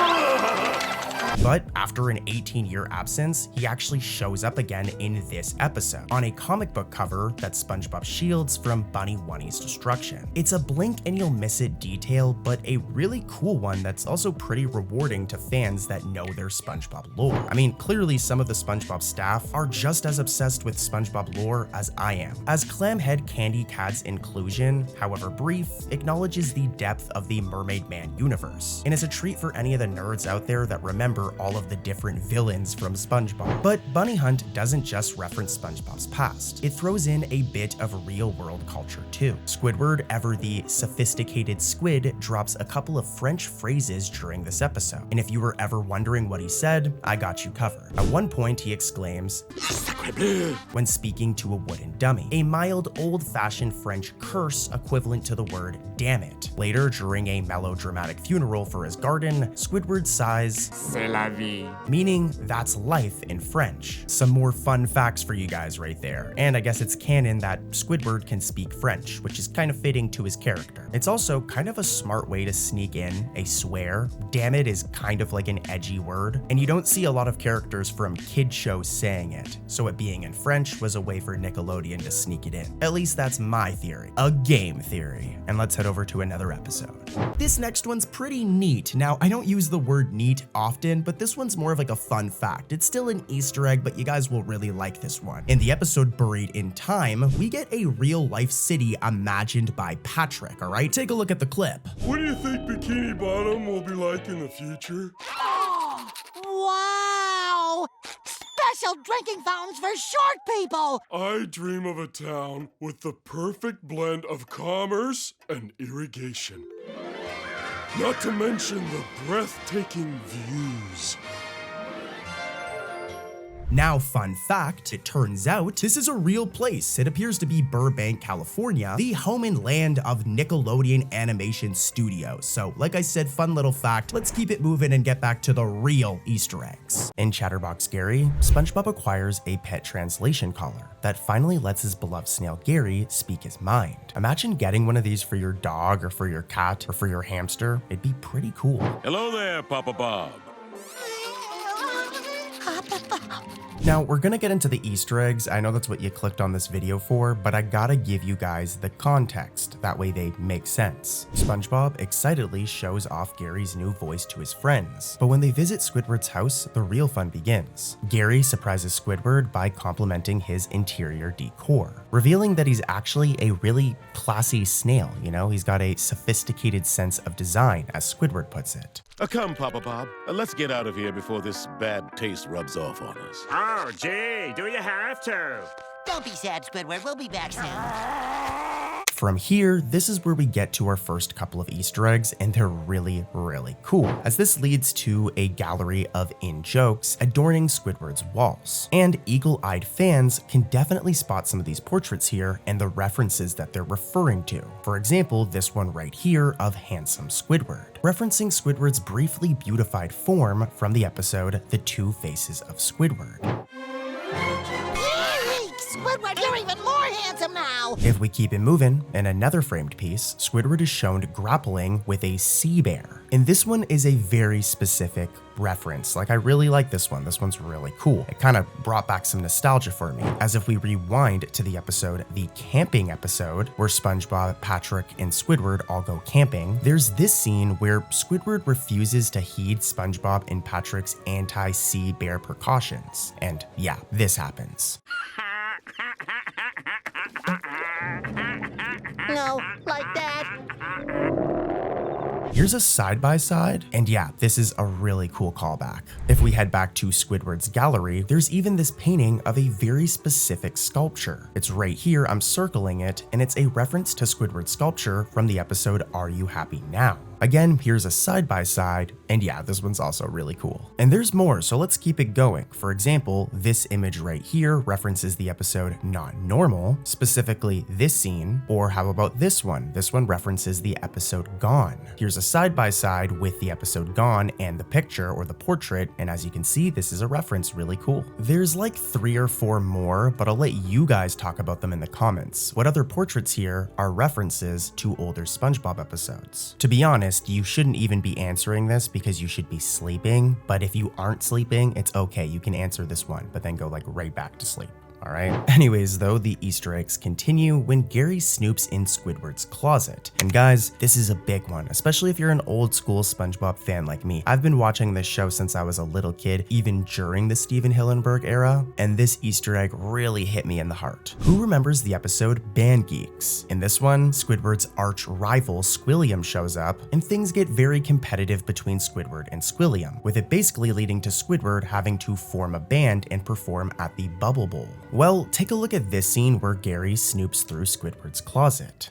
But after an 18-year absence, he actually shows up again in this episode, on a comic book cover that SpongeBob shields from Bunny Wunny's destruction. It's a blink and you'll miss it detail, but a really cool one that's also pretty rewarding to fans that know their SpongeBob lore. I mean, clearly some of the SpongeBob staff are just as obsessed with SpongeBob lore as I am, as Clamhead Candy Cat's inclusion, however brief, acknowledges the depth of the Mermaid Man universe, and is a treat for any of the nerds out there that remember all of the different villains from SpongeBob. But Bunny Hunt doesn't just reference SpongeBob's past. It throws in a bit of real-world culture too. Squidward, ever the sophisticated squid, drops a couple of French phrases during this episode, and if you were ever wondering what he said, I got you covered. At one point, he exclaims, "Sacre bleu," when speaking to a wooden dummy, a mild, old-fashioned French curse equivalent to the word damn it. Later, during a melodramatic funeral for his garden, Squidward sighs, "C'est la vie," meaning that's life in French. Some more fun facts for you guys right there, and I guess it's canon that Squidward can speak French, which is kind of fitting to his character. It's also kind of a smart way to sneak in a swear. Damn it is kind of like an edgy word, and you don't see a lot of characters from kid shows saying it, so it being in French was a way for Nickelodeon to sneak it in. At least that's my theory, a game theory. And let's head over to another episode. This next one's pretty neat. Now, I don't use the word neat often, but this one's more of like a fun fact. It's still an Easter egg, but you guys will really like this one. In the episode Buried in Time, we get a real life city imagined by Patrick, all right? Take a look at the clip. What do you think Bikini Bottom will be like in the future? Wow! Special drinking fountains for short people! I dream of a town with the perfect blend of commerce and irrigation. Not to mention the breathtaking views. Now, fun fact, it turns out this is a real place. It appears to be Burbank, California, the home and land of Nickelodeon Animation Studios. So, like I said, fun little fact, let's keep it moving and get back to the real Easter eggs. In Chatterbox Gary, SpongeBob acquires a pet translation collar that finally lets his beloved snail Gary speak his mind. Imagine getting one of these for your dog or for your cat or for your hamster. It'd be pretty cool. Hello there, Papa Bob. Now, we're gonna get into the Easter eggs. I know that's what you clicked on this video for, but I gotta give you guys the context. That way they make sense. SpongeBob excitedly shows off Gary's new voice to his friends, but when they visit Squidward's house, the real fun begins. Gary surprises Squidward by complimenting his interior decor, revealing that he's actually a really classy snail, you know? He's got a sophisticated sense of design, as Squidward puts it. Come, Papa Bob. Let's get out of here before this bad taste rubs off on us. Oh, gee, do you have to? Don't be sad, Squidward. We'll be back soon. From here, this is where we get to our first couple of Easter eggs, and they're really, really cool, as this leads to a gallery of in-jokes adorning Squidward's walls. And eagle-eyed fans can definitely spot some of these portraits here and the references that they're referring to. For example, this one right here of handsome Squidward, referencing Squidward's briefly beautified form from the episode The Two Faces of Squidward. Squidward, you're even more handsome now! If we keep it moving, in another framed piece, Squidward is shown grappling with a sea bear. And this one is a very specific reference. Like, I really like this one. This one's really cool. It kind of brought back some nostalgia for me, as if we rewind to the episode, the camping episode, where SpongeBob, Patrick, and Squidward all go camping. There's this scene where Squidward refuses to heed SpongeBob and Patrick's anti-sea bear precautions. And yeah, this happens. No, like that. Here's a side-by-side, and yeah, this is a really cool callback. If we head back to Squidward's gallery, there's even this painting of a very specific sculpture. It's right here, I'm circling it, and it's a reference to Squidward's sculpture from the episode Are You Happy Now? Again, here's a side-by-side, and yeah, this one's also really cool. And there's more, so let's keep it going. For example, this image right here references the episode Not Normal, specifically this scene, or how about this one? This one references the episode Gone. Here's a side-by-side with the episode Gone and the picture or the portrait, and as you can see, this is a reference, really cool. There's like 3 or 4 more, but I'll let you guys talk about them in the comments. What other portraits here are references to older SpongeBob episodes? To be honest, you shouldn't even be answering this because you should be sleeping, but if you aren't sleeping, it's okay, you can answer this one, but then go like right back to sleep. Alright. Anyways though, the Easter eggs continue when Gary snoops in Squidward's closet. And guys, this is a big one, especially if you're an old school SpongeBob fan like me. I've been watching this show since I was a little kid, even during the Steven Hillenburg era, and this Easter egg really hit me in the heart. Who remembers the episode Band Geeks? In this one, Squidward's arch rival Squilliam shows up, and things get very competitive between Squidward and Squilliam, with it basically leading to Squidward having to form a band and perform at the Bubble Bowl. Well, take a look at this scene where Gary snoops through Squidward's closet.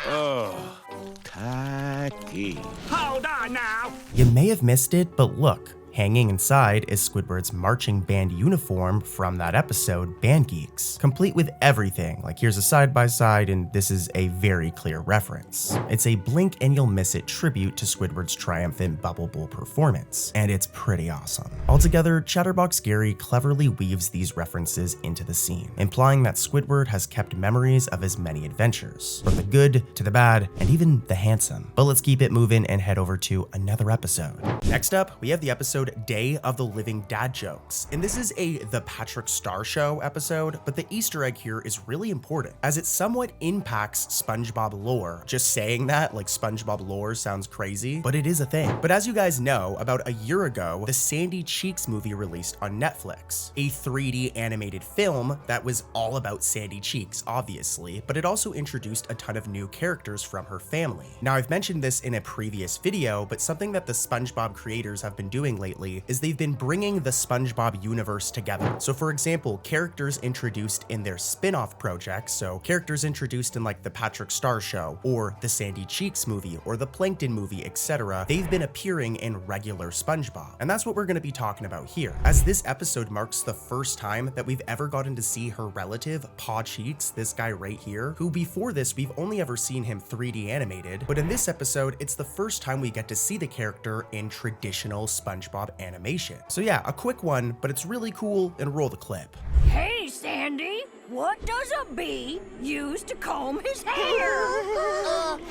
Oh, tacky. Hold on now. You may have missed it, but look. Hanging inside is Squidward's marching band uniform from that episode, Band Geeks, complete with everything. Like here's a side-by-side, and this is a very clear reference. It's a blink and you'll miss it tribute to Squidward's triumphant Bubble Bowl performance, and it's pretty awesome. Altogether, Chatterbox Gary cleverly weaves these references into the scene, implying that Squidward has kept memories of his many adventures, from the good to the bad, and even the handsome. But let's keep it moving and head over to another episode. Next up, we have the episode Day of the Living Dad Jokes, and this is a The Patrick Star Show episode, but the Easter egg here is really important as it somewhat impacts SpongeBob lore. Just saying that, like SpongeBob lore sounds crazy, but it is a thing. But as you guys know, about a year ago, the Sandy Cheeks movie released on Netflix, a 3D animated film that was all about Sandy Cheeks, obviously, but it also introduced a ton of new characters from her family. Now, I've mentioned this in a previous video, but something that the SpongeBob creators have been doing lately is they've been bringing the SpongeBob universe together. So for example, characters introduced in their spin-off projects, so characters introduced in like the Patrick Star Show or the Sandy Cheeks movie or the Plankton movie, etc., they've been appearing in regular SpongeBob. And that's what we're going to be talking about here, as this episode marks the first time that we've ever gotten to see her relative, Paw Cheeks, this guy right here, who before this we've only ever seen him 3D animated, but in this episode it's the first time we get to see the character in traditional SpongeBob animation. So yeah, a quick one, but it's really cool, and roll the clip. Hey, Sandy, what does a bee use to comb his hair?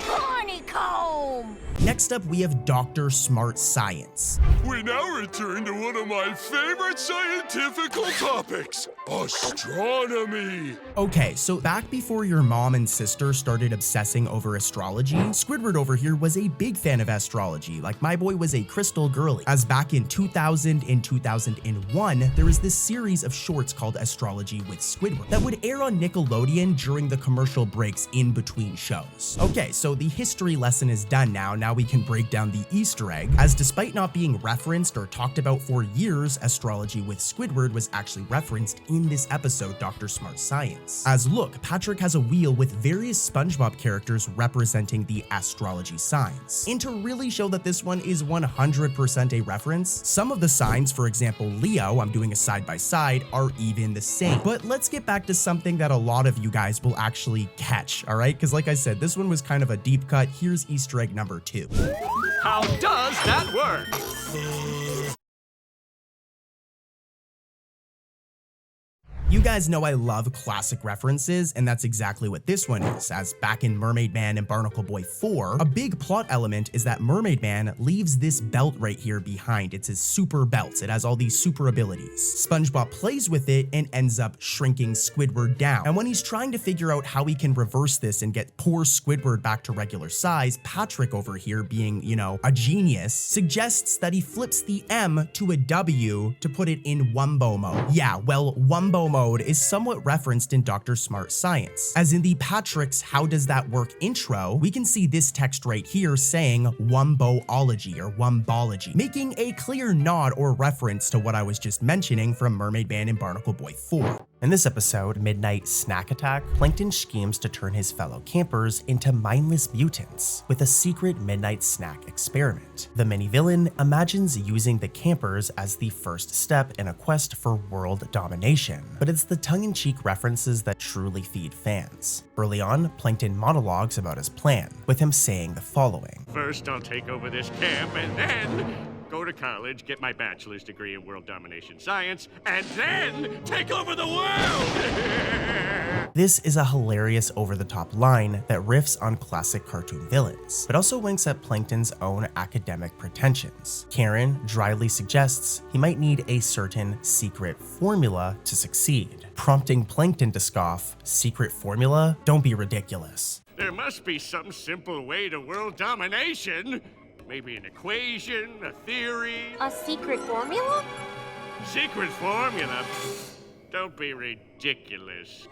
Honeycomb! Next up, we have Dr. Smart Science. We now return to one of my favorite scientific topics, astronomy. Okay, so back before your mom and sister started obsessing over astrology, Squidward over here was a big fan of astrology, like my boy was a crystal girly, as back in 2000 and 2001, there was this series of shorts called Astrology with Squidward that would air on Nickelodeon during the commercial breaks in between shows. Okay, so the history lesson is done now. Now we can break down the Easter egg, as despite not being referenced or talked about for years, Astrology with Squidward was actually referenced in this episode, Dr. Smart Science. As look, Patrick has a wheel with various SpongeBob characters representing the astrology signs. And to really show that this one is 100% a reference, some of the signs, for example Leo, I'm doing a side-by-side, are even the same. But let's get back to something that a lot of you guys will actually catch, alright? Because like I said, this one was kind of a deep cut. Here's Easter egg number 2. How does that work? You guys know I love classic references, and that's exactly what this one is, as back in Mermaid Man and Barnacle Boy 4, a big plot element is that Mermaid Man leaves this belt right here behind. It's his super belt. It has all these super abilities. SpongeBob plays with it and ends up shrinking Squidward down. And when he's trying to figure out how he can reverse this and get poor Squidward back to regular size, Patrick over here, being, you know, a genius, suggests that he flips the M to a W to put it in Wumbo mode. Yeah, well, Wumbo mode mode is somewhat referenced in Dr. Smart Science. As in the Patrick's How Does That Work intro, we can see this text right here saying Wumboology or Wumbology, making a clear nod or reference to what I was just mentioning from Mermaid Man and Barnacle Boy 4. In this episode, Midnight Snack Attack, Plankton schemes to turn his fellow campers into mindless mutants with a secret midnight snack experiment. The mini-villain imagines using the campers as the first step in a quest for world domination, but it's the tongue-in-cheek references that truly feed fans. Early on, Plankton monologues about his plan, with him saying the following. First, I'll take over this camp, and then go to college, get my bachelor's degree in world domination science, and then take over the world! This is a hilarious over-the-top line that riffs on classic cartoon villains, but also winks at Plankton's own academic pretensions. Karen dryly suggests he might need a certain secret formula to succeed, prompting Plankton to scoff, "Secret formula? Don't be ridiculous." There must be some simple way to world domination. Maybe an equation, a theory. A secret formula? Secret formula? Don't be ridiculous.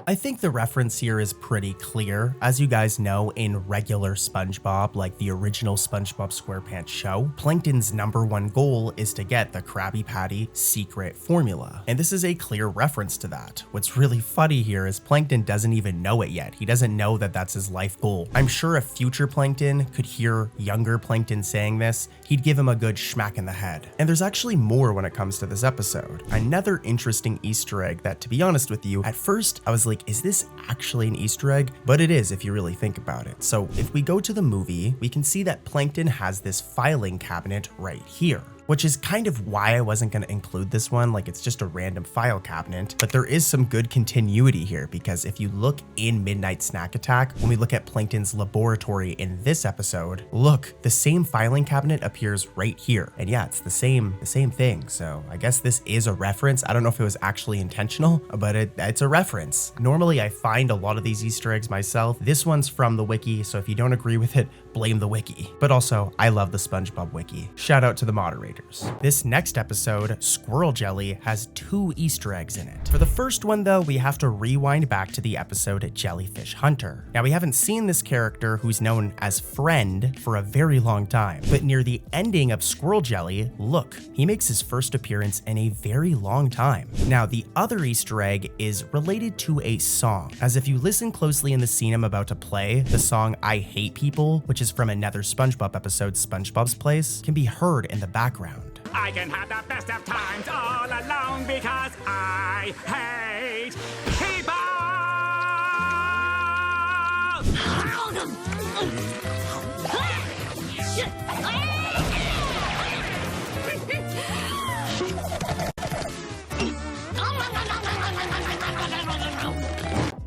I think the reference here is pretty clear. As you guys know, in regular SpongeBob, like the original SpongeBob SquarePants show, Plankton's #1 goal is to get the Krabby Patty secret formula. And this is a clear reference to that. What's really funny here is Plankton doesn't even know it yet. He doesn't know that that's his life goal. I'm sure if future Plankton could hear younger Plankton saying this, he'd give him a good schmack in the head. And there's actually more when it comes to this episode. Another interesting Easter egg that, to be honest with you, at first I was like, is this actually an Easter egg? But it is if you really think about it. So if we go to the movie, we can see that Plankton has this filing cabinet right here, which is kind of why I wasn't going to include this one, like it's just a random file cabinet, but there is some good continuity here because if you look in Midnight Snack Attack, when we look at Plankton's laboratory in this episode, look, the same filing cabinet appears right here. And yeah, it's the same thing. So I guess this is a reference. I don't know if it was actually intentional, but it's a reference. Normally I find a lot of these Easter eggs myself. This one's from the wiki, so if you don't agree with it, blame the wiki. But also, I love the SpongeBob wiki. Shout out to the moderators. This next episode, Squirrel Jelly, has 2 Easter eggs in it. For the first one though, we have to rewind back to the episode Jellyfish Hunter. Now we haven't seen this character who's known as Friend for a very long time, but near the ending of Squirrel Jelly, look, he makes his first appearance in a very long time. Now the other Easter egg is related to a song, as if you listen closely in the scene I'm about to play, the song I Hate People, which is from another SpongeBob episode, SpongeBob's Place, can be heard in the background. I can have the best of times all alone because I hate people!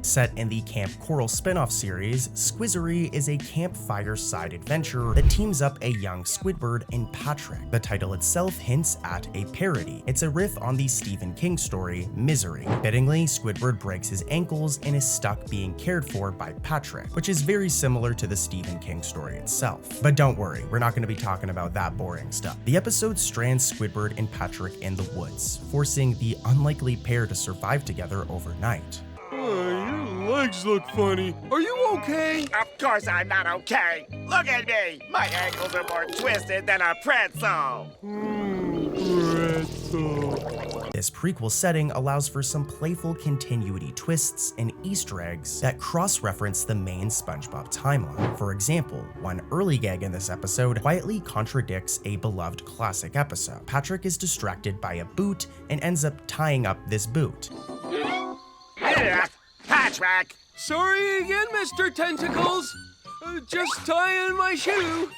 Set in the Camp Coral spin-off series, Squizzery is a campfire side adventure that teams up a young Squidward and Patrick. The title itself hints at a parody. It's a riff on the Stephen King story, Misery. Fittingly, Squidward breaks his ankles and is stuck being cared for by Patrick, which is very similar to the Stephen King story itself. But don't worry, we're not going to be talking about that boring stuff. The episode strands Squidward and Patrick in the woods, forcing the unlikely pair to survive together overnight. Your legs look funny. Are you okay? Of course I'm not okay. Look at me. My ankles are more twisted than a pretzel. This prequel setting allows for some playful continuity twists and Easter eggs that cross-reference the main SpongeBob timeline. For example, one early gag in this episode quietly contradicts a beloved classic episode. Patrick is distracted by a boot and ends up tying up this boot. Patrick! Sorry again, Mr. Tentacles. Just tying my shoe.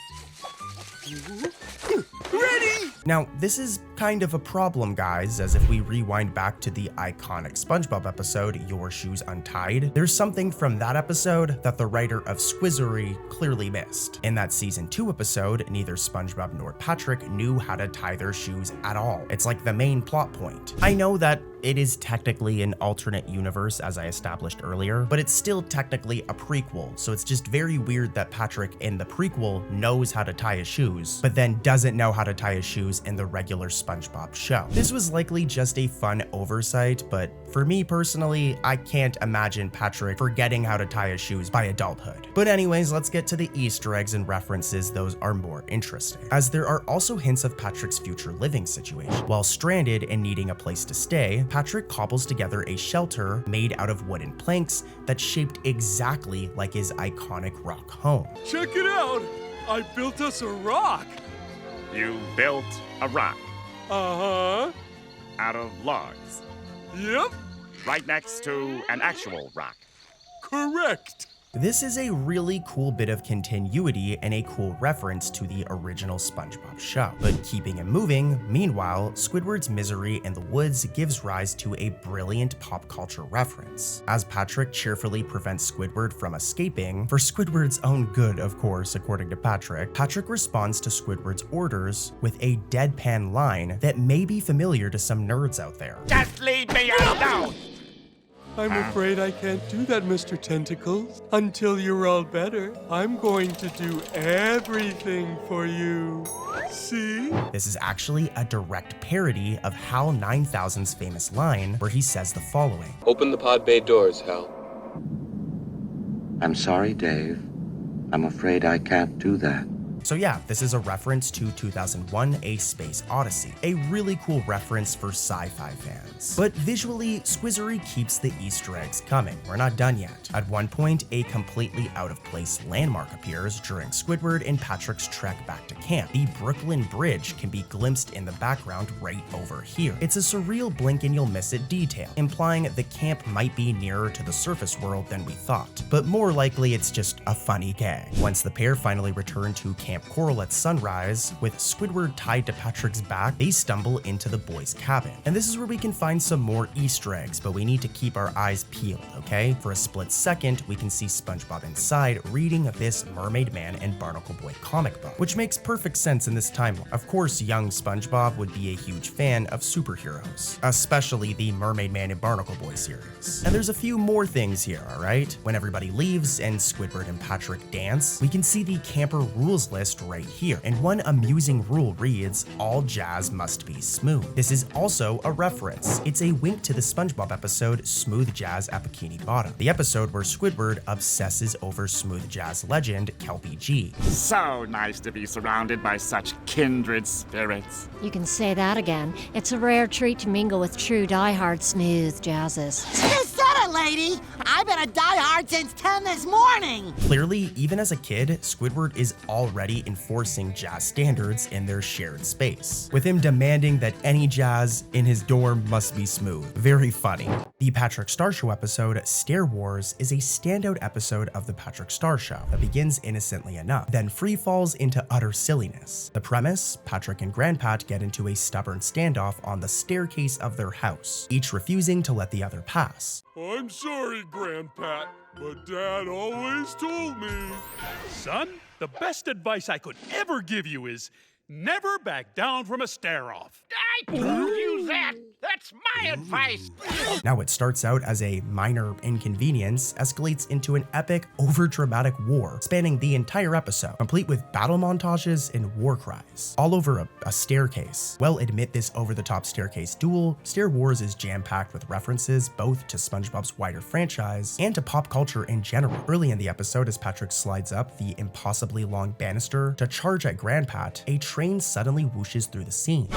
Ready! Now, this is kind of a problem, guys, as if we rewind back to the iconic SpongeBob episode, Your Shoes Untied, there's something from that episode that the writer of Squizzery clearly missed. In that season 2 episode, neither SpongeBob nor Patrick knew how to tie their shoes at all. It's like the main plot point. I know that it is technically an alternate universe, as I established earlier, but it's still technically a prequel, so it's just very weird that Patrick in the prequel knows how to tie his shoes, but then doesn't know how to tie his shoes in the regular SpongeBob SpongeBob show. This was likely just a fun oversight, but for me personally, I can't imagine Patrick forgetting how to tie his shoes by adulthood. But anyways, let's get to the Easter eggs and references. Those are more interesting, as there are also hints of Patrick's future living situation. While stranded and needing a place to stay, Patrick cobbles together a shelter made out of wooden planks that's shaped exactly like his iconic rock home. Check it out! I built us a rock! You built a rock Uh-huh. out of logs, Yep, right next to an actual rock. correct. This is a really cool bit of continuity and a cool reference to the original SpongeBob show. But keeping it moving, meanwhile, Squidward's misery in the woods gives rise to a brilliant pop culture reference. As Patrick cheerfully prevents Squidward from escaping, for Squidward's own good of course, according to Patrick, Patrick responds to Squidward's orders with a deadpan line that may be familiar to some nerds out there. Just leave me alone! I'm afraid I can't do that, Mr. Tentacles. Until you're all better, I'm going to do everything for you. See? This is actually a direct parody of Hal 9000's famous line where he says the following. Open the pod bay doors, Hal. I'm sorry, Dave. I'm afraid I can't do that. So yeah, this is a reference to 2001: A Space Odyssey, a really cool reference for sci-fi fans. But visually, Squizzery keeps the Easter eggs coming. We're not done yet. At one point, a completely out-of-place landmark appears during Squidward and Patrick's trek back to camp. The Brooklyn Bridge can be glimpsed in the background right over here. It's a surreal blink and you'll miss it detail, implying the camp might be nearer to the surface world than we thought. But more likely, it's just a funny gag. Once the pair finally return to Camp Coral at sunrise, with Squidward tied to Patrick's back, they stumble into the boys' cabin. And this is where we can find some more Easter eggs, but we need to keep our eyes peeled, okay? For a split second, we can see SpongeBob inside reading this Mermaid Man and Barnacle Boy comic book, which makes perfect sense in this timeline. Of course, young SpongeBob would be a huge fan of superheroes, especially the Mermaid Man and Barnacle Boy series. And there's a few more things here, alright? When everybody leaves and Squidward and Patrick dance, we can see the camper rules list right here, and one amusing rule reads, all jazz must be smooth. This is also a reference. It's a wink to the SpongeBob episode Smooth Jazz at Bikini Bottom, the episode where Squidward obsesses over smooth jazz legend Kelpie G. So nice to be surrounded by such kindred spirits. You can say that again. It's a rare treat to mingle with true diehard smooth jazzes. You said it, lady! I've been a diehard since 10 this morning! Clearly, even as a kid, Squidward is already enforcing jazz standards in their shared space, with him demanding that any jazz in his dorm must be smooth. Very funny. The Patrick Star Show episode, Stair Wars, is a standout episode of the Patrick Star Show that begins innocently enough, then free falls into utter silliness. The premise, Patrick and Grandpat get into a stubborn standoff on the staircase of their house, each refusing to let the other pass. I'm sorry, Grandpat, but Dad always told me. Son, the best advice I could ever give you is never back down from a stare-off. I told you that! That's my advice! Now it starts out as a minor inconvenience, escalates into an epic, over-dramatic war, spanning the entire episode, complete with battle montages and war cries, all over a staircase. Well, admit this over-the-top staircase duel, Stair Wars is jam-packed with references both to SpongeBob's wider franchise and to pop culture in general. Early in the episode, as Patrick slides up the impossibly long banister to charge at Grandpat, a train suddenly whooshes through the scene.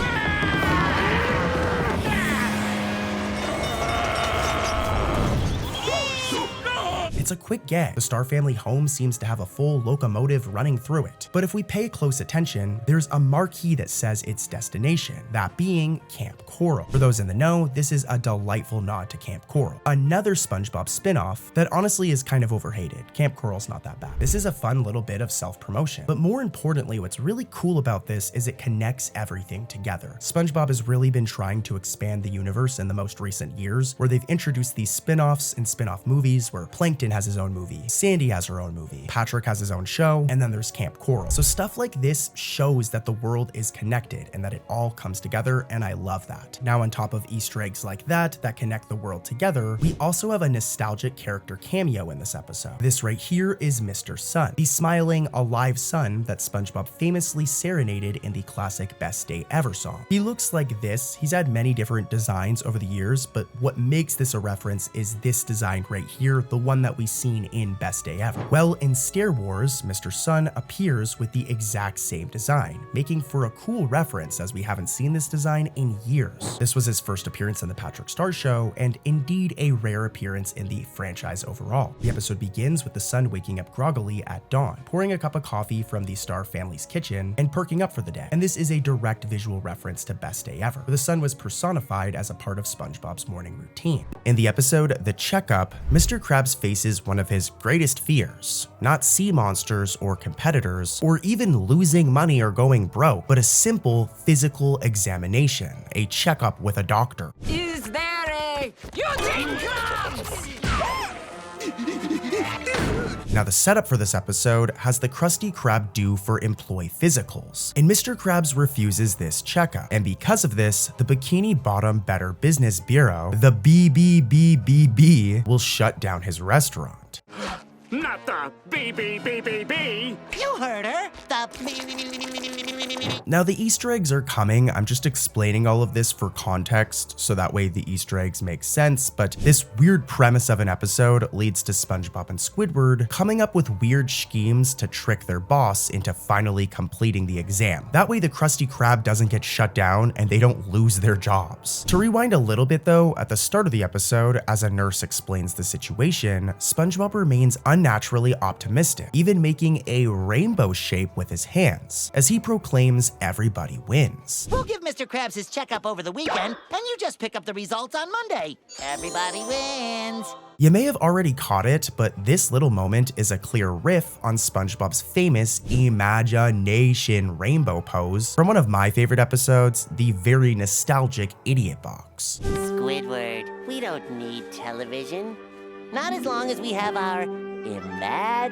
It's a quick gag. The Star Family home seems to have a full locomotive running through it. But if we pay close attention, there's a marquee that says its destination, that being Camp Coral. For those in the know, this is a delightful nod to Camp Coral, another SpongeBob spin-off that honestly is kind of overhated. Camp Coral's not that bad. This is a fun little bit of self-promotion. But more importantly, what's really cool about this is it connects everything together. SpongeBob has really been trying to expand the universe in the most recent years, where they've introduced these spin-offs and spin-off movies where Plankton has his own movie, Sandy has her own movie, Patrick has his own show, and then there's Camp Coral. So stuff like this shows that the world is connected and that it all comes together, and I love that. Now on top of Easter eggs like that connect the world together, we also have a nostalgic character cameo in this episode. This right here is Mr. Sun, the smiling, alive sun that SpongeBob famously serenaded in the classic Best Day Ever song. He looks like this. He's had many different designs over the years, but what makes this a reference is this design right here, the one that we've seen in Best Day Ever. Well, in Stair Wars, Mr. Sun appears with the exact same design, making for a cool reference as we haven't seen this design in years. This was his first appearance in the Patrick Star Show, and indeed a rare appearance in the franchise overall. The episode begins with the sun waking up groggily at dawn, pouring a cup of coffee from the Star family's kitchen, and perking up for the day. And this is a direct visual reference to Best Day Ever, where the sun was personified as a part of SpongeBob's morning routine. In the episode The Checkup, Mr. Krabs faces one of his greatest fears, not sea monsters or competitors, or even losing money or going broke, but a simple physical examination, a checkup with a doctor. Is there a Eugene Krabs? Now the setup for this episode has the Krusty Krab due for employee physicals, and Mr. Krabs refuses this checkup, and because of this, the Bikini Bottom Better Business Bureau, the BBBBB, will shut down his restaurant. Not the BBBBB! You heard her. Now the Easter eggs are coming. I'm just explaining all of this for context so that way the Easter eggs make sense, but this weird premise of an episode leads to SpongeBob and Squidward coming up with weird schemes to trick their boss into finally completing the exam. That way the Krusty Krab doesn't get shut down and they don't lose their jobs. To rewind a little bit though, at the start of the episode, as a nurse explains the situation, SpongeBob remains unnaturally optimistic, even making a rainbow shape with his hands, as he proclaims everybody wins. We'll give Mr. Krabs his checkup over the weekend, and you just pick up the results on Monday. Everybody wins. You may have already caught it, but this little moment is a clear riff on SpongeBob's famous imagination rainbow pose from one of my favorite episodes, the very nostalgic Idiot Box. Squidward, we don't need television. Not as long as we have our imagination.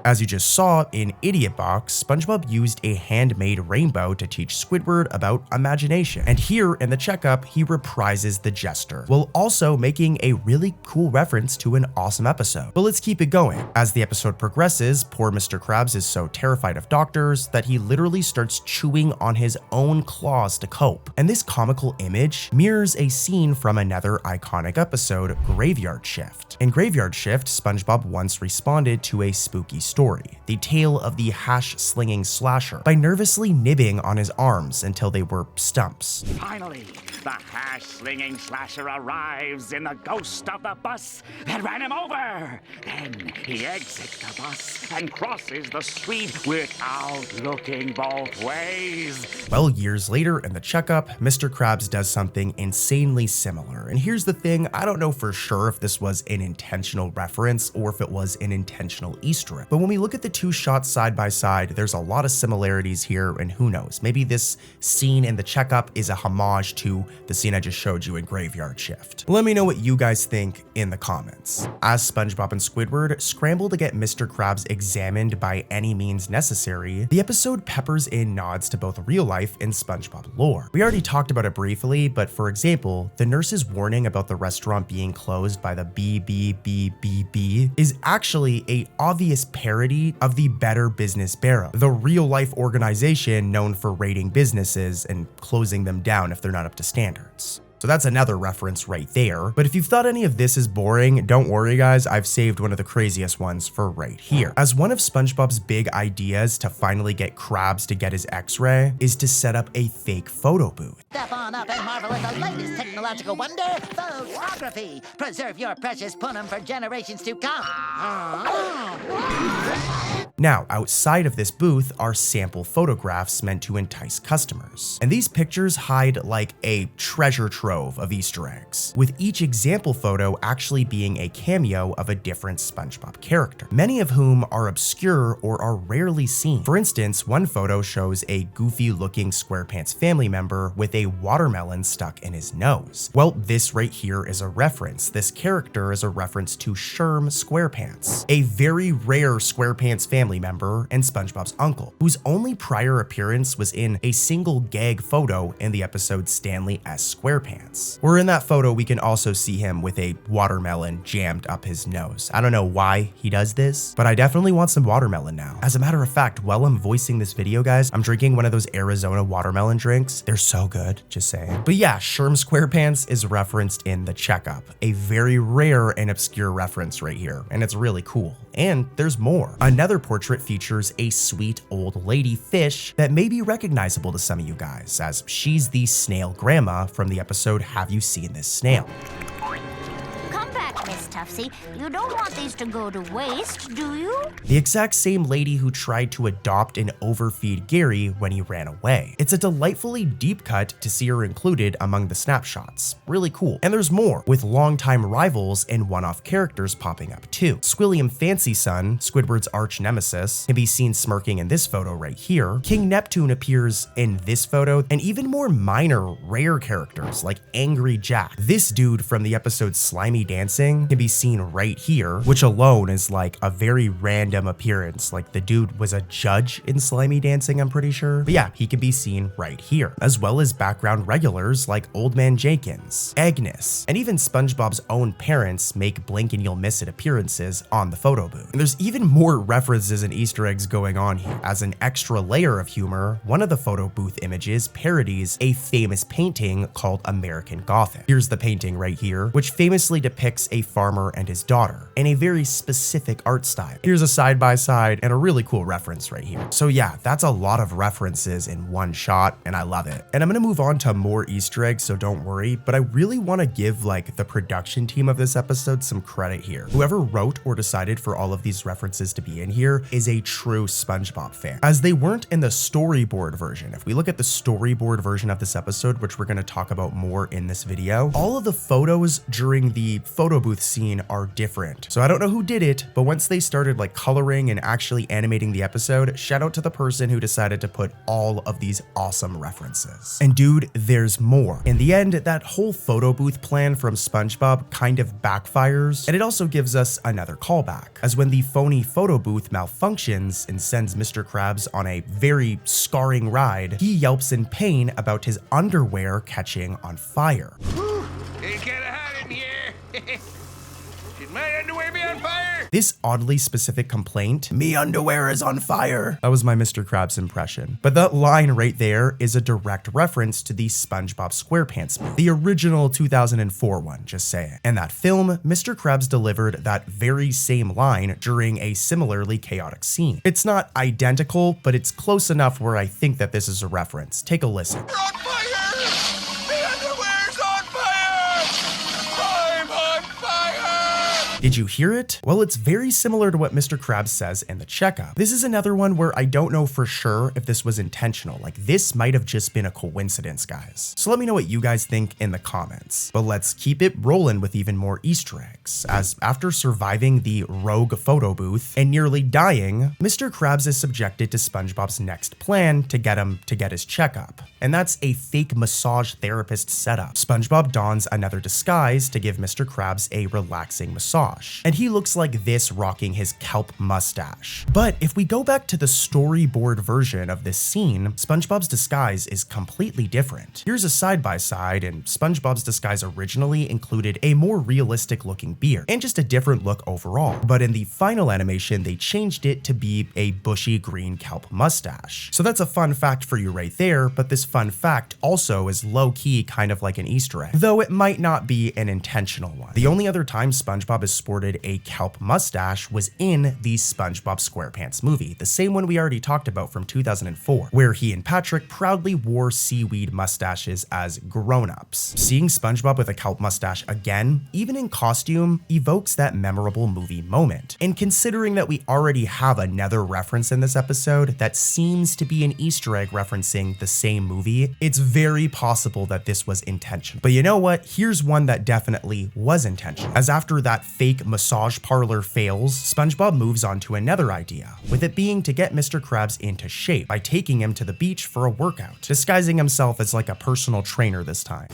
As you just saw in Idiot Box, SpongeBob used a handmade rainbow to teach Squidward about imagination. And here in the checkup, he reprises the gesture, while also making a really cool reference to an awesome episode. But let's keep it going. As the episode progresses, poor Mr. Krabs is so terrified of doctors that he literally starts chewing on his own claws to cope. And this comical image mirrors a scene from another iconic episode, Graveyard Shift. In Graveyard Shift, SpongeBob once responded to a spooky story, the tale of the hash-slinging slasher, by nervously nibbing on his arms until they were stumps. Finally, the hash-slinging slasher arrives in the ghost of the bus that ran him over. Then he exits the bus and crosses the street without looking both ways. Well, years later in the checkup, Mr. Krabs does something insanely similar. And here's the thing, I don't know for sure if this was an intentional reference or if it was an intentional Easter egg. But when we look at the two shots side by side, there's a lot of similarities here, and who knows, maybe this scene in the checkup is a homage to the scene I just showed you in Graveyard Shift. Let me know what you guys think in the comments. As SpongeBob and Squidward scramble to get Mr. Krabs examined by any means necessary, the episode peppers in nods to both real life and SpongeBob lore. We already talked about it briefly, but for example, the nurse's warning about the restaurant being closed by the BBBBB is actually a obvious parody of the Better Business Bureau, the real life organization known for raiding businesses and closing them down if they're not up to standards. So that's another reference right there. But if you've thought any of this is boring, don't worry guys, I've saved one of the craziest ones for right here. As one of SpongeBob's big ideas to finally get Krabs to get his x-ray is to set up a fake photo booth. Step on up and marvel at the latest technological wonder, photography. Preserve your precious punum for generations to come. Now, outside of this booth are sample photographs meant to entice customers. And these pictures hide like a treasure trove of Easter eggs, with each example photo actually being a cameo of a different SpongeBob character, many of whom are obscure or are rarely seen. For instance, one photo shows a goofy-looking SquarePants family member with a watermelon stuck in his nose. Well, this right here is a reference. This character is a reference to Sherm SquarePants, a very rare SquarePants family member and SpongeBob's uncle, whose only prior appearance was in a single gag photo in the episode Stanley S. SquarePants, where in that photo we can also see him with a watermelon jammed up his nose. I don't know why he does this, but I definitely want some watermelon now. As a matter of fact, while I'm voicing this video, guys, I'm drinking one of those Arizona watermelon drinks. They're so good, just saying. But yeah, Sherm SquarePants is referenced in the checkup, a very rare and obscure reference right here, and it's really cool. And there's more. Another portrait features a sweet old lady fish that may be recognizable to some of you guys, as she's the snail grandma from the episode Have You Seen This Snail? Come back, Miss Tuftsy. You don't want these to go to waste, do you? The exact same lady who tried to adopt and overfeed Gary when he ran away. It's a delightfully deep cut to see her included among the snapshots. Really cool. And there's more, with longtime rivals and one-off characters popping up too. Squilliam Fancy Son, Squidward's arch nemesis, can be seen smirking in this photo right here. King Neptune appears in this photo, and even more minor, rare characters like Angry Jack. This dude from the episode Slimy Dancing can be seen right here, which alone is like a very random appearance. Like the dude was a judge in Slimy Dancing, I'm pretty sure. But yeah, he can be seen right here, as well as background regulars like Old Man Jenkins, Agnes, and even SpongeBob's own parents make blink and you'll miss it appearances on the photo booth. And there's even more references and Easter eggs going on here. As an extra layer of humor, one of the photo booth images parodies a famous painting called American Gothic. Here's the painting right here, which famously depicts a farmer and his daughter in a very specific art style. Here's a side-by-side and a really cool reference right here. So yeah, that's a lot of references in one shot, and I love it. And I'm gonna move on to more Easter eggs, so don't worry, but I really want to give like the production team of this episode some credit here. Whoever wrote or decided for all of these references to be in here is a true SpongeBob fan, as they weren't in the storyboard version. If we look at the storyboard version of this episode, which we're going to talk about more in this video, all of the photos during the photo booth scene are different. So I don't know who did it, but once they started like coloring and actually animating the episode, shout out to the person who decided to put all of these awesome references. And dude, there's more. In the end, that whole photo booth plan from SpongeBob kind of backfires, and it also gives us another callback, as when the phony photo booth malfunctions and sends Mr. Krabs on a very scarring ride, he yelps in pain about his underwear catching on fire. It's kinda hot in here. Should my underwear be on fire? This oddly specific complaint, "Me underwear is on fire," that was my Mr. Krabs impression. But that line right there is a direct reference to the SpongeBob SquarePants movie, the original 2004 one, just saying. In that film, Mr. Krabs delivered that very same line during a similarly chaotic scene. It's not identical, but it's close enough where I think that this is a reference. Take a listen. Did you hear it? Well, it's very similar to what Mr. Krabs says in the checkup. This is another one where I don't know for sure if this was intentional. Like, this might have just been a coincidence, guys. So let me know what you guys think in the comments. But let's keep it rolling with even more Easter eggs, as after surviving the rogue photo booth and nearly dying, Mr. Krabs is subjected to SpongeBob's next plan to get him to get his checkup. And that's a fake massage therapist setup. SpongeBob dons another disguise to give Mr. Krabs a relaxing massage, and he looks like this rocking his kelp mustache. But if we go back to the storyboard version of this scene, SpongeBob's disguise is completely different. Here's a side-by-side, and SpongeBob's disguise originally included a more realistic looking beard and just a different look overall. But in the final animation, they changed it to be a bushy green kelp mustache. So that's a fun fact for you right there, but this fun fact also is low-key kind of like an Easter egg, though it might not be an intentional one. The only other time SpongeBob is sported a kelp mustache was in the SpongeBob SquarePants movie, the same one we already talked about from 2004, where he and Patrick proudly wore seaweed mustaches as grown-ups. Seeing SpongeBob with a kelp mustache again, even in costume, evokes that memorable movie moment. And considering that we already have another reference in this episode that seems to be an Easter egg referencing the same movie, it's very possible that this was intentional. But you know what? Here's one that definitely was intentional. As after that fake massage parlor fails, SpongeBob moves on to another idea, with it being to get Mr. Krabs into shape by taking him to the beach for a workout, disguising himself as like a personal trainer this time.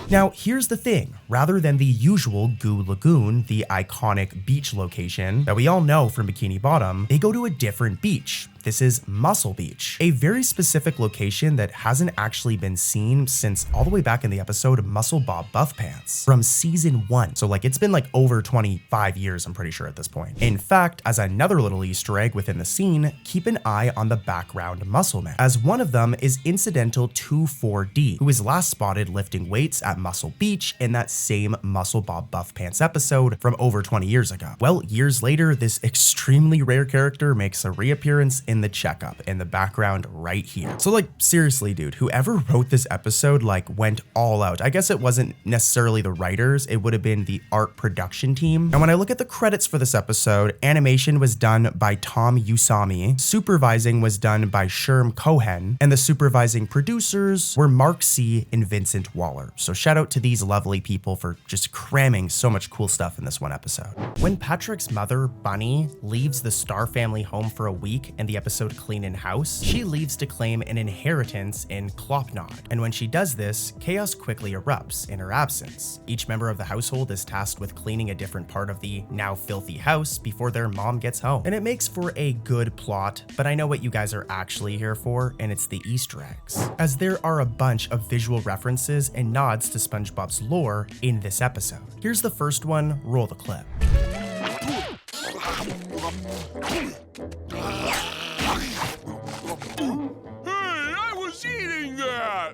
Now, here's the thing. Rather than the usual Goo Lagoon, the iconic beach location that we all know from Bikini Bottom, they go to a different beach. This is Muscle Beach, a very specific location that hasn't actually been seen since all the way back in the episode Muscle Bob Buff Pants from season 1. So like it's been like over 25 years, I'm pretty sure at this point. In fact, as another little Easter egg within the scene, keep an eye on the background muscle men, as one of them is incidental to 4D, who was last spotted lifting weights at Muscle Beach in that same Muscle Bob Buff Pants episode from over 20 years ago. Well, years later, this extremely rare character makes a reappearance in the checkup in the background right here. So like seriously, dude, whoever wrote this episode like went all out. I guess it wasn't necessarily the writers, it would have been the art production team. And when I look at the credits for this episode, animation was done by Tom Usami, supervising was done by Sherm Cohen, and the supervising producers were Mark C. and Vincent Waller. So shout out to these lovely people for just cramming so much cool stuff in this one episode. When Patrick's mother, Bunny, leaves the Star family home for a week in the episode Clean in House, she leaves to claim an inheritance in Clopnod. And when she does this, chaos quickly erupts in her absence. Each member of the household is tasked with cleaning a different part of the now filthy house before their mom gets home. And it makes for a good plot, but I know what you guys are actually here for, and it's the Easter eggs, as there are a bunch of visual references and nods to SpongeBob's lore in this episode. Here's the first one, roll the clip.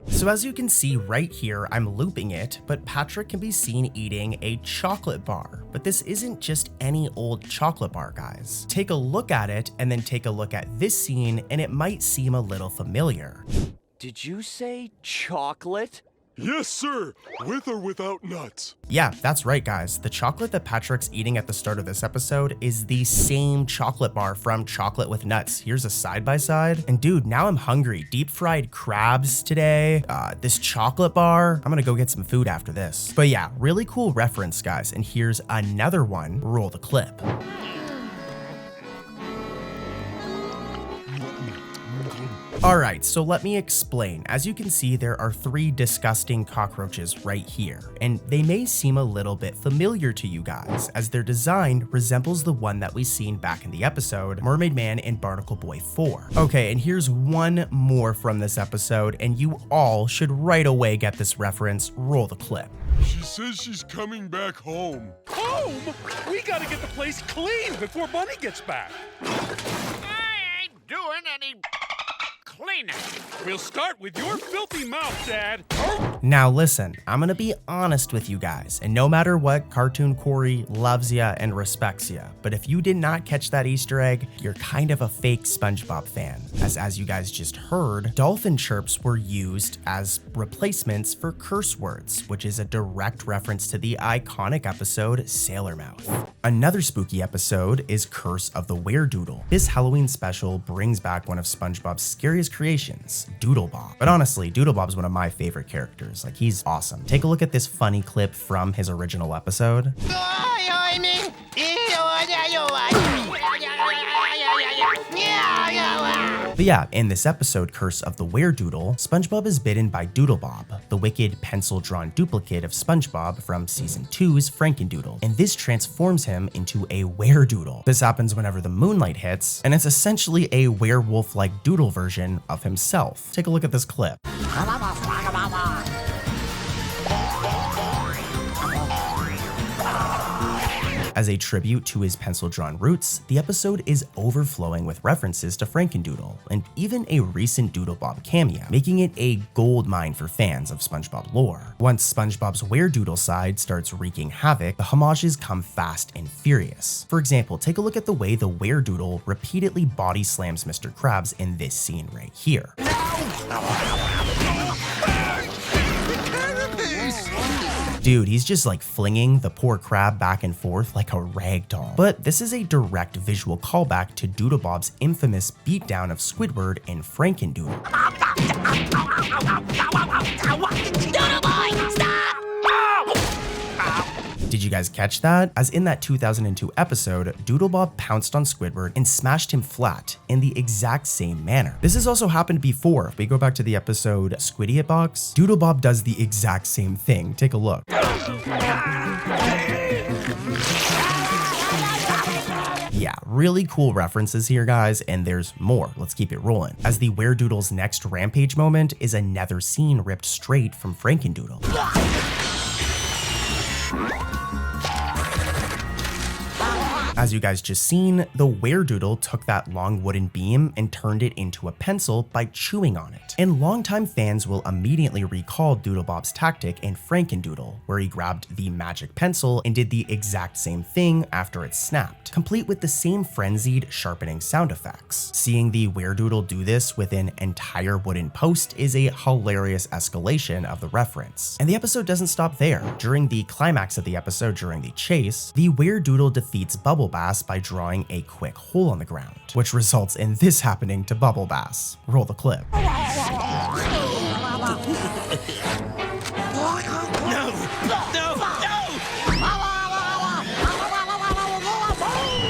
So as you can see right here, I'm looping it, but Patrick can be seen eating a chocolate bar. But this isn't just any old chocolate bar, guys. Take a look at it and then take a look at this scene and it might seem a little familiar. Did you say chocolate? Yes, sir. With or without nuts. Yeah, that's right, guys. The chocolate that Patrick's eating at the start of this episode is the same chocolate bar from Chocolate with Nuts. Here's a side-by-side. And dude, now I'm hungry. Deep fried crabs today. This chocolate bar. I'm gonna go get some food after this. But yeah, really cool reference, guys. And here's another one. Roll the clip. Alright, so let me explain. As you can see, there are 3 disgusting cockroaches right here, and they may seem a little bit familiar to you guys, as their design resembles the one that we seen back in the episode, Mermaid Man and Barnacle Boy 4. Okay, and here's one more from this episode, and you all should right away get this reference. Roll the clip. She says she's coming back home. Home? We gotta get the place clean before Bunny gets back. I ain't doing any cleaning. We'll start with your filthy mouth, Dad. Now listen, I'm gonna be honest with you guys, and no matter what, Cartoon Corey loves ya and respects ya, but if you did not catch that Easter egg, you're kind of a fake SpongeBob fan, as you guys just heard, dolphin chirps were used as replacements for curse words, which is a direct reference to the iconic episode Sailor Mouth. Another spooky episode is Curse of the Were-Doodle. This Halloween special brings back one of SpongeBob's scariest creations, Doodlebob. But honestly, Doodlebob's one of my favorite characters. Like, he's awesome. Take a look at this funny clip from his original episode. But yeah, in this episode, Curse of the Were-Doodle, SpongeBob is bitten by Doodlebob, the wicked pencil-drawn duplicate of SpongeBob from Season 2's Frankendoodle, and this transforms him into a were-doodle. This happens whenever the moonlight hits, and it's essentially a werewolf-like doodle version of himself. Take a look at this clip. As a tribute to his pencil-drawn roots, the episode is overflowing with references to Frankendoodle, and even a recent Doodlebob cameo, making it a goldmine for fans of SpongeBob lore. Once SpongeBob's Weredoodle side starts wreaking havoc, the homages come fast and furious. For example, take a look at the way the Weredoodle repeatedly body slams Mr. Krabs in this scene right here. Dude, he's just like flinging the poor crab back and forth like a rag doll. But this is a direct visual callback to Doodlebob's infamous beatdown of Squidward in Frankendoodle. Doodleboy, stop! Did you guys catch that? As in that 2002 episode, Doodlebob pounced on Squidward and smashed him flat in the exact same manner. This has also happened before. If we go back to the episode Squiddy It Box, Doodlebob does the exact same thing. Take a look. Yeah, really cool references here, guys, and there's more. Let's keep it rolling. As the Weredoodle's next rampage moment is another scene ripped straight from Frankendoodle. As you guys just seen, the Weredoodle took that long wooden beam and turned it into a pencil by chewing on it. And longtime fans will immediately recall Doodlebob's tactic in Frankendoodle, where he grabbed the magic pencil and did the exact same thing after it snapped, complete with the same frenzied sharpening sound effects. Seeing the Weredoodle do this with an entire wooden post is a hilarious escalation of the reference. And the episode doesn't stop there. During the climax of the episode, during the chase, the Weredoodle defeats Bubble Bass by drawing a quick hole on the ground, which results in this happening to Bubble Bass. Roll the clip.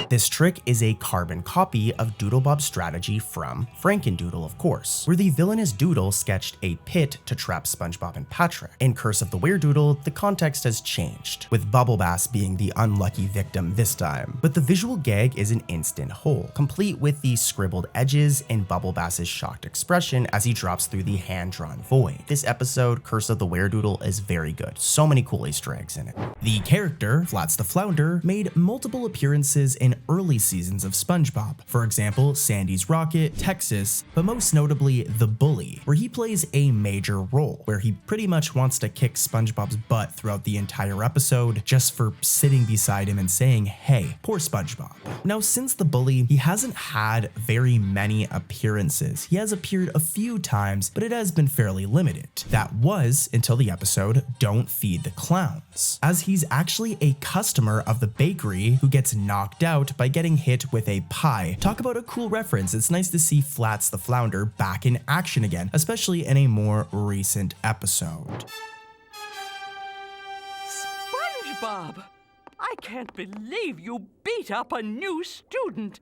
This trick is a carbon copy of Doodlebob's strategy from Frankendoodle, of course, where the villainous Doodle sketched a pit to trap SpongeBob and Patrick. In Curse of the Weredoodle, the context has changed, with Bubble Bass being the unlucky victim this time. But the visual gag is an instant hole, complete with the scribbled edges and Bubble Bass's shocked expression as he drops through the hand-drawn void. This episode, Curse of the Weredoodle, is very good. So many cool Easter eggs in it. The character, Flats the Flounder, made multiple appearances in early seasons of SpongeBob. For example, Sandy's Rocket, Texas, but most notably The Bully, where he plays a major role, where he pretty much wants to kick SpongeBob's butt throughout the entire episode just for sitting beside him and saying, "Hey, poor SpongeBob." Now, since The Bully, he hasn't had very many appearances. He has appeared a few times, but it has been fairly limited. That was until the episode Don't Feed the Clowns, as he's actually a customer of the bakery who gets knocked out by getting hit with a pie. Talk about a cool reference. It's nice to see Flats the Flounder back in action again, especially in a more recent episode. SpongeBob! I can't believe you beat up a new student.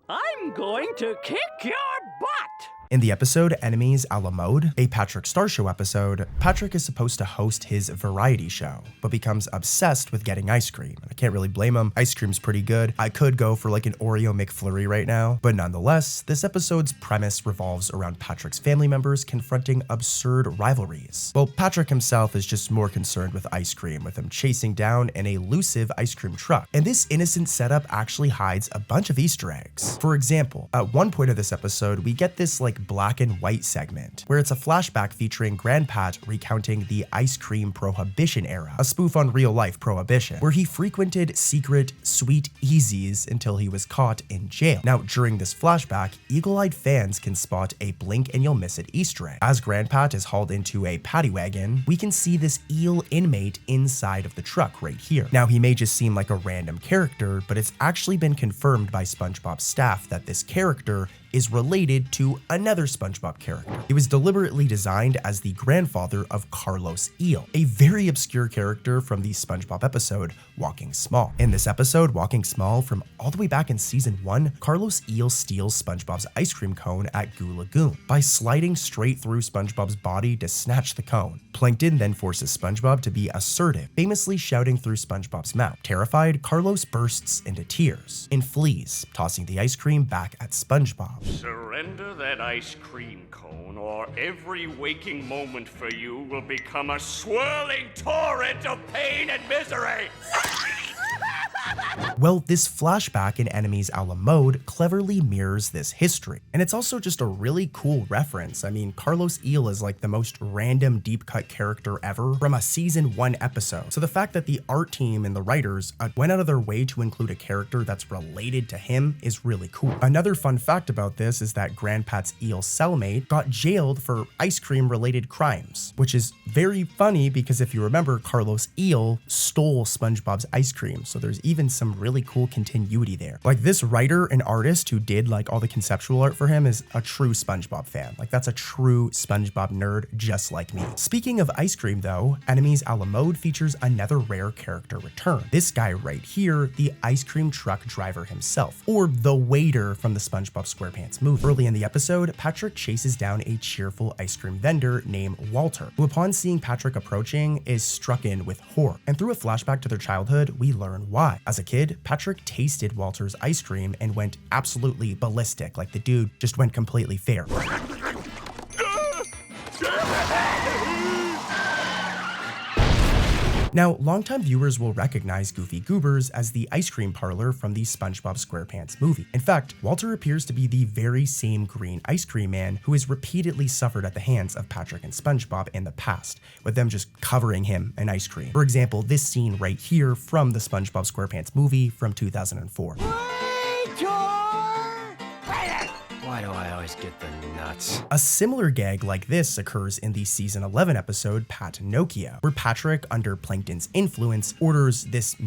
I'm going to kick your butt! In the episode Enemies a la Mode, a Patrick Star Show episode, Patrick is supposed to host his variety show, but becomes obsessed with getting ice cream. I can't really blame him. Ice cream's pretty good. I could go for like an Oreo McFlurry right now, but nonetheless, this episode's premise revolves around Patrick's family members confronting absurd rivalries. Well, Patrick himself is just more concerned with ice cream, with him chasing down an elusive ice cream truck. And this innocent setup actually hides a bunch of Easter eggs. For example, at one point of this episode, we get this like black and white segment, where it's a flashback featuring Grandpat recounting the ice cream prohibition era, a spoof on real life prohibition, where he frequented secret sweet easies until he was caught in jail. Now, during this flashback, eagle-eyed fans can spot a blink and you'll miss it Easter egg. As Grandpat is hauled into a paddy wagon, we can see this eel inmate inside of the truck right here. Now, he may just seem like a random character, but it's actually been confirmed by SpongeBob's staff that this character is related to another SpongeBob character. He was deliberately designed as the grandfather of Carlos Eel, a very obscure character from the SpongeBob episode Walking Small. In this episode, Walking Small, from all the way back in season 1, Carlos Eel steals SpongeBob's ice cream cone at Goo Lagoon by sliding straight through SpongeBob's body to snatch the cone. Plankton then forces SpongeBob to be assertive, famously shouting through SpongeBob's mouth. Terrified, Carlos bursts into tears and flees, tossing the ice cream back at SpongeBob. Surrender that ice cream cone, or every waking moment for you will become a swirling torrent of pain and misery. Well, this flashback in Enemies a la Mode cleverly mirrors this history. And it's also just a really cool reference. I mean, Carlos Eel is like the most random deep cut character ever from a season 1 episode. So the fact that the art team and the writers went out of their way to include a character that's related to him is really cool. Another fun fact about this is that Grandpat's eel cellmate got jailed for ice cream related crimes, which is very funny because if you remember, Carlos Eel stole SpongeBob's ice cream. So there's even some really cool continuity there. Like this writer and artist who did like all the conceptual art for him is a true SpongeBob fan. Like that's a true SpongeBob nerd just like me. Speaking of ice cream though, Enemies a la Mode features another rare character return. This guy right here, the ice cream truck driver himself, or the waiter from the SpongeBob SquarePants movie. Early in the episode, Patrick chases down a cheerful ice cream vendor named Walter, who upon seeing Patrick approaching is struck in with horror. And through a flashback to their childhood, we learn why. As a kid, Patrick tasted Walter's ice cream and went absolutely ballistic, like the dude just went completely fair. Now, longtime viewers will recognize Goofy Goobers as the ice cream parlor from the SpongeBob SquarePants movie. In fact, Walter appears to be the very same green ice cream man who has repeatedly suffered at the hands of Patrick and SpongeBob in the past, with them just covering him in ice cream. For example, this scene right here from the SpongeBob SquarePants movie from 2004. Why do I always get the nuts? A similar gag like this occurs in the season 11 episode Pat Nokia, where Patrick, under Plankton's influence, orders this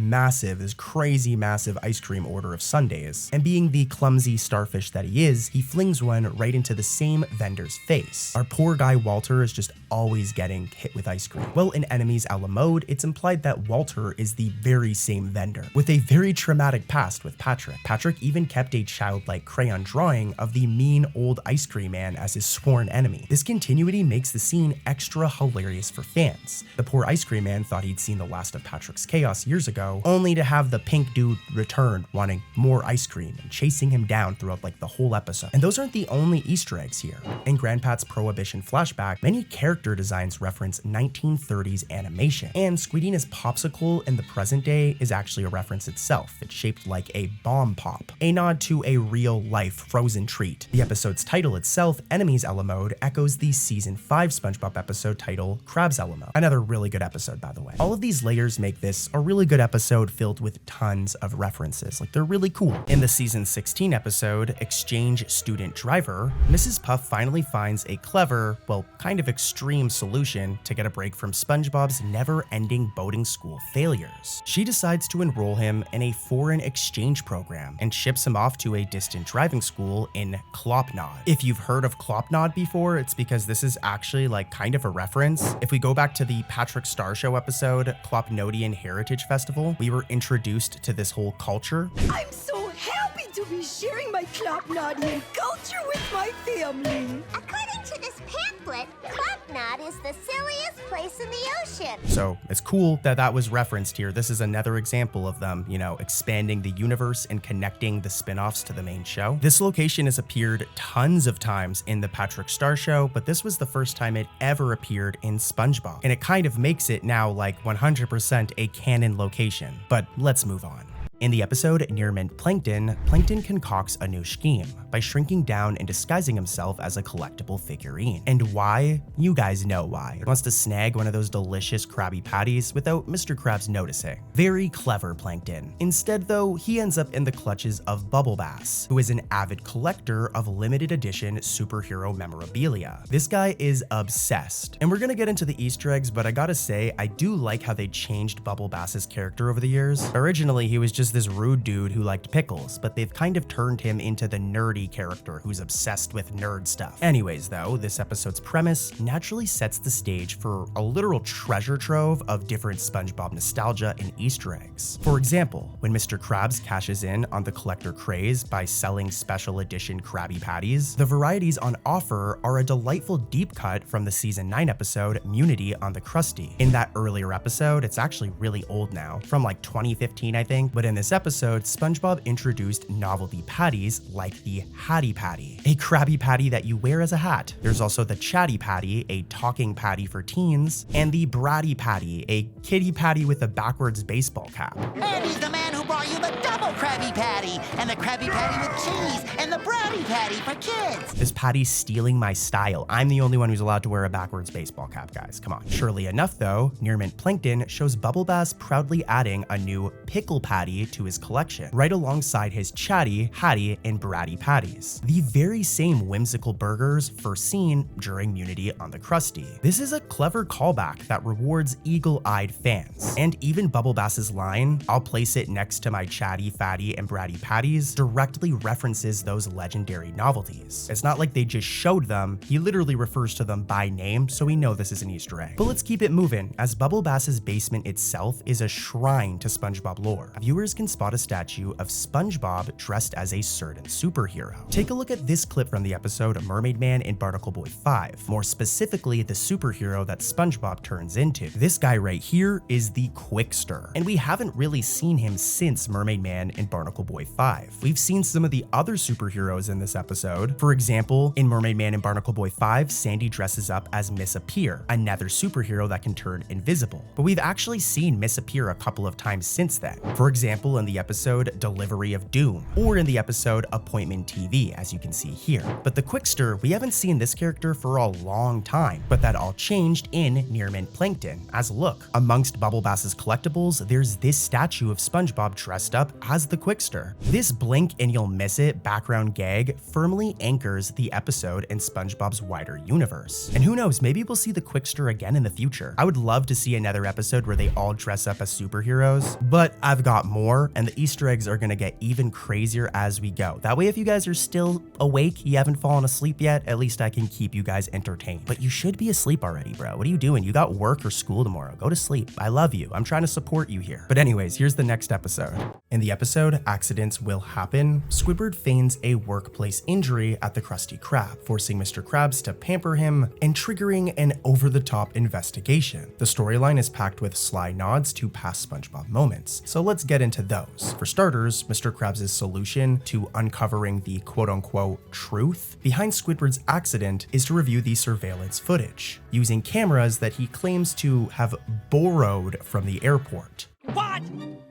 crazy massive ice cream order of sundaes, and being the clumsy starfish that he is, he flings one right into the same vendor's face. Our poor guy Walter is just always getting hit with ice cream. Well, in Enemies a la Mode, it's implied that Walter is the very same vendor, with a very traumatic past with Patrick. Patrick even kept a childlike crayon drawing of the mean old ice cream man as his sworn enemy. This continuity makes the scene extra hilarious for fans. The poor ice cream man thought he'd seen the last of Patrick's chaos years ago, only to have the pink dude return wanting more ice cream and chasing him down throughout like the whole episode. And those aren't the only Easter eggs here. In Grandpat's Prohibition flashback, many character designs reference 1930s animation, and Squeedina's popsicle in the present day is actually a reference itself. It's shaped like a bomb pop, a nod to a real-life frozen treat. The episode's title itself, Enemies a la Mode, echoes the season 5 SpongeBob episode title, Krabs a la Mode. Another really good episode, by the way. All of these layers make this a really good episode filled with tons of references. Like, they're really cool. In the season 16 episode, Exchange Student Driver, Mrs. Puff finally finds a clever, well, kind of extreme solution to get a break from SpongeBob's never-ending boating school failures. She decides to enroll him in a foreign exchange program and ships him off to a distant driving school in Klopnod. If you've heard of Klopnod before, it's because this is actually like kind of a reference. If we go back to the Patrick Star Show episode, Klopnodian Heritage Festival, we were introduced to this whole culture. I'm so happy to be sharing my Klopnodian culture with my family. According to this pamphlet, Klopnod is the silliest place in the ocean. So it's cool that that was referenced here. This is another example of them, you know, expanding the universe and connecting the spin-offs to the main show. This location has appeared tons of times in the Patrick Star Show, but this was the first time it ever appeared in SpongeBob. And it kind of makes it now like 100% a canon location. But let's move on. In the episode Near Mint Plankton, Plankton concocts a new scheme by shrinking down and disguising himself as a collectible figurine. And why? You guys know why. He wants to snag one of those delicious Krabby Patties without Mr. Krabs noticing. Very clever, Plankton. Instead, though, he ends up in the clutches of Bubble Bass, who is an avid collector of limited edition superhero memorabilia. This guy is obsessed. And we're gonna get into the Easter eggs, but I gotta say, I do like how they changed Bubble Bass's character over the years. Originally, he was just this rude dude who liked pickles, but they've kind of turned him into the nerdy character who's obsessed with nerd stuff. Anyways though, this episode's premise naturally sets the stage for a literal treasure trove of different SpongeBob nostalgia and Easter eggs. For example, when Mr. Krabs cashes in on the collector craze by selling special edition Krabby Patties, the varieties on offer are a delightful deep cut from the season 9 episode Munity on the Krusty. In that earlier episode, it's actually really old now, from like 2015 I think, but in this episode, SpongeBob introduced novelty patties like the Hattie Patty, a Krabby Patty that you wear as a hat. There's also the Chatty Patty, a talking patty for teens, and the Bratty Patty, a kitty patty with a backwards baseball cap. And he's the man who brought you the double Krabby Patty, and the Krabby Patty with cheese, and the Bratty Patty for kids. This patty's stealing my style. I'm the only one who's allowed to wear a backwards baseball cap, guys. Come on. Surely enough, though, Near Mint Plankton shows Bubble Bass proudly adding a new pickle patty to his collection, right alongside his Chatty, Hattie, and Bratty patties. The very same whimsical burgers first seen during Unity on the Krusty. This is a clever callback that rewards eagle-eyed fans. And even Bubble Bass's line, "I'll place it next to my Chatty, Fatty, and Bratty patties," directly references those legendary novelties. It's not like they just showed them, he literally refers to them by name, so we know this is an Easter egg. But let's keep it moving, as Bubble Bass's basement itself is a shrine to SpongeBob lore. Viewers can spot a statue of SpongeBob dressed as a certain superhero. Take a look at this clip from the episode Mermaid Man and Barnacle Boy 5, more specifically the superhero that SpongeBob turns into. This guy right here is the Quickster, and we haven't really seen him since Mermaid Man and Barnacle Boy 5. We've seen some of the other superheroes in this episode. For example, in Mermaid Man and Barnacle Boy 5, Sandy dresses up as Miss Appear, another superhero that can turn invisible. But we've actually seen Miss Appear a couple of times since then. For example, in the episode Delivery of Doom, or in the episode Appointment TV, as you can see here. But the Quickster, we haven't seen this character for a long time, but that all changed in Near Mint Plankton. As look, amongst Bubble Bass's collectibles, there's this statue of SpongeBob dressed up as the Quickster. This blink and you'll miss it background gag firmly anchors the episode in SpongeBob's wider universe. And who knows, maybe we'll see the Quickster again in the future. I would love to see another episode where they all dress up as superheroes, but I've got more, and the Easter eggs are gonna get even crazier as we go. That way, if you guys are still awake, you haven't fallen asleep yet, at least I can keep you guys entertained. But you should be asleep already, bro. What are you doing? You got work or school tomorrow. Go to sleep. I love you. I'm trying to support you here. But anyways, here's the next episode. In the episode, Accidents Will Happen, Squidward feigns a workplace injury at the Krusty Krab, forcing Mr. Krabs to pamper him and triggering an over-the-top investigation. The storyline is packed with sly nods to past SpongeBob moments, so let's get into those. For starters, Mr. Krabs' solution to uncovering the quote-unquote truth behind Squidward's accident is to review the surveillance footage, using cameras that he claims to have borrowed from the airport. What?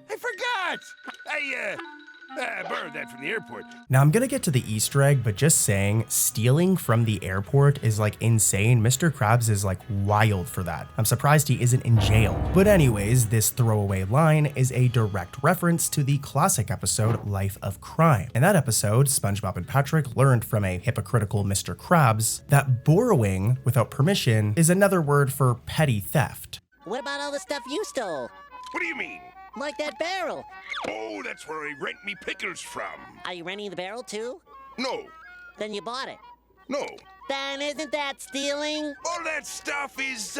I forgot! I borrowed that from the airport. Now I'm gonna get to the Easter egg, but just saying, stealing from the airport is like insane. Mr. Krabs is like wild for that. I'm surprised he isn't in jail. But anyways, this throwaway line is a direct reference to the classic episode Life of Crime. In that episode, SpongeBob and Patrick learned from a hypocritical Mr. Krabs that borrowing without permission is another word for petty theft. What about all the stuff you stole? What do you mean? Like that barrel. Oh, that's where I rent me pickles from. Are you renting the barrel too? No. Then you bought it. No. Then isn't that stealing? All that stuff is,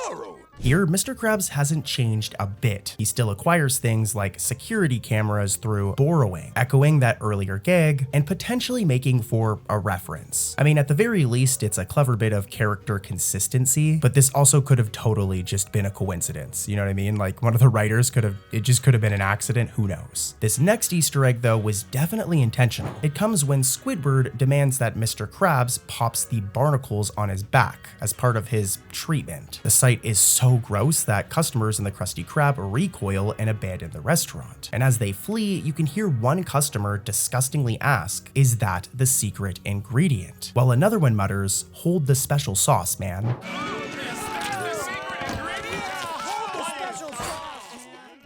borrowed. Here, Mr. Krabs hasn't changed a bit. He still acquires things like security cameras through borrowing, echoing that earlier gag and potentially making for a reference. I mean, at the very least, it's a clever bit of character consistency, but this also could have totally just been a coincidence. You know what I mean? Like one of the writers it just could have been an accident, who knows? This next Easter egg though was definitely intentional. It comes when Squidward demands that Mr. Krabs pops the barnacles on his back as part of his treatment. The sight is so gross that customers in the Krusty Krab recoil and abandon the restaurant. And as they flee, you can hear one customer disgustingly ask, "Is that the secret ingredient?" While another one mutters, "Hold the special sauce, man."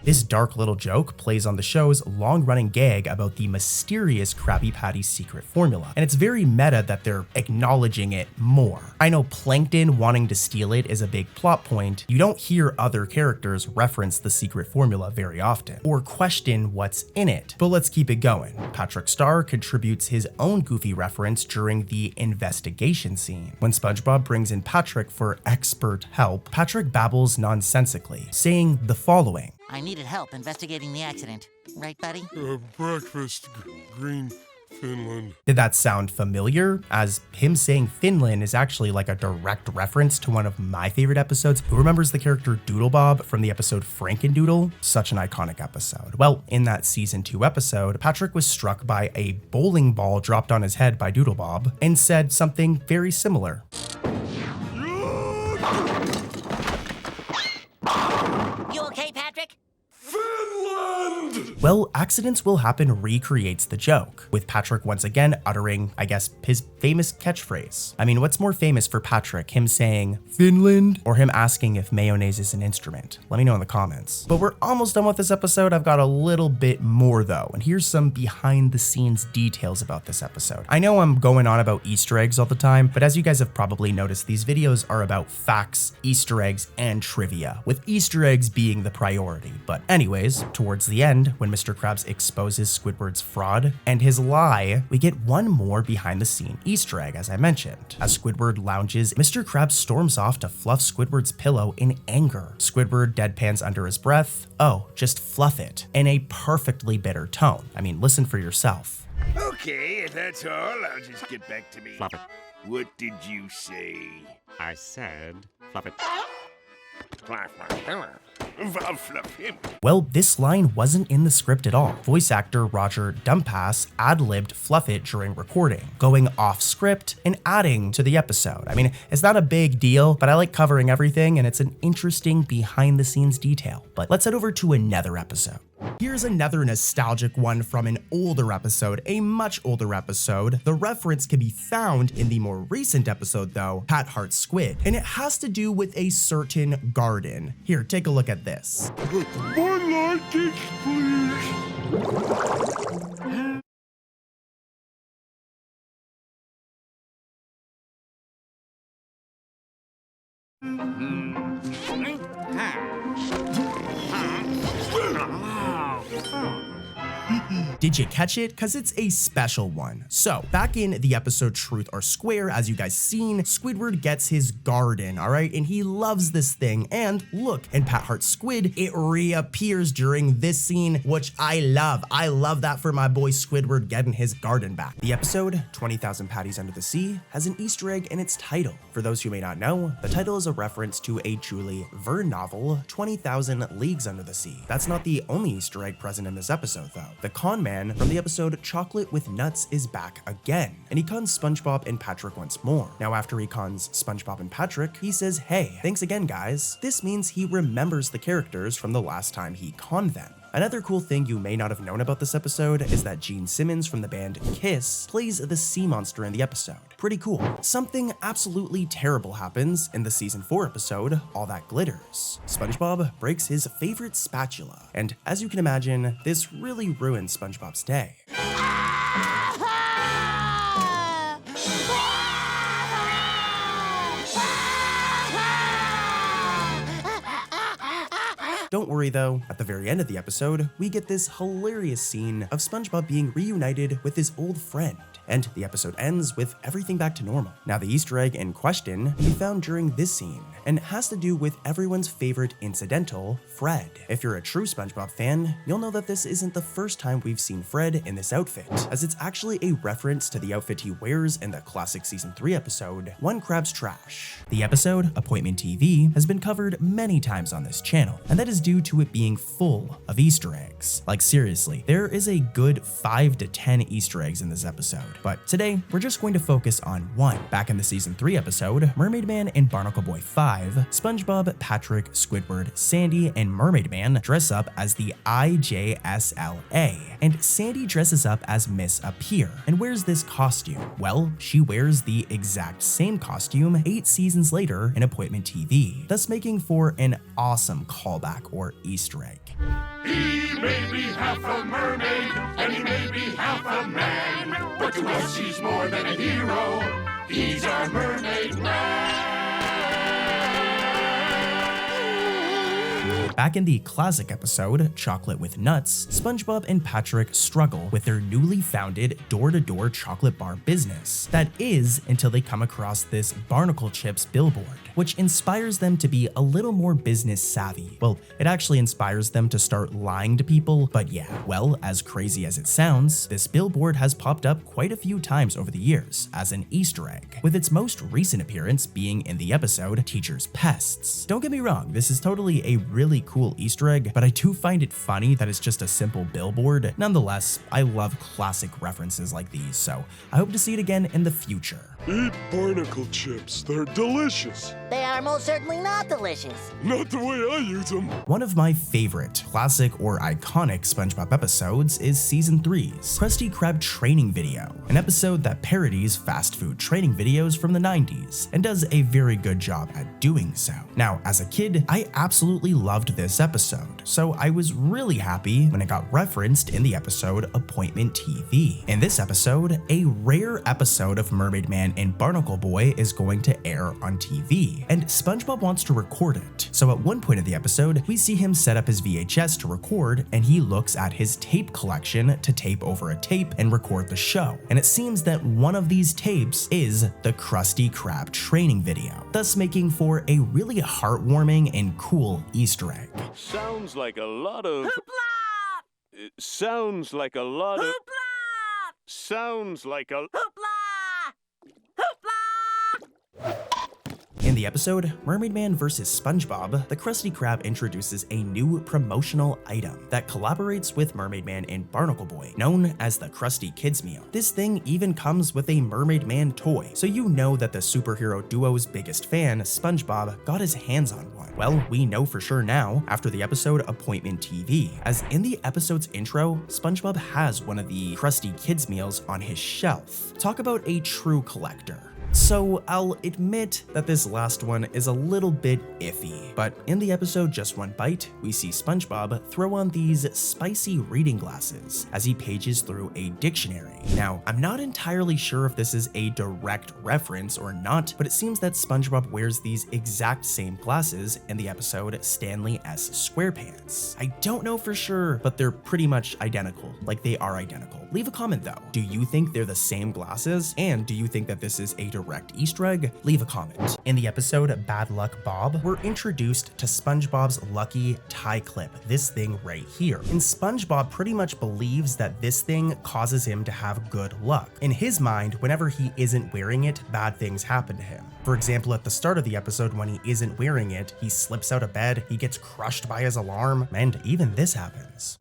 This dark little joke plays on the show's long-running gag about the mysterious Krabby Patty's secret formula, and it's very meta that they're acknowledging it more. I know Plankton wanting to steal it is a big plot point. You don't hear other characters reference the secret formula very often, or question what's in it, but let's keep it going. Patrick Star contributes his own goofy reference during the investigation scene. When SpongeBob brings in Patrick for expert help, Patrick babbles nonsensically, saying the following. I needed help investigating the accident. Right, buddy? Breakfast, green Finland. Did that sound familiar? As him saying Finland is actually like a direct reference to one of my favorite episodes. Who remembers the character Doodlebob from the episode Frankendoodle? Such an iconic episode. Well, in that season 2 episode, Patrick was struck by a bowling ball dropped on his head by Doodlebob and said something very similar. You okay, Patrick? Finland! Well, Accidents Will Happen recreates the joke, with Patrick once again uttering, I guess, his famous catchphrase. I mean, what's more famous for Patrick, him saying Finland or him asking if mayonnaise is an instrument? Let me know in the comments. But we're almost done with this episode. I've got a little bit more though, and here's some behind the scenes details about this episode. I know I'm going on about Easter eggs all the time, but as you guys have probably noticed, these videos are about facts, Easter eggs, and trivia, with Easter eggs being the priority. But anyways, towards the end, when Mr. Krabs exposes Squidward's fraud and his lie, we get one more behind the scene Easter egg, as I mentioned. As Squidward lounges, Mr. Krabs storms off to fluff Squidward's pillow in anger. Squidward deadpans under his breath, "Oh, just fluff it," in a perfectly bitter tone. I mean, listen for yourself. Okay, if that's all, I'll just get back to me. Fluff it. What did you say? I said, fluff it. I'll fluff him. Well, this line wasn't in the script at all. Voice actor Roger Dumpass ad-libbed fluff it during recording, going off script and adding to the episode. I mean, it's not a big deal, but I like covering everything and it's an interesting behind the scenes detail. But let's head over to another episode. Here's another nostalgic one from an older episode, a much older episode. The reference can be found in the more recent episode though, Pat Hart's Squid, and it has to do with a certain garden. Here, take a look at this. More like this, please. Did you catch it? Cause it's a special one. So back in the episode Truth or Square, as you guys seen, Squidward gets his garden, all right? And he loves this thing. And look, in Pat Hart's Squid, it reappears during this scene, which I love. I love that for my boy Squidward getting his garden back. The episode, 20,000 Patties Under the Sea, has an Easter egg in its title. For those who may not know, the title is a reference to a Julie Verne novel, 20,000 Leagues Under the Sea. That's not the only Easter egg present in this episode though. The con man from the episode Chocolate with Nuts is back again, and he cons SpongeBob and Patrick once more. Now after he cons SpongeBob and Patrick, he says, "Hey, thanks again guys." This means he remembers the characters from the last time he conned them. Another cool thing you may not have known about this episode is that Gene Simmons from the band Kiss plays the sea monster in the episode. Pretty cool. Something absolutely terrible happens in the season 4 episode, All That Glitters. SpongeBob breaks his favorite spatula, and as you can imagine, this really ruins SpongeBob's day. Don't worry though, at the very end of the episode, we get this hilarious scene of SpongeBob being reunited with his old friend, and the episode ends with everything back to normal. Now the Easter egg in question can be found during this scene, and it has to do with everyone's favorite incidental, Fred. If you're a true SpongeBob fan, you'll know that this isn't the first time we've seen Fred in this outfit, as it's actually a reference to the outfit he wears in the classic season 3 episode, One Crab's Trash. The episode, Appointment TV, has been covered many times on this channel, and that is due to it being full of Easter eggs. Like seriously, there is a good 5 to 10 Easter eggs in this episode. But today, we're just going to focus on one. Back in the season 3 episode, Mermaid Man and Barnacle Boy 5, SpongeBob, Patrick, Squidward, Sandy, and Mermaid Man dress up as the IJSLA, and Sandy dresses up as Miss Appear and wears this costume. Well, she wears the exact same costume 8 seasons later in Appointment TV, thus making for an awesome callback or Easter egg. He may be half a mermaid, and he may be half a man, but to us he's more than a hero. He's our mermaid man. Back in the classic episode, Chocolate with Nuts, SpongeBob and Patrick struggle with their newly founded door-to-door chocolate bar business. That is, until they come across this Barnacle Chips billboard, which inspires them to be a little more business savvy. Well, it actually inspires them to start lying to people, but yeah, well, as crazy as it sounds, this billboard has popped up quite a few times over the years as an Easter egg, with its most recent appearance being in the episode Teacher's Pests. Don't get me wrong, this is totally a really cool Easter egg, but I do find it funny that it's just a simple billboard. Nonetheless, I love classic references like these, so I hope to see it again in the future. Eat barnacle chips. They're delicious. They are most certainly not delicious. Not the way I use them. One of my favorite classic or iconic SpongeBob episodes is Season 3's Krusty Krab training video, an episode that parodies fast food training videos from the 90s and does a very good job at doing so. Now, as a kid, I absolutely loved this episode, so I was really happy when it got referenced in the episode Appointment TV. In this episode, a rare episode of Mermaid Man and Barnacle Boy is going to air on TV, and SpongeBob wants to record it. So at one point of the episode, we see him set up his VHS to record, and he looks at his tape collection to tape over a tape and record the show. And it seems that one of these tapes is the Krusty Krab training video, thus making for a really heartwarming and cool Easter egg. Sounds like a lot of... Hoopla! Sounds like a lot of... Hoopla! Sounds like a... Hoopla! In the episode Mermaid Man vs. SpongeBob, the Krusty Krab introduces a new promotional item that collaborates with Mermaid Man and Barnacle Boy, known as the Krusty Kids Meal. This thing even comes with a Mermaid Man toy, so you know that the superhero duo's biggest fan, SpongeBob, got his hands on one. Well, we know for sure now after the episode Appointment TV, as in the episode's intro, SpongeBob has one of the Krusty Kids Meals on his shelf. Talk about a true collector. So I'll admit that this last one is a little bit iffy, but in the episode Just One Bite, we see SpongeBob throw on these spicy reading glasses as he pages through a dictionary. Now, I'm not entirely sure if this is a direct reference or not, but it seems that SpongeBob wears these exact same glasses in the episode Stanley S. SquarePants. I don't know for sure, but they're pretty much identical, like they are identical. Leave a comment though. Do you think they're the same glasses? And do you think that this is a direct Easter egg? Leave a comment. In the episode Bad Luck Bob, we're introduced to SpongeBob's lucky tie clip, this thing right here. And SpongeBob pretty much believes that this thing causes him to have good luck. In his mind, whenever he isn't wearing it, bad things happen to him. For example, at the start of the episode when he isn't wearing it, he slips out of bed, he gets crushed by his alarm, and even this happens.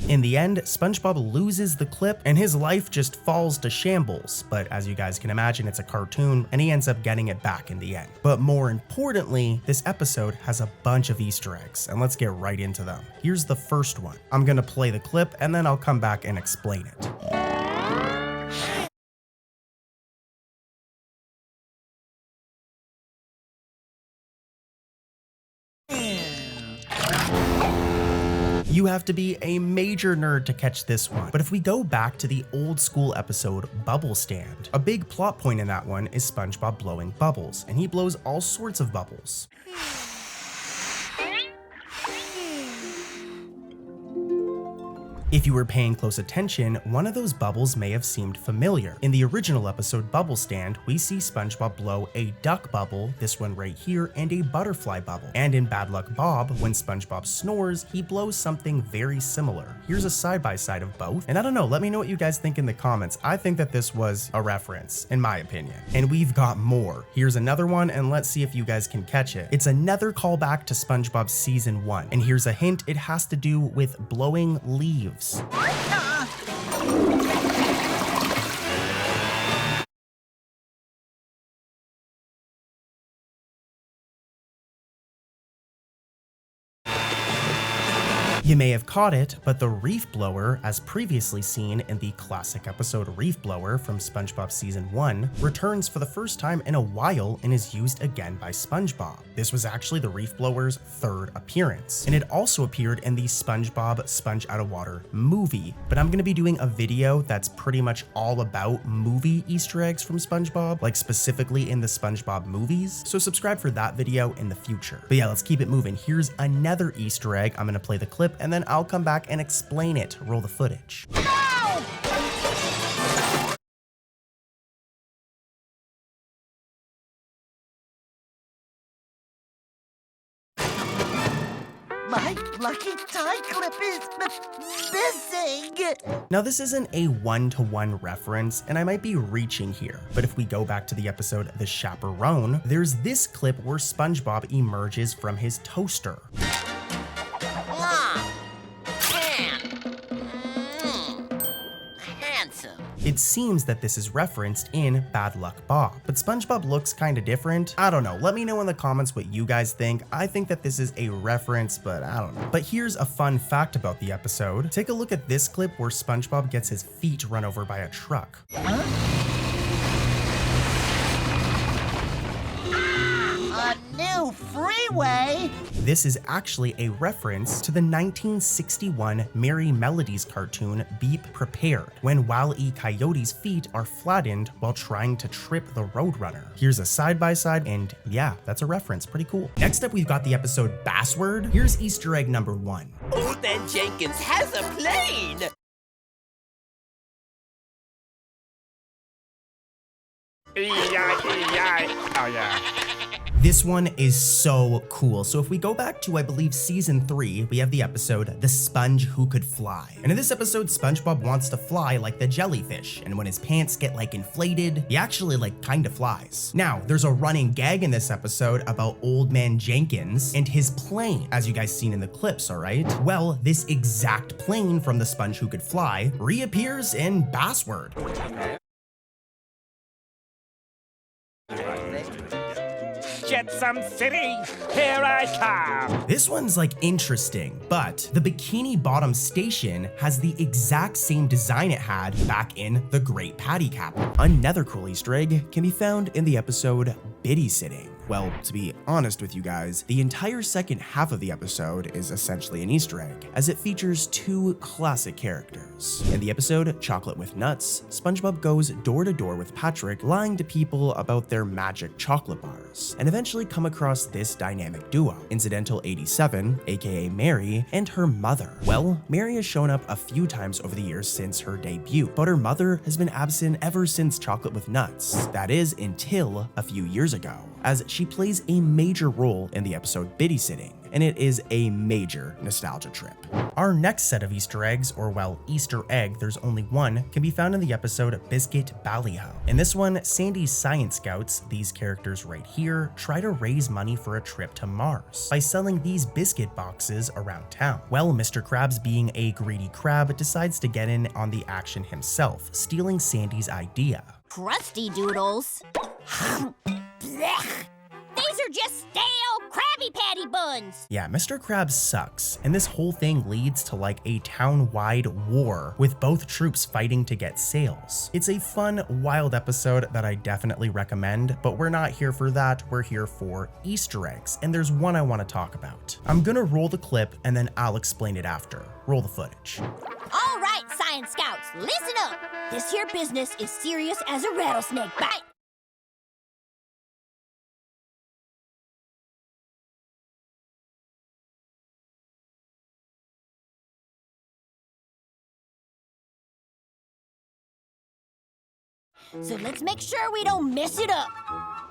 In the end, SpongeBob loses the clip and his life just falls to shambles, but as you guys can imagine, it's a cartoon and he ends up getting it back in the end. But more importantly, this episode has a bunch of Easter eggs, and let's get right into them. Here's the first one. I'm gonna play the clip and then I'll come back and explain it. You have to be a major nerd to catch this one. But if we go back to the old school episode Bubble Stand, a big plot point in that one is SpongeBob blowing bubbles, and he blows all sorts of bubbles. If you were paying close attention, one of those bubbles may have seemed familiar. In the original episode Bubble Stand, we see SpongeBob blow a duck bubble, this one right here, and a butterfly bubble. And in Bad Luck Bob, when SpongeBob snores, he blows something very similar. Here's a side-by-side of both, and I don't know, let me know what you guys think in the comments. I think that this was a reference, in my opinion. And we've got more. Here's another one, and let's see if you guys can catch it. It's another callback to SpongeBob Season 1, and here's a hint, it has to do with blowing leaves. You may have caught it, but the reef blower, as previously seen in the classic episode Reef Blower from SpongeBob Season 1, returns for the first time in a while and is used again by SpongeBob. This was actually the reef blower's third appearance, and it also appeared in the SpongeBob Sponge Out of Water movie. But I'm going to be doing a video that's pretty much all about movie Easter eggs from SpongeBob, like specifically in the SpongeBob movies, so subscribe for that video in the future. But yeah, let's keep it moving. Here's another Easter egg. I'm going to play the clip and then I'll come back and explain it. Roll the footage. My lucky tie clip is missing! Now this isn't a one-to-one reference, and I might be reaching here, but if we go back to the episode The Chaperone, there's this clip where SpongeBob emerges from his toaster. It seems that this is referenced in Bad Luck Bob, but SpongeBob looks kinda different. I don't know, let me know in the comments what you guys think. I think that this is a reference, but I don't know. But here's a fun fact about the episode. Take a look at this clip where SpongeBob gets his feet run over by a truck. A new freeway? This is actually a reference to the 1961 Merry Melodies cartoon Beep Prepared, when Wile E. Coyote's feet are flattened while trying to trip the Roadrunner. Here's a side-by-side, and yeah, that's a reference, pretty cool. Next up, we've got the episode Bassword. Here's Easter egg number 1. Old Man Jenkins has a plane! Oh yeah. This one is so cool. So if we go back to, I believe, season 3, we have the episode, The Sponge Who Could Fly. And in this episode, SpongeBob wants to fly like the jellyfish. And when his pants get like inflated, he actually like kind of flies. Now, there's a running gag in this episode about Old Man Jenkins and his plane, as you guys seen in the clips, all right? Well, this exact plane from The Sponge Who Could Fly reappears in Bassword. Jetsam City, here I come! This one's like interesting, but the Bikini Bottom Station has the exact same design it had back in the Great Patty Capital. Another cool Easter egg can be found in the episode Biddy Sitting. Well, to be honest with you guys, the entire second half of the episode is essentially an Easter egg, as it features two classic characters. In the episode Chocolate with Nuts, SpongeBob goes door to door with Patrick, lying to people about their magic chocolate bars, and eventually come across this dynamic duo, Incidental 87, aka Mary, and her mother. Well, Mary has shown up a few times over the years since her debut, but her mother has been absent ever since Chocolate with Nuts. That is, until a few years ago, as she plays a major role in the episode Biddy Sitting, and it is a major nostalgia trip. Our next set of Easter eggs, or well, Easter egg, there's only one, can be found in the episode Biscuit Ballyho. In this one, Sandy's Science Scouts, these characters right here, try to raise money for a trip to Mars by selling these biscuit boxes around town. Well, Mr. Krabs, being a greedy crab, decides to get in on the action himself, stealing Sandy's idea. Crusty Doodles. Blech. These are just stale Krabby Patty buns. Yeah, Mr. Krabs sucks, and this whole thing leads to like a town-wide war with both troops fighting to get sales. It's a fun, wild episode that I definitely recommend, but we're not here for that, we're here for Easter eggs, and there's one I want to talk about. I'm gonna roll the clip and then I'll explain it after. Roll the footage. All right, Science Scouts, listen up. This here business is serious as a rattlesnake bite. So let's make sure we don't mess it up.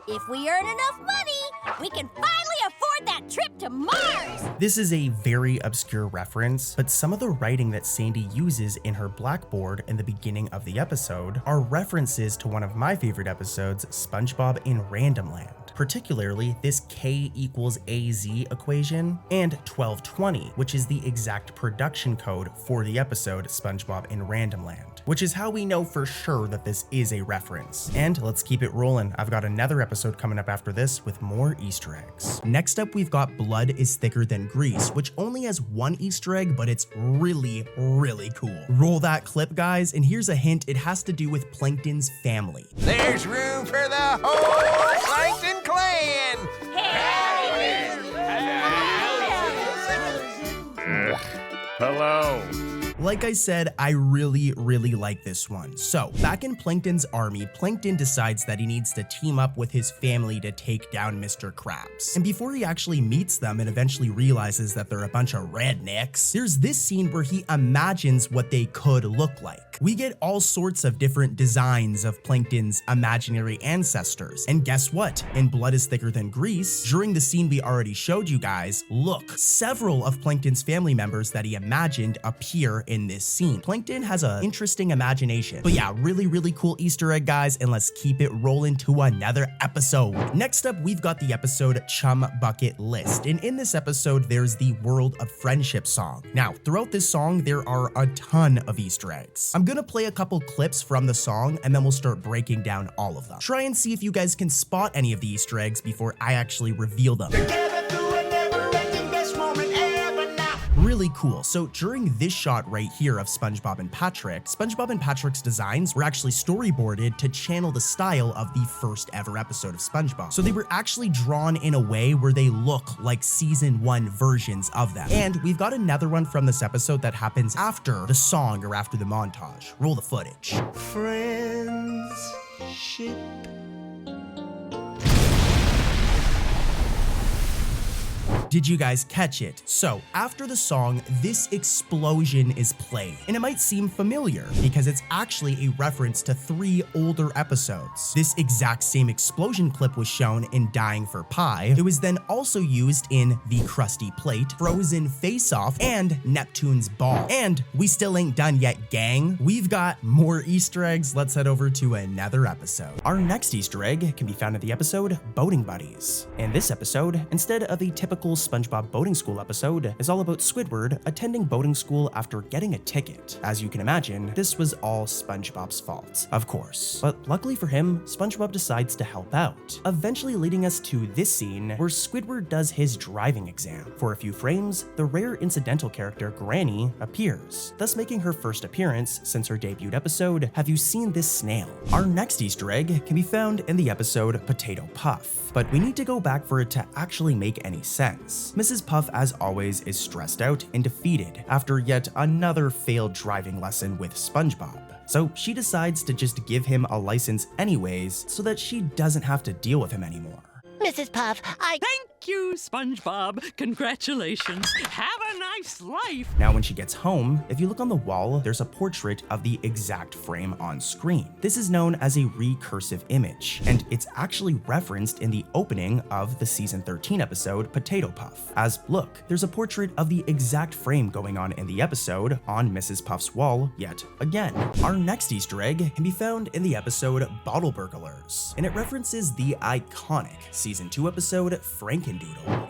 If we earn enough money, we can finally afford that trip to Mars! This is a very obscure reference, but some of the writing that Sandy uses in her blackboard in the beginning of the episode are references to one of my favorite episodes, SpongeBob in Random Land. Particularly this K equals AZ equation and 1220, which is the exact production code for the episode SpongeBob in Random Land, which is how we know for sure that this is a reference. And let's keep it rolling. I've got another episode coming up after this with more Easter eggs. Next up, up, we've got Blood is Thicker Than Grease, which only has one Easter egg, but it's really, really cool. Roll that clip, guys, and here's a hint. It has to do with Plankton's family. There's room for the whole Plankton clan! Hello. Like I said, I really, really like this one. So, back in Plankton's army, Plankton decides that he needs to team up with his family to take down Mr. Krabs. And before he actually meets them and eventually realizes that they're a bunch of rednecks, there's this scene where he imagines what they could look like. We get all sorts of different designs of Plankton's imaginary ancestors. And guess what? In Blood is Thicker Than Grease, during the scene we already showed you guys, look, several of Plankton's family members that he imagined appear in this scene. Plankton has an interesting imagination. But yeah, really, really cool Easter egg, guys, and let's keep it rolling to another episode. Next up, we've got the episode Chum Bucket List. And in this episode, there's the World of Friendship song. Now, throughout this song, there are a ton of Easter eggs. I'm gonna play a couple clips from the song, and then we'll start breaking down all of them. Try and see if you guys can spot any of the Easter eggs before I actually reveal them. Really cool. So during this shot right here of SpongeBob and Patrick's designs were actually storyboarded to channel the style of the first ever episode of SpongeBob. So they were actually drawn in a way where they look like season 1 versions of them. And we've got another one from this episode that happens after the song or after the montage. Roll the footage. Friendship. Did you guys catch it? So after the song, this explosion is played, and it might seem familiar because it's actually a reference to 3 older episodes. This exact same explosion clip was shown in Dying for Pie. It was then also used in The Krusty Plate, Frozen Face Off, and Neptune's Ball. And we still ain't done yet, gang. We've got more Easter eggs. Let's head over to another episode. Our next Easter egg can be found in the episode Boating Buddies. In this episode, instead of a typical SpongeBob boating school episode, is all about Squidward attending boating school after getting a ticket. As you can imagine, this was all SpongeBob's fault, of course. But luckily for him, SpongeBob decides to help out, eventually leading us to this scene where Squidward does his driving exam. For a few frames, the rare incidental character Granny appears, thus making her first appearance since her debut episode, Have You Seen This Snail? Our next Easter egg can be found in the episode Potato Puff, but we need to go back for it to actually make any sense. Mrs. Puff, as always, is stressed out and defeated after yet another failed driving lesson with SpongeBob. So she decides to just give him a license anyways so that she doesn't have to deal with him anymore. Mrs. Puff, Thank you, SpongeBob. Congratulations. Have a nice life. Now, when she gets home, if you look on the wall, there's a portrait of the exact frame on screen. This is known as a recursive image, and it's actually referenced in the opening of the season 13 episode Potato Puff. As look, there's a portrait of the exact frame going on in the episode on Mrs. Puff's wall yet again. Our next Easter egg can be found in the episode Bottle Burglars, and it references the iconic season 2 episode Frankendoodle.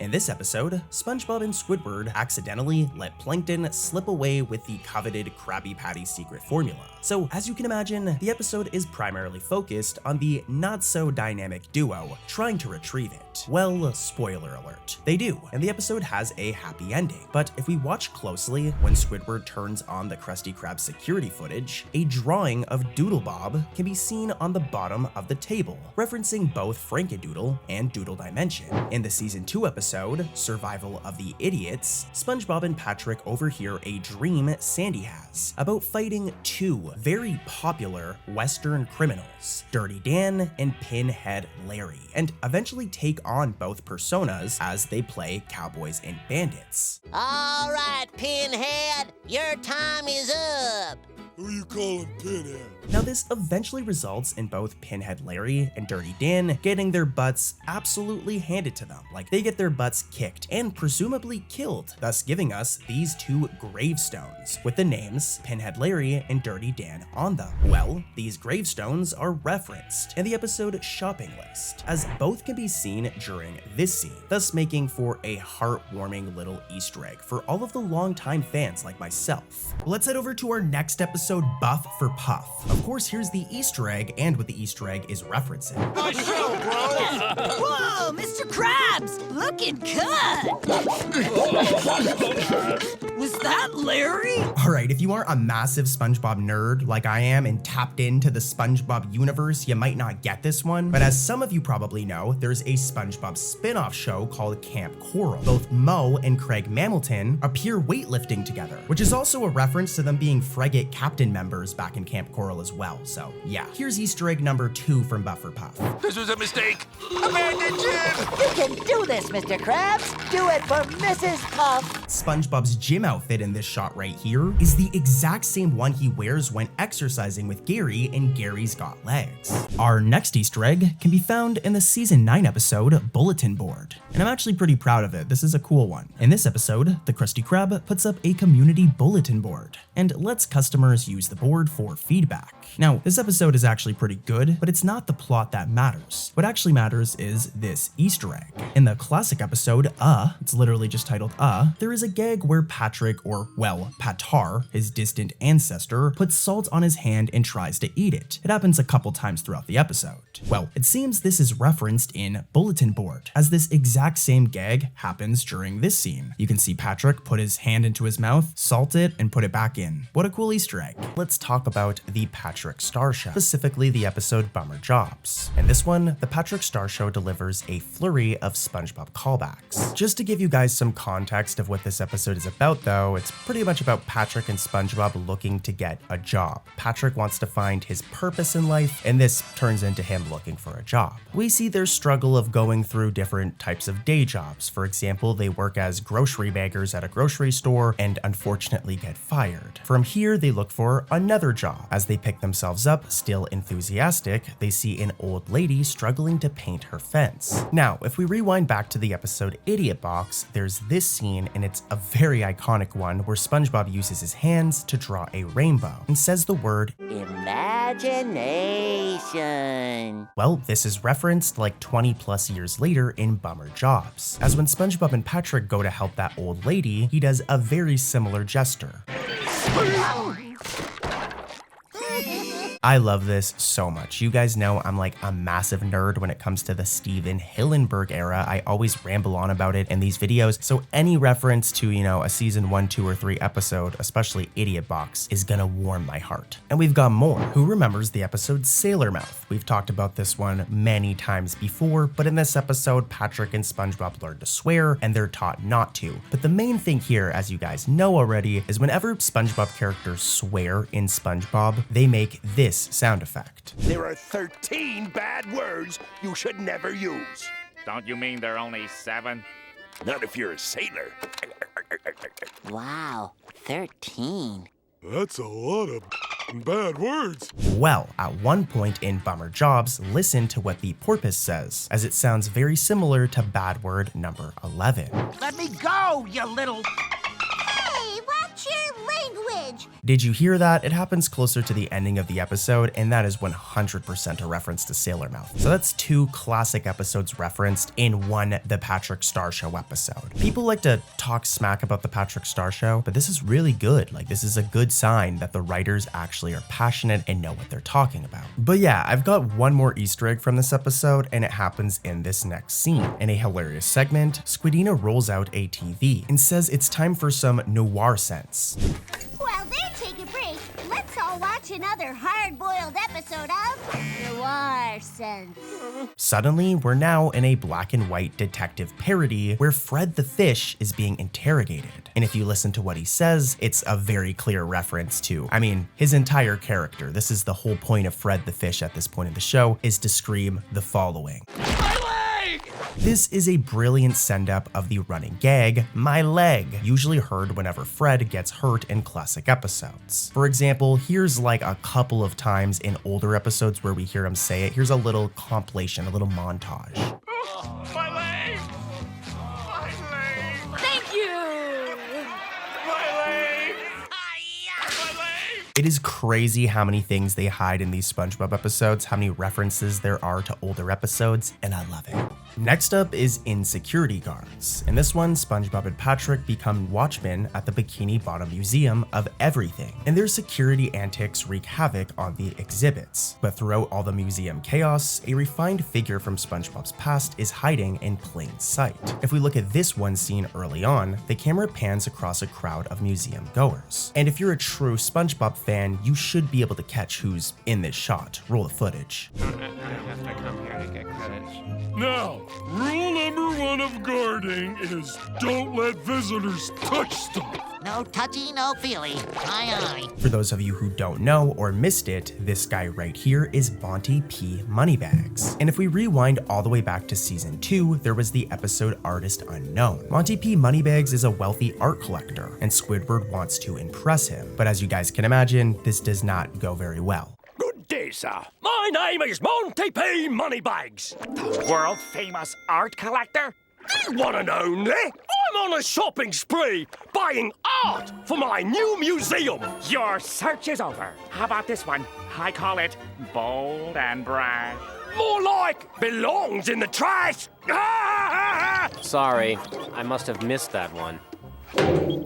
In this episode, SpongeBob and Squidward accidentally let Plankton slip away with the coveted Krabby Patty secret formula. So as you can imagine, the episode is primarily focused on the not-so-dynamic duo trying to retrieve it. Well, spoiler alert, they do, and the episode has a happy ending. But if we watch closely, when Squidward turns on the Krusty Krab security footage, a drawing of Doodle Bob can be seen on the bottom of the table, referencing both Frankendoodle and Doodle Dimension. In the season 2 episode, Survival of the Idiots, SpongeBob and Patrick overhear a dream Sandy has about fighting 2 very popular Western criminals, Dirty Dan and Pinhead Larry, and eventually take on both personas as they play cowboys and bandits. All right, Pinhead, your time is up. Who you calling Pinhead? Now this eventually results in both Pinhead Larry and Dirty Dan getting their butts absolutely handed to them, like they get their butts kicked and presumably killed, thus giving us these 2 gravestones with the names Pinhead Larry and Dirty Dan on them. Well, these gravestones are referenced in the episode Shopping List, as both can be seen during this scene, thus making for a heartwarming little Easter egg for all of the longtime fans like myself. Let's head over to our next episode episode Buff for Puff. Of course, here's the Easter egg and what the Easter egg is referencing. Nice show, bro! Whoa, Mr. Krabs, looking cut! Was that Larry? All right, if you aren't a massive SpongeBob nerd like I am and tapped into the SpongeBob universe, you might not get this one. But as some of you probably know, there's a SpongeBob spin-off show called Camp Coral. Both Mo and Craig Mamilton appear weightlifting together, which is also a reference to them being Frigate captain members back in Camp Coral as well. So yeah, here's Easter egg number 2 from Buff for Puff. This was a mistake. Abandon Jim! You can do this, Mr. Krabs. Do it for Mrs. Puff. SpongeBob's gym outfit in this shot right here is the exact same one he wears when exercising with Gary in Gary's Got Legs. Our next Easter egg can be found in the season 9 episode Bulletin Board, and I'm actually pretty proud of it. This is a cool one. In this episode, the Krusty Krab puts up a community bulletin board and lets customers use the board for feedback. Now, this episode is actually pretty good, but it's not the plot that matters. What actually matters is this Easter egg. In the classic episode, it's literally just titled there is a gag where Patrick, or well, Patar, his distant ancestor, puts salt on his hand and tries to eat it. It happens a couple times throughout the episode. Well, it seems this is referenced in Bulletin Board, as this exact same gag happens during this scene. You can see Patrick put his hand into his mouth, salt it, and put it back in. What a cool Easter egg. Let's talk about the Patrick Star Show, specifically the episode Bummer Jobs. In this one, the Patrick Star Show delivers a flurry of SpongeBob callbacks. Just to give you guys some context of what this episode is about though, it's pretty much about Patrick and SpongeBob looking to get a job. Patrick wants to find his purpose in life, and this turns into him looking for a job. We see their struggle of going through different types of day jobs. For example, they work as grocery baggers at a grocery store and unfortunately get fired. From here, they look for another job. As they pick themselves up, still enthusiastic, they see an old lady struggling to paint her fence. Now, if we rewind back to the episode Idiot Box, there's this scene, and it's a very iconic one where SpongeBob uses his hands to draw a rainbow and says the word imagination. Well, this is referenced like 20 plus years later in Bummer Jobs, as when SpongeBob and Patrick go to help that old lady, he does a very similar gesture. I love this so much. You guys know I'm like a massive nerd when it comes to the Steven Hillenburg era. I always ramble on about it in these videos, so any reference to, you know, a season 1, 2, or 3 episode, especially Idiot Box, is gonna warm my heart. And we've got more. Who remembers the episode Sailor Mouth? We've talked about this one many times before, but in this episode, Patrick and SpongeBob learn to swear, and they're taught not to. But the main thing here, as you guys know already, is whenever SpongeBob characters swear in SpongeBob, they make this sound effect. There are 13 bad words you should never use. Don't you mean there are only 7? Not if you're a sailor. Wow, 13. That's a lot of bad words. Well, at one point in Bummer Jobs, listen to what the porpoise says, as it sounds very similar to bad word number 11. Let me go, you little... Hey, watch your language. Did you hear that? It happens closer to the ending of the episode, and that is 100% a reference to Sailor Mouth. So that's 2 classic episodes referenced in one The Patrick Star Show episode. People like to talk smack about The Patrick Star Show, but this is really good. Like, this is a good sign that the writers actually are passionate and know what they're talking about. But yeah, I've got one more Easter egg from this episode, and it happens in this next scene. In a hilarious segment, Squidina rolls out a TV and says it's time for some noir sense. While they take a break, let's all watch another hard-boiled episode of Noir Sense. Suddenly, we're now in a black and white detective parody where Fred the Fish is being interrogated. And if you listen to what he says, it's a very clear reference to, I mean, his entire character. This is the whole point of Fred the Fish at this point in the show, is to scream the following. This is a brilliant send-up of the running gag, my leg, usually heard whenever Fred gets hurt in classic episodes. For example, here's like a couple of times in older episodes where we hear him say it. Here's a little compilation, a little montage. My leg! My leg! Thank you! My leg! My leg! It is crazy how many things they hide in these SpongeBob episodes, how many references there are to older episodes, and I love it. Next up is in security guards. In this one, SpongeBob and Patrick become watchmen at the Bikini Bottom Museum of Everything, and their security antics wreak havoc on the exhibits. But throughout all the museum chaos, a refined figure from SpongeBob's past is hiding in plain sight. If we look at this one scene early on, the camera pans across a crowd of museum goers. And if you're a true SpongeBob fan, you should be able to catch who's in this shot. Roll the footage. Now, rule number 1 of guarding is don't let visitors touch stuff. No touchy, no feely. Aye, aye. For those of you who don't know or missed it, this guy right here is Monty P. Moneybags. And if we rewind all the way back to season 2, there was the episode Artist Unknown. Monty P. Moneybags is a wealthy art collector, and Squidward wants to impress him. But as you guys can imagine, this does not go very well. Good day, sir. My name is Monty P. Moneybags. The world-famous art collector? One and only. I'm on a shopping spree, buying art for my new museum. Your search is over. How about this one? I call it bold and brash. More like belongs in the trash. Sorry, I must have missed that one.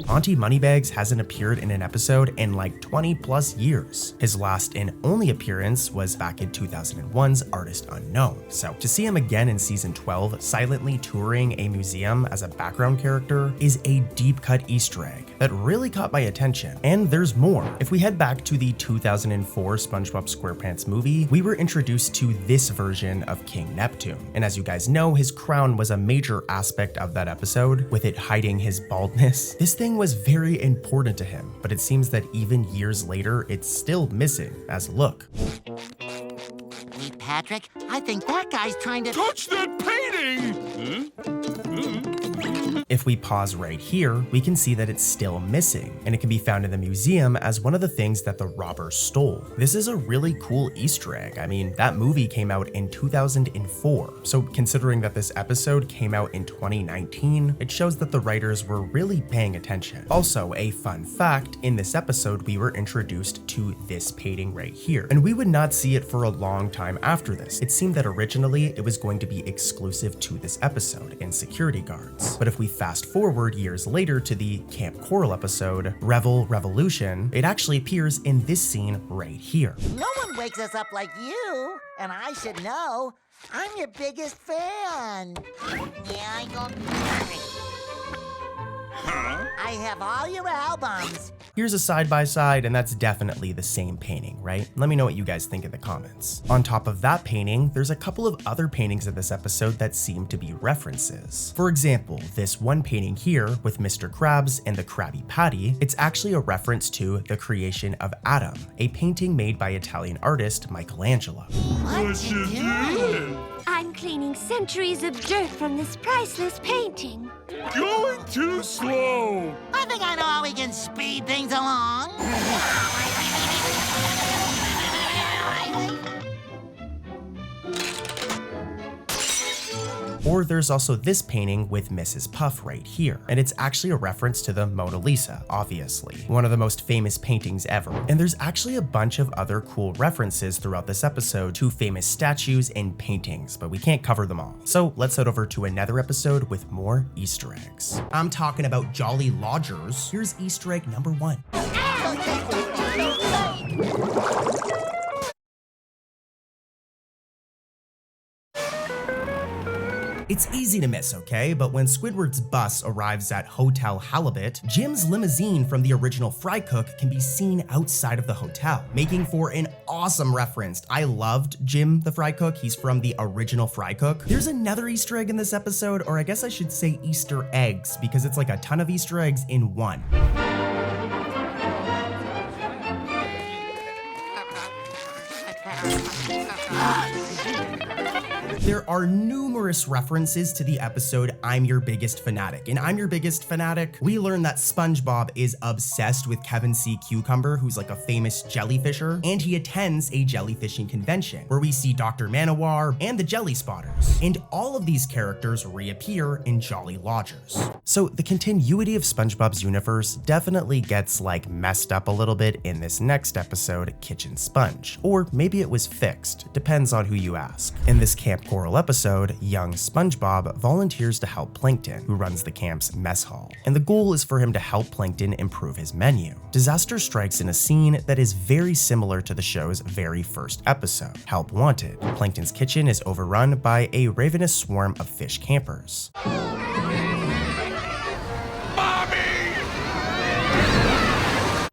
Monty Moneybags hasn't appeared in an episode in like 20 plus years. His last and only appearance was back in 2001's Artist Unknown. So to see him again in season 12 silently touring a museum as a background character is a deep cut Easter egg that really caught my attention. And there's more. If we head back to the 2004 SpongeBob SquarePants movie, we were introduced to this version of King Neptune. And as you guys know, his crown was a major aspect of that episode, with it hiding his baldness. This thing was very important to him, but it seems that even years later, it's still missing as a look. Hey, Patrick, I think that guy's trying to touch that painting! If we pause right here, we can see that it's still missing, and it can be found in the museum as one of the things that the robbers stole. This is a really cool Easter egg. I mean, that movie came out in 2004, so considering that this episode came out in 2019, it shows that the writers were really paying attention. Also, a fun fact, in this episode we were introduced to this painting right here, and we would not see it for a long time after this. It seemed that originally it was going to be exclusive to this episode in Security Guards, but if we fast forward years later to the Camp Coral episode, Revel Revolution, it actually appears in this scene right here. No one wakes us up like you, and I should know. I'm your biggest fan. Yeah, I go. I have all your albums. Here's a side-by-side, and that's definitely the same painting, right? Let me know what you guys think in the comments. On top of that painting, there's a couple of other paintings in this episode that seem to be references. For example, this one painting here with Mr. Krabs and the Krabby Patty, it's actually a reference to The Creation of Adam, a painting made by Italian artist Michelangelo. What you doing? I'm cleaning centuries of dirt from this priceless painting. Going too slow. I think I know how we can speed things along. Or there's also this painting with Mrs. Puff right here, and it's actually a reference to the Mona Lisa, obviously, one of the most famous paintings ever. And there's actually a bunch of other cool references throughout this episode to famous statues and paintings, but we can't cover them all. So let's head over to another episode with more Easter eggs. I'm talking about Jolly Lodgers. Here's Easter egg number 1. It's easy to miss, okay? But when Squidward's bus arrives at Hotel Halibut, Jim's limousine from the original Fry Cook can be seen outside of the hotel, making for an awesome reference. I loved Jim the Fry Cook. He's from the original Fry Cook. There's another Easter egg in this episode, or I guess I should say Easter eggs, because it's like a ton of Easter eggs in one. There are numerous references to the episode I'm Your Biggest Fanatic. In I'm Your Biggest Fanatic, we learn that SpongeBob is obsessed with Kevin C. Cucumber, who's like a famous jellyfisher, and he attends a jellyfishing convention where we see Dr. Manowar and the Jelly Spotters. And all of these characters reappear in Jolly Lodgers. So the continuity of SpongeBob's universe definitely gets like messed up a little bit in this next episode, Kitchen Sponge. Or maybe it was fixed, depends on who you ask. In this Camp Coral episode, young SpongeBob volunteers to help Plankton, who runs the camp's mess hall. And the goal is for him to help Plankton improve his menu. Disaster strikes in a scene that is very similar to the show's very first episode, Help Wanted. Plankton's kitchen is overrun by a ravenous swarm of fish campers.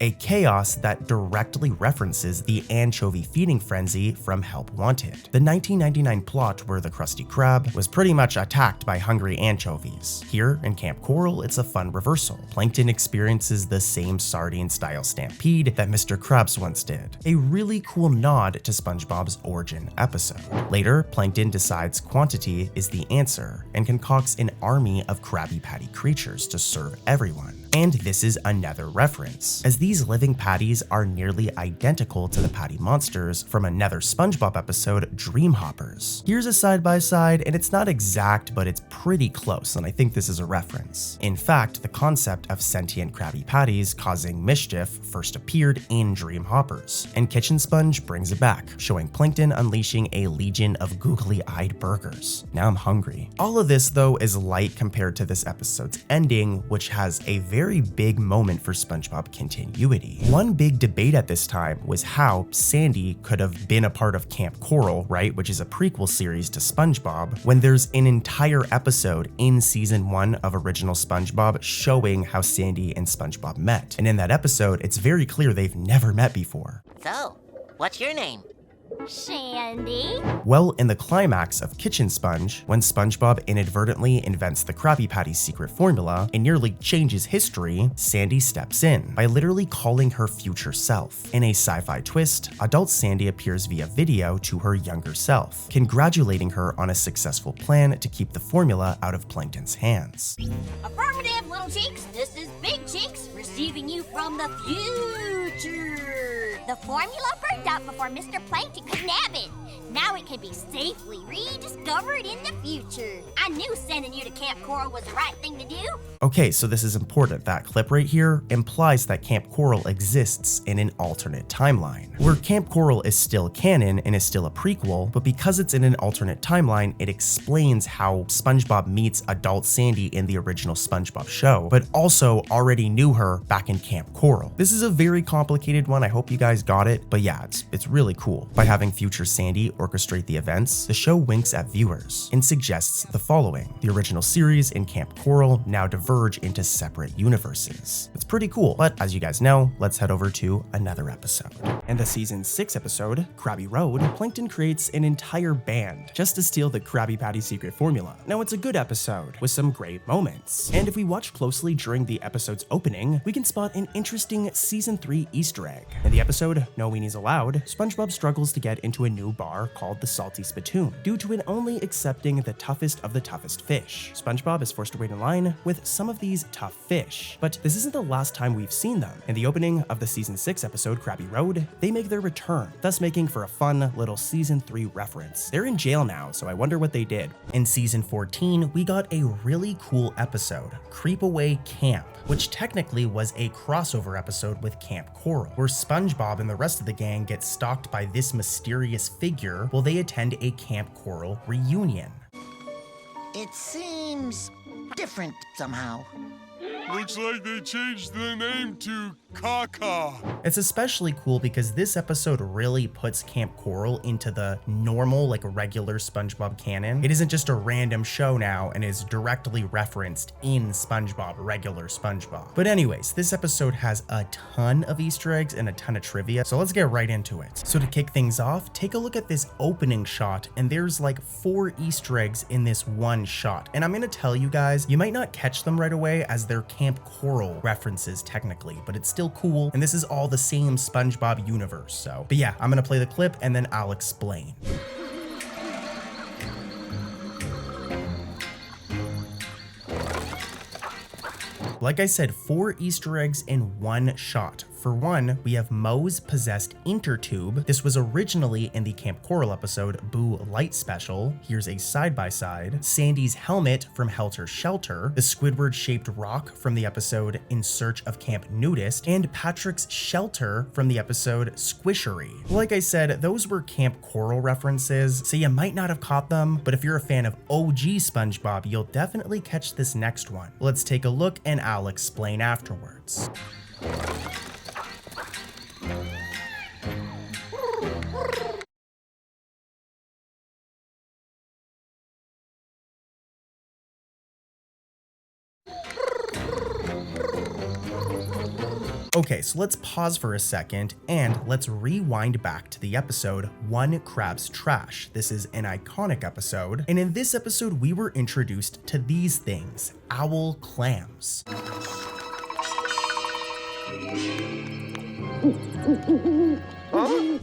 A chaos that directly references the anchovy feeding frenzy from Help Wanted. The 1999 plot where the Krusty Krab was pretty much attacked by hungry anchovies. Here in Camp Coral, it's a fun reversal. Plankton experiences the same sardine-style stampede that Mr. Krabs once did. A really cool nod to SpongeBob's origin episode. Later, Plankton decides quantity is the answer and concocts an army of Krabby Patty creatures to serve everyone. And this is another reference, as these living patties are nearly identical to the patty monsters from another SpongeBob episode, Dream Hoppers. Here's a side-by-side, and it's not exact, but it's pretty close, and I think this is a reference. In fact, the concept of sentient Krabby Patties causing mischief first appeared in Dream Hoppers, and Kitchen Sponge brings it back, showing Plankton unleashing a legion of googly-eyed burgers. Now I'm hungry. All of this, though, is light compared to this episode's ending, which has a very big moment for SpongeBob continuity. One big debate at this time was how Sandy could have been a part of Camp Coral, right, which is a prequel series to SpongeBob, when there's an entire episode in season 1 of original SpongeBob showing how Sandy and SpongeBob met. And in that episode, it's very clear they've never met before. So, what's your name? Sandy? Well, in the climax of Kitchen Sponge, when SpongeBob inadvertently invents the Krabby Patty's secret formula and nearly changes history, Sandy steps in by literally calling her future self. In a sci-fi twist, adult Sandy appears via video to her younger self, congratulating her on a successful plan to keep the formula out of Plankton's hands. Affirmative, little cheeks. This is Big Cheeks, receiving you from the future. The formula burned up before Mr. Plankton could nab it. Now it can be safely rediscovered in the future. I knew sending you to Camp Coral was the right thing to do. Okay, so this is important. That clip right here implies that Camp Coral exists in an alternate timeline, where Camp Coral is still canon and is still a prequel, but because it's in an alternate timeline, it explains how SpongeBob meets adult Sandy in the original SpongeBob show, but also already knew her back in Camp Coral. This is a very complicated one. I hope you guys got it, but yeah, it's really cool. By having future Sandy orchestrate the events, the show winks at viewers and suggests the following. The original series and Camp Coral now diverge into separate universes. It's pretty cool, but as you guys know, let's head over to another episode. In the season 6 episode, Krabby Road, Plankton creates an entire band just to steal the Krabby Patty secret formula. Now it's a good episode with some great moments. And if we watch closely during the episode's opening, we can spot an interesting season 3 Easter egg. In the episode, No Weenies Allowed, SpongeBob struggles to get into a new bar called the Salty Spittoon due to it only accepting the toughest of the toughest fish. SpongeBob is forced to wait in line with some of these tough fish, but this isn't the last time we've seen them. In the opening of the season 6 episode Krabby Road, they make their return, thus making for a fun little season 3 reference. They're in jail now, so I wonder what they did. In season 14, we got a really cool episode, Creep Away Camp, which technically was a crossover episode with Camp Coral, where SpongeBob and the rest of the gang get stalked by this mysterious figure while they attend a Camp Coral reunion. It seems different somehow. Looks like they changed the name to Kaka. It's especially cool because this episode really puts Camp Coral into the normal, like regular SpongeBob canon. It isn't just a random show now and is directly referenced in SpongeBob, regular SpongeBob. But anyways, this episode has a ton of Easter eggs and a ton of trivia, so let's get right into it. So to kick things off, take a look at this opening shot, and there's like 4 Easter eggs in this one shot. And I'm gonna tell you guys, you might not catch them right away as they're Camp Coral references technically, but it's still cool, and this is all the same SpongeBob universe. So, but yeah, I'm gonna play the clip and then I'll explain. Like I said, 4 Easter eggs in one shot. For one, we have Moe's possessed intertube. This was originally in the Camp Coral episode Boo Light Special. Here's a side-by-side. Sandy's helmet from Helter Shelter, the Squidward-shaped rock from the episode In Search of Camp Nudist, and Patrick's shelter from the episode Squishery. Like I said, those were Camp Coral references, so you might not have caught them, but if you're a fan of OG SpongeBob, you'll definitely catch this next one. Let's take a look and I'll explain afterwards. Okay, so let's pause for a second and let's rewind back to the episode One Crab's Trash. This is an iconic episode, and in this episode we were introduced to these things, owl clams.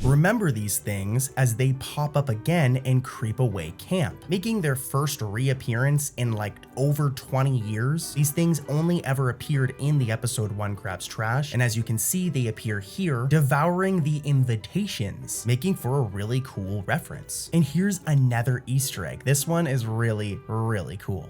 Remember these things as they pop up again in Creep Away Camp, making their first reappearance in like over 20 years. These things only ever appeared in the episode One Crab's Trash, and as you can see, they appear here, devouring the invitations, making for a really cool reference. And here's another Easter egg. This one is really, really cool.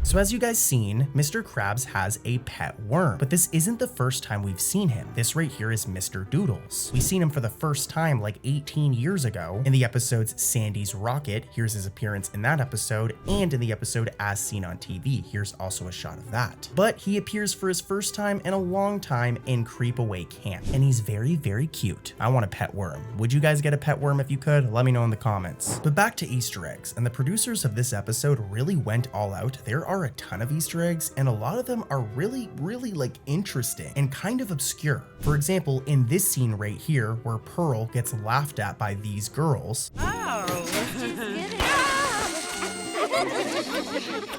So as you guys seen, Mr. Krabs has a pet worm, but this isn't the first time we've seen him. This right here is Mr. Doodles. We've seen him for the first time like 18 years ago in the episodes Sandy's Rocket. Here's his appearance in that episode, and in the episode As Seen on TV. Here's also a shot of that. But he appears for his first time in a long time in Creep Away Camp, and he's very, very cute. I want a pet worm. Would you guys get a pet worm if you could? Let me know in the comments. But back to Easter eggs, and the producers of this episode really went all out. There are a ton of Easter eggs, and a lot of them are really like interesting and kind of obscure. For example, in this scene right here where Pearl gets laughed at by these girls.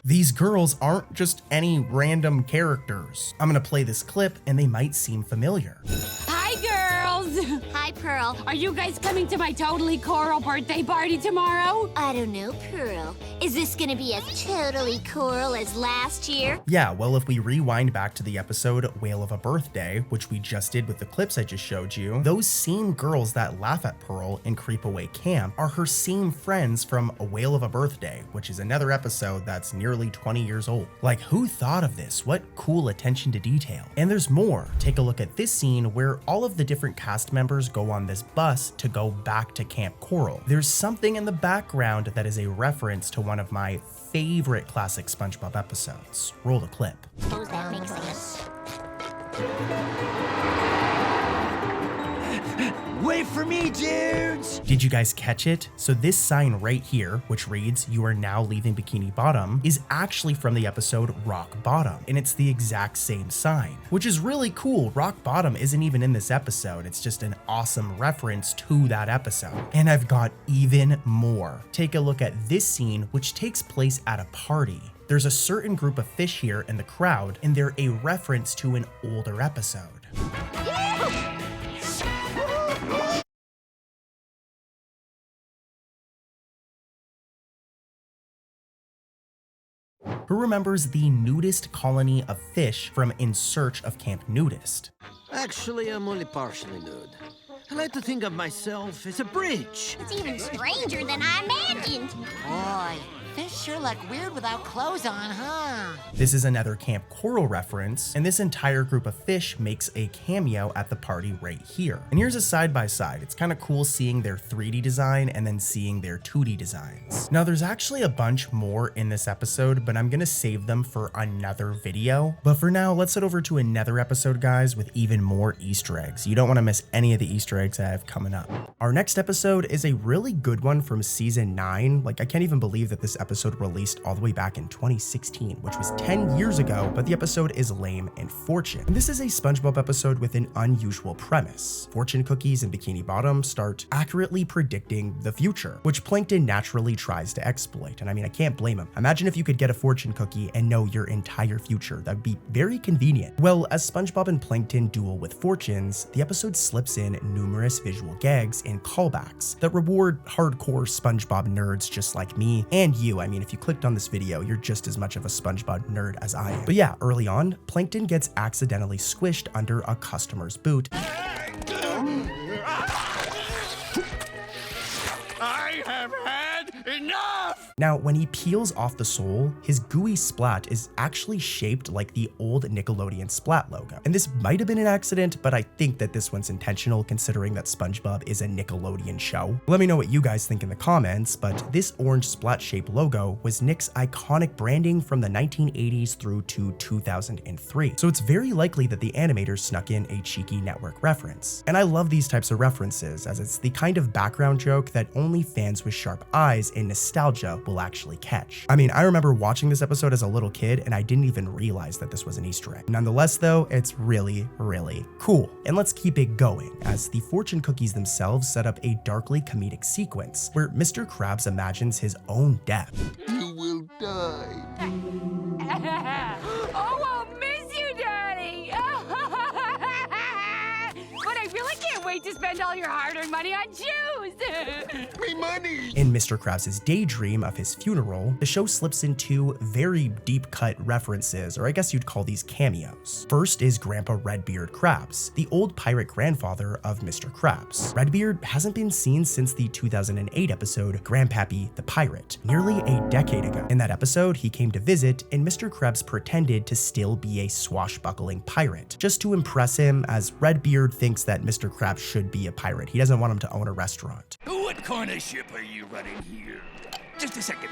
These girls aren't just any random characters. I'm gonna play this clip and they might seem familiar. Hi, girls! Hi, Pearl. Are you guys coming to my totally coral birthday party tomorrow? I don't know, Pearl. Is this gonna be as totally coral as last year? Yeah, well, if we rewind back to the episode Whale of a Birthday, which we just did with the clips I just showed you, those same girls that laugh at Pearl in Creep Away Camp are her same friends from A Whale of a Birthday, which is another episode that's nearly 20 years old. Like, who thought of this? What cool attention to detail. And there's more. Take a look at this scene where all of the different cast members go on this bus to go back to Camp Coral. There's something in the background that is a reference to one of my favorite classic SpongeBob episodes. Roll the clip. Suppose that makes sense. Wait for me, dudes! Did you guys catch it? So this sign right here, which reads, "You are now leaving Bikini Bottom," is actually from the episode Rock Bottom, and it's the exact same sign, which is really cool. Rock Bottom isn't even in this episode. It's just an awesome reference to that episode. And I've got even more. Take a look at this scene, which takes place at a party. There's a certain group of fish here in the crowd, and they're a reference to an older episode. Who remembers the nudist colony of fish from In Search of Camp Nudist? Actually, I'm only partially nude. I like to think of myself as a bridge. It's even stranger than I imagined. Boy, fish sure look weird without clothes on, huh? This is another Camp Coral reference, and this entire group of fish makes a cameo at the party right here. And here's a side-by-side. It's kind of cool seeing their 3D design and then seeing their 2D designs. Now, there's actually a bunch more in this episode, but I'm gonna save them for another video. But for now, let's head over to another episode, guys, with even more Easter eggs. You don't wanna miss any of the Easter eggs I have coming up. Our next episode is a really good one from season 9. Like, I can't even believe that this episode released all the way back in 2016, which was 10 years ago, but the episode is Lame and Fortune. And this is a SpongeBob episode with an unusual premise. Fortune cookies and Bikini Bottom start accurately predicting the future, which Plankton naturally tries to exploit. And I mean, I can't blame him. Imagine if you could get a fortune cookie and know your entire future. That'd be very convenient. Well, as SpongeBob and Plankton duel with fortunes, the episode slips in numerous visual gags and callbacks that reward hardcore SpongeBob nerds just like me and you. I mean, if you clicked on this video, you're just as much of a SpongeBob nerd as I am. But yeah, early on, Plankton gets accidentally squished under a customer's boot. I have had enough! Now, when he peels off the sole, his gooey splat is actually shaped like the old Nickelodeon Splat logo. And this might have been an accident, but I think that this one's intentional considering that SpongeBob is a Nickelodeon show. Let me know what you guys think in the comments, but this orange splat-shaped logo was Nick's iconic branding from the 1980s through to 2003. So it's very likely that the animators snuck in a cheeky network reference. And I love these types of references, as it's the kind of background joke that only fans with sharp eyes and nostalgia will actually catch. I mean, I remember watching this episode as a little kid and I didn't even realize that this was an Easter egg. Nonetheless though, it's really, really cool. And let's keep it going, as the fortune cookies themselves set up a darkly comedic sequence where Mr. Krabs imagines his own death. You will die. Oh, I'll miss you, Daddy! But I really can't wait to spend all your hard-earned money on shoes! Me money! In Mr. Krabs' daydream of his funeral, the show slips into very deep-cut references, or I guess you'd call these cameos. First is Grandpa Redbeard Krabs, the old pirate grandfather of Mr. Krabs. Redbeard hasn't been seen since the 2008 episode Grandpappy the Pirate, nearly a decade ago. In that episode, he came to visit, and Mr. Krabs pretended to still be a swashbuckling pirate, just to impress him, as Redbeard thinks that Mr. Krabs should be a pirate. He doesn't want him to own a restaurant. What kind of ship are you running here? Just a second.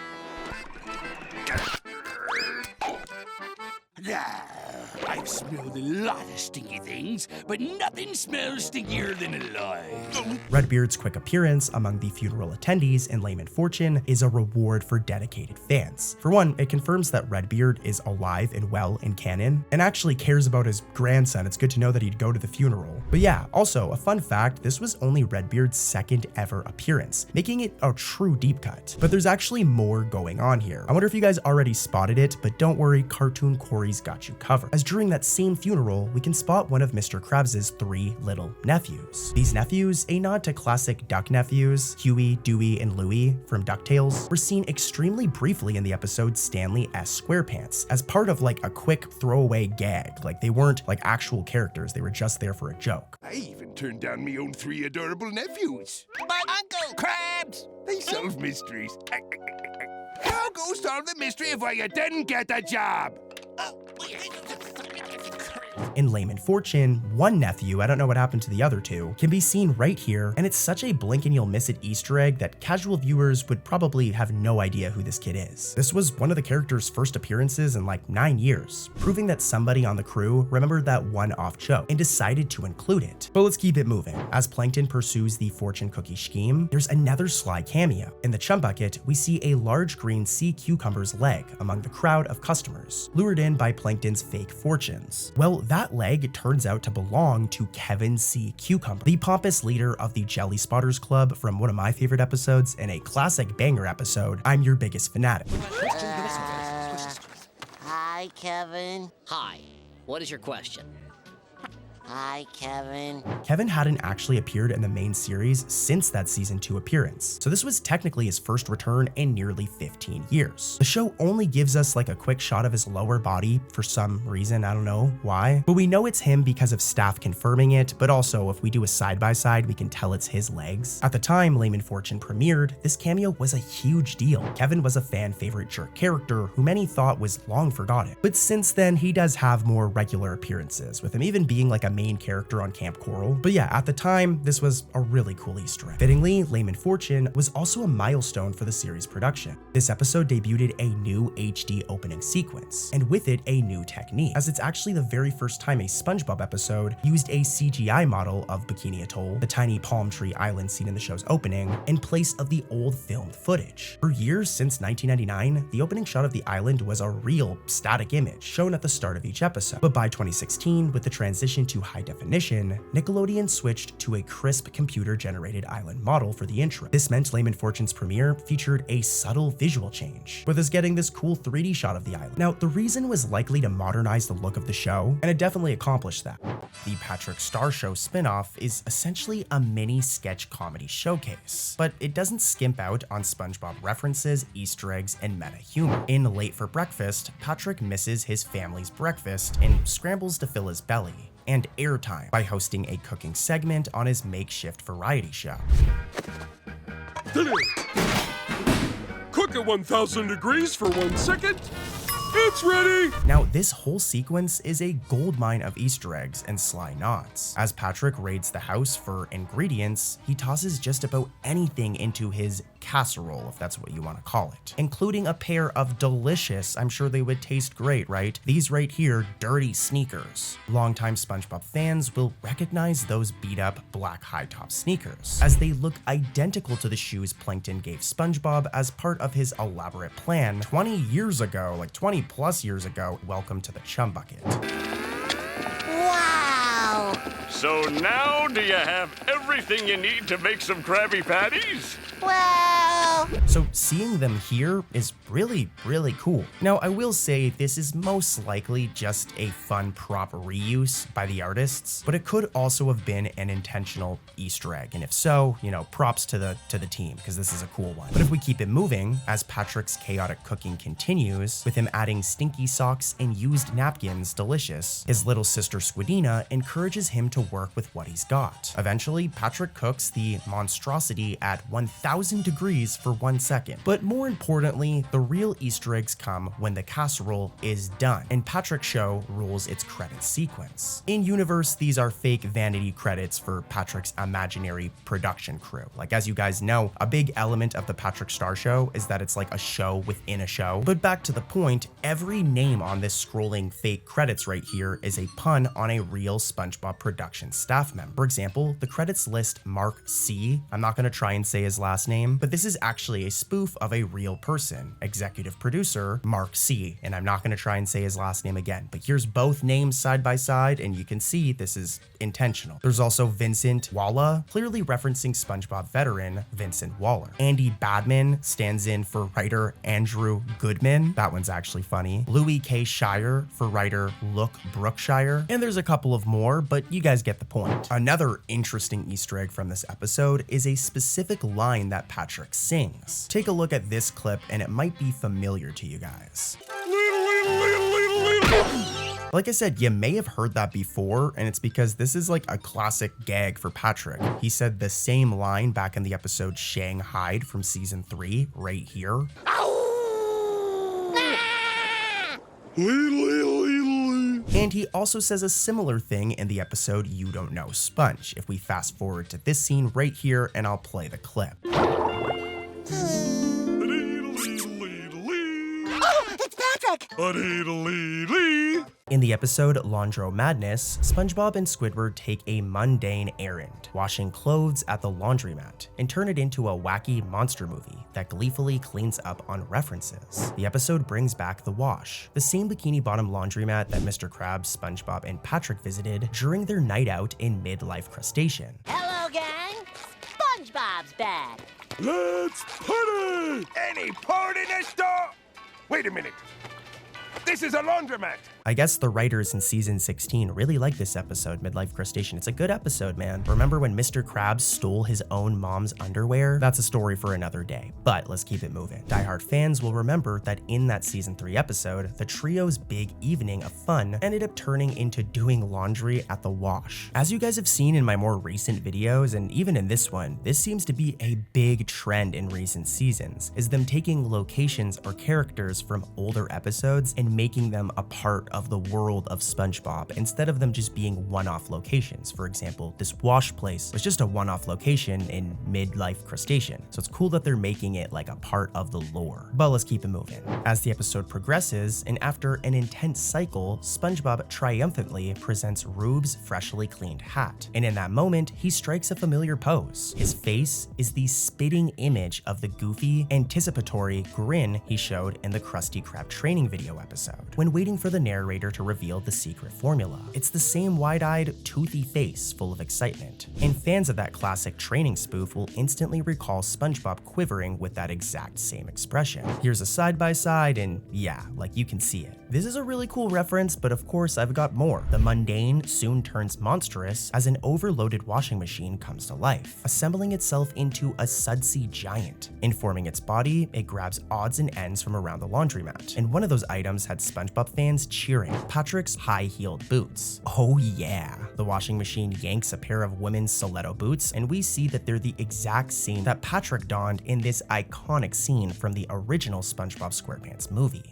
I've smelled a lot of stinky things, but nothing smells stinkier than a lie. Redbeard's quick appearance among the funeral attendees in Lame and Fortune is a reward for dedicated fans. For one, it confirms that Redbeard is alive and well in canon, and actually cares about his grandson. It's good to know that he'd go to the funeral. But yeah, also, a fun fact, this was only Redbeard's second ever appearance, making it a true deep cut. But there's actually more going on here. I wonder if you guys already spotted it, but don't worry, Cartoon Corey's got you covered. As during that same funeral, we can spot one of Mr. Krabs' 3 little nephews. These nephews, a nod to classic duck nephews, Huey, Dewey, and Louie from DuckTales, were seen extremely briefly in the episode Stanley S. SquarePants as part of like a quick throwaway gag. Like they weren't like actual characters, they were just there for a joke. I even turned down my own 3 adorable nephews. But Uncle Krabs, they solve mysteries. How go solve the mystery of why you didn't get the job? In Lame and Fortune, one nephew, I don't know what happened to the other 2, can be seen right here, and it's such a blink and you'll miss it Easter egg that casual viewers would probably have no idea who this kid is. This was one of the character's first appearances in like 9 years, proving that somebody on the crew remembered that one-off joke and decided to include it. But let's keep it moving. As Plankton pursues the fortune cookie scheme, there's another sly cameo. In the chum bucket, we see a large green sea cucumber's leg among the crowd of customers, lured in by Plankton's fake fortunes. Well, that leg turns out to belong to Kevin C. Cucumber, the pompous leader of the Jelly Spotters Club from one of my favorite episodes and a classic banger episode, I'm Your Biggest Fanatic. Hi, Kevin. Hi. What is your question? Hi, Kevin. Kevin hadn't actually appeared in the main series since that season 2 appearance, so this was technically his first return in nearly 15 years. The show only gives us like a quick shot of his lower body for some reason, I don't know why, but we know it's him because of staff confirming it, but also if we do a side-by-side, we can tell it's his legs. At the time Lame and Fortune premiered, this cameo was a huge deal. Kevin was a fan favorite jerk character who many thought was long forgotten, but since then he does have more regular appearances, with him even being like a main character on Camp Coral. But yeah, at the time, this was a really cool Easter egg. Fittingly, Layman Fortune was also a milestone for the series production. This episode debuted a new HD opening sequence, and with it, a new technique, as it's actually the very first time a SpongeBob episode used a CGI model of Bikini Atoll, the tiny palm tree island seen in the show's opening, in place of the old filmed footage. For years since 1999, the opening shot of the island was a real static image shown at the start of each episode. But by 2016, with the transition to high definition, Nickelodeon switched to a crisp computer-generated island model for the intro. This meant Layman Fortune's premiere featured a subtle visual change, with us getting this cool 3D shot of the island. Now, the reason was likely to modernize the look of the show, and it definitely accomplished that. The Patrick Star Show spin-off is essentially a mini sketch comedy showcase, but it doesn't skimp out on SpongeBob references, Easter eggs, and meta humor. In Late for Breakfast, Patrick misses his family's breakfast and scrambles to fill his belly and airtime by hosting a cooking segment on his makeshift variety show. Cook at 1,000 degrees for 1 second. It's ready! Now, this whole sequence is a goldmine of Easter eggs and sly nods. As Patrick raids the house for ingredients, he tosses just about anything into his casserole, if that's what you want to call it, including a pair of delicious, I'm sure they would taste great, right? These right here, dirty sneakers. Longtime SpongeBob fans will recognize those beat-up black high-top sneakers, as they look identical to the shoes Plankton gave SpongeBob as part of his elaborate plan 20 years ago, like 20 plus years ago. Welcome to the Chum Bucket. Wow! So now do you have everything you need to make some Krabby Patties? Well... So seeing them here is really, really cool. Now, I will say this is most likely just a fun prop reuse by the artists, but it could also have been an intentional Easter egg. And if so, you know, props to the team, because this is a cool one. But if we keep it moving, as Patrick's chaotic cooking continues, with him adding stinky socks and used napkins, delicious, his little sister Squidina encourages him to work with what he's got. Eventually, Patrick cooks the monstrosity at 1,000 degrees for 1 second. But more importantly, the real Easter eggs come when the casserole is done, and Patrick's show rules its credit sequence. In universe, these are fake vanity credits for Patrick's imaginary production crew. Like, as you guys know, a big element of the Patrick Star Show is that it's like a show within a show. But back to the point, every name on this scrolling fake credits right here is a pun on a real SpongeBob production staff member. For example, the credits list Mark C. I'm not gonna try and say his last name, but this is actually a spoof of a real person, executive producer Mark C. And I'm not gonna try and say his last name again, but here's both names side by side, and you can see this is intentional. There's also Vincent Walla, clearly referencing SpongeBob veteran Vincent Waller. Andy Badman stands in for writer Andrew Goodman. That one's actually funny. Louis K. Shire for writer Look Brookshire. And there's a couple of more, but you guys get the point. Another interesting Easter egg from this episode is a specific line that Patrick sings. Take a look at this clip and it might be familiar to you guys. Like I said, you may have heard that before, and it's because this is like a classic gag for Patrick. He said the same line back in the episode Shanghai from season 3, right here. And he also says a similar thing in the episode You Don't Know Sponge. If we fast forward to this scene right here, and I'll play the clip. Oh, it's Patrick! In the episode Laundro Madness, SpongeBob and Squidward take a mundane errand, washing clothes at the laundromat, and turn it into a wacky monster movie that gleefully cleans up on references. The episode brings back the wash, the same Bikini Bottom laundromat that Mr. Krabs, SpongeBob, and Patrick visited during their night out in Midlife Crustacean. Hello, gang. SpongeBob's back. Let's party! Any party next door? Wait a minute. This is a laundromat. I guess the writers in season 16 really like this episode, Midlife Crustacean. It's a good episode, man. Remember when Mr. Krabs stole his own mom's underwear? That's a story for another day, but let's keep it moving. Die Hard fans will remember that in that season 3 episode, the trio's big evening of fun ended up turning into doing laundry at the wash. As you guys have seen in my more recent videos, and even in this one, this seems to be a big trend in recent seasons, is them taking locations or characters from older episodes and making them a part of the world of SpongeBob instead of them just being one-off locations. For example, this wash place was just a one-off location in mid-life crustacean, so it's cool that they're making it like a part of the lore. But let's keep it moving. As the episode progresses, and after an intense cycle, SpongeBob triumphantly presents Rube's freshly cleaned hat, and in that moment, he strikes a familiar pose. His face is the spitting image of the goofy, anticipatory grin he showed in the Krusty Krab training video episode, when waiting for the narrator to reveal the secret formula. It's the same wide-eyed, toothy face full of excitement, and fans of that classic training spoof will instantly recall SpongeBob quivering with that exact same expression. Here's a side-by-side, and yeah, like you can see it. This is a really cool reference, but of course I've got more. The mundane soon turns monstrous as an overloaded washing machine comes to life, assembling itself into a sudsy giant. Informing its body, it grabs odds and ends from around the laundromat, and one of those items had SpongeBob fans cheering: Patrick's high-heeled boots. Oh yeah. The washing machine yanks a pair of women's stiletto boots, and we see that they're the exact same that Patrick donned in this iconic scene from the original SpongeBob SquarePants movie.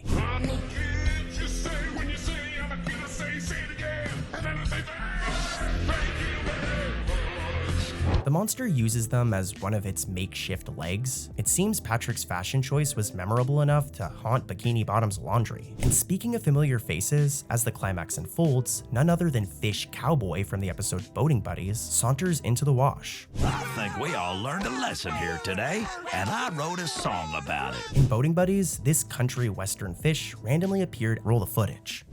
The monster uses them as one of its makeshift legs. It seems Patrick's fashion choice was memorable enough to haunt Bikini Bottom's laundry. And speaking of familiar faces, as the climax unfolds, none other than Fish Cowboy from the episode Boating Buddies saunters into the wash. I think we all learned a lesson here today, and I wrote a song about it. In Boating Buddies, this country western fish randomly appeared. Roll the footage.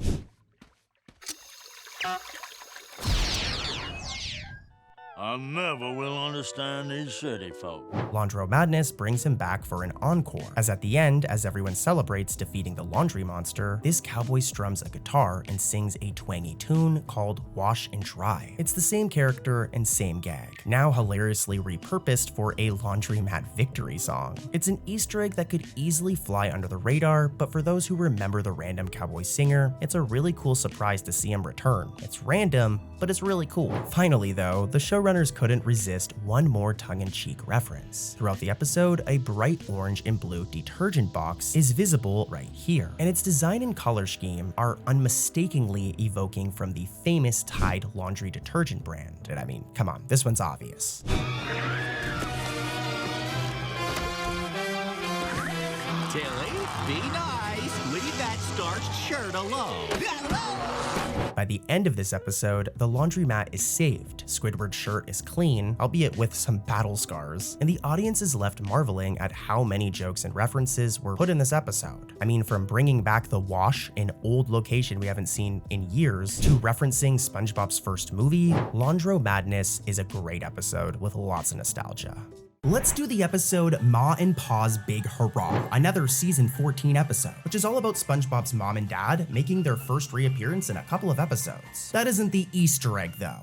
I never will understand these city folk. Laundro Madness brings him back for an encore, as at the end, as everyone celebrates defeating the laundry monster, this cowboy strums a guitar and sings a twangy tune called Wash and Dry. It's the same character and same gag, now hilariously repurposed for a laundromat victory song. It's an Easter egg that could easily fly under the radar, but for those who remember the random cowboy singer, it's a really cool surprise to see him return. It's random, but it's really cool. Finally though, the showrunners couldn't resist one more tongue-in-cheek reference. Throughout the episode, a bright orange and blue detergent box is visible right here, and its design and color scheme are unmistakingly evoking from the famous Tide laundry detergent brand. And I mean, come on, this one's obvious. Tilly, be nice. Leave that starched shirt alone. By the end of this episode, the laundromat is saved, Squidward's shirt is clean, albeit with some battle scars, and the audience is left marveling at how many jokes and references were put in this episode. I mean, from bringing back the wash, an old location we haven't seen in years, to referencing SpongeBob's first movie, Laundro Madness is a great episode with lots of nostalgia. Let's do the episode Ma and Pa's Big Hurrah, another season 14 episode, which is all about SpongeBob's mom and dad making their first reappearance in a couple of episodes. That isn't the Easter egg though.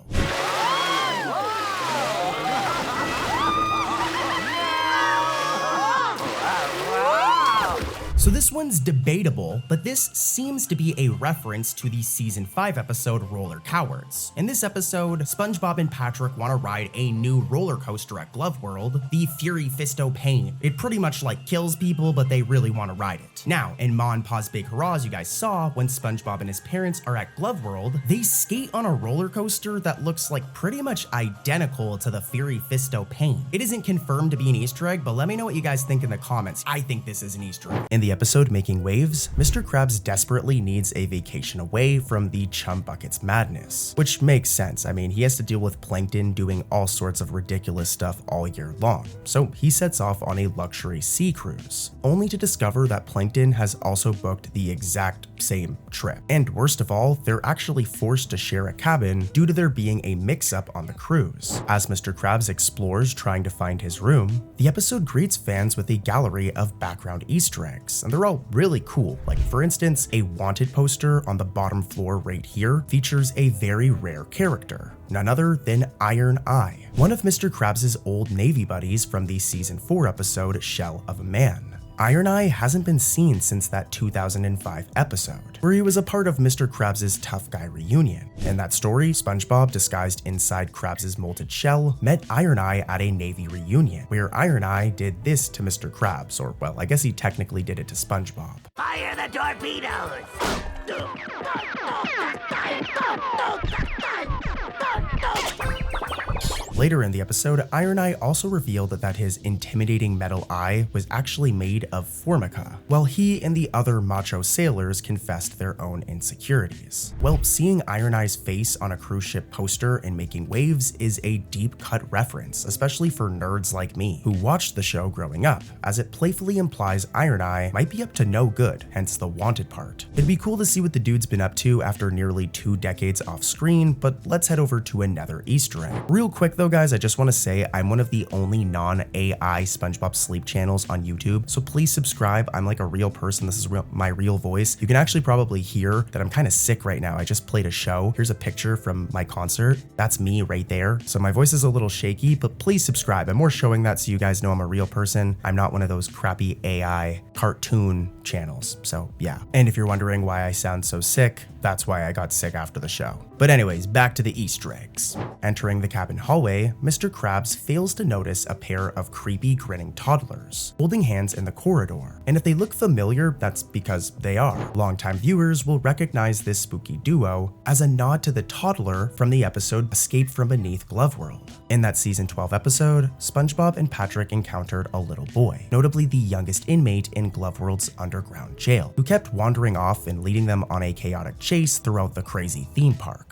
So this one's debatable, but this seems to be a reference to the season 5 episode Roller Cowards. In this episode, SpongeBob and Patrick want to ride a new roller coaster at Glove World, the Fury Fisto Pain. It pretty much like kills people, but they really want to ride it. Now, in Ma and Pa's Big Hurrah, as you guys saw, when SpongeBob and his parents are at Glove World, they skate on a roller coaster that looks like pretty much identical to the Fury Fisto Pain. It isn't confirmed to be an Easter egg, but let me know what you guys think in the comments. I think this is an Easter egg. In the episode Making Waves, Mr. Krabs desperately needs a vacation away from the Chum Bucket's madness, which makes sense. I mean, he has to deal with Plankton doing all sorts of ridiculous stuff all year long. So he sets off on a luxury sea cruise, only to discover that Plankton has also booked the exact same trip. And worst of all, they're actually forced to share a cabin due to there being a mix-up on the cruise. As Mr. Krabs explores trying to find his room, the episode greets fans with a gallery of background Easter eggs, and they're all really cool. Like for instance, a wanted poster on the bottom floor right here features a very rare character, none other than Iron Eye, one of Mr. Krabs' old Navy buddies from the season 4 episode Shell of a Man. Iron Eye hasn't been seen since that 2005 episode, where he was a part of Mr. Krabs' Tough Guy reunion. In that story, SpongeBob, disguised inside Krabs' molted shell, met Iron Eye at a Navy reunion, where Iron Eye did this to Mr. Krabs, or well, I guess he technically did it to SpongeBob. Fire the torpedoes! Later in the episode, Iron Eye also revealed that his intimidating metal eye was actually made of formica, while he and the other macho sailors confessed their own insecurities. Well, seeing Iron Eye's face on a cruise ship poster and making waves is a deep-cut reference, especially for nerds like me, who watched the show growing up, as it playfully implies Iron Eye might be up to no good, hence the wanted part. It'd be cool to see what the dude's been up to after nearly 2 decades off screen, but let's head over to another Easter egg. Real quick though, guys, I just want to say I'm one of the only non-AI SpongeBob sleep channels on YouTube, so please subscribe. I'm like a real person. This is my real voice. You can actually probably hear that I'm kind of sick right now. I just played a show. Here's a picture from my concert. That's me right there. So my voice is a little shaky, but please subscribe. I'm more showing that so you guys know I'm a real person. I'm not one of those crappy AI cartoon channels. So yeah. And if you're wondering why I sound so sick, that's why I got sick after the show. But anyways, back to the Easter eggs. Entering the cabin hallway, Mr. Krabs fails to notice a pair of creepy grinning toddlers holding hands in the corridor. And if they look familiar, that's because they are. Longtime viewers will recognize this spooky duo as a nod to the toddler from the episode Escape from Beneath Glove World. In that season 12 episode, SpongeBob and Patrick encountered a little boy, notably the youngest inmate in Glove World's underground jail, who kept wandering off and leading them on a chaotic chase throughout the crazy theme park.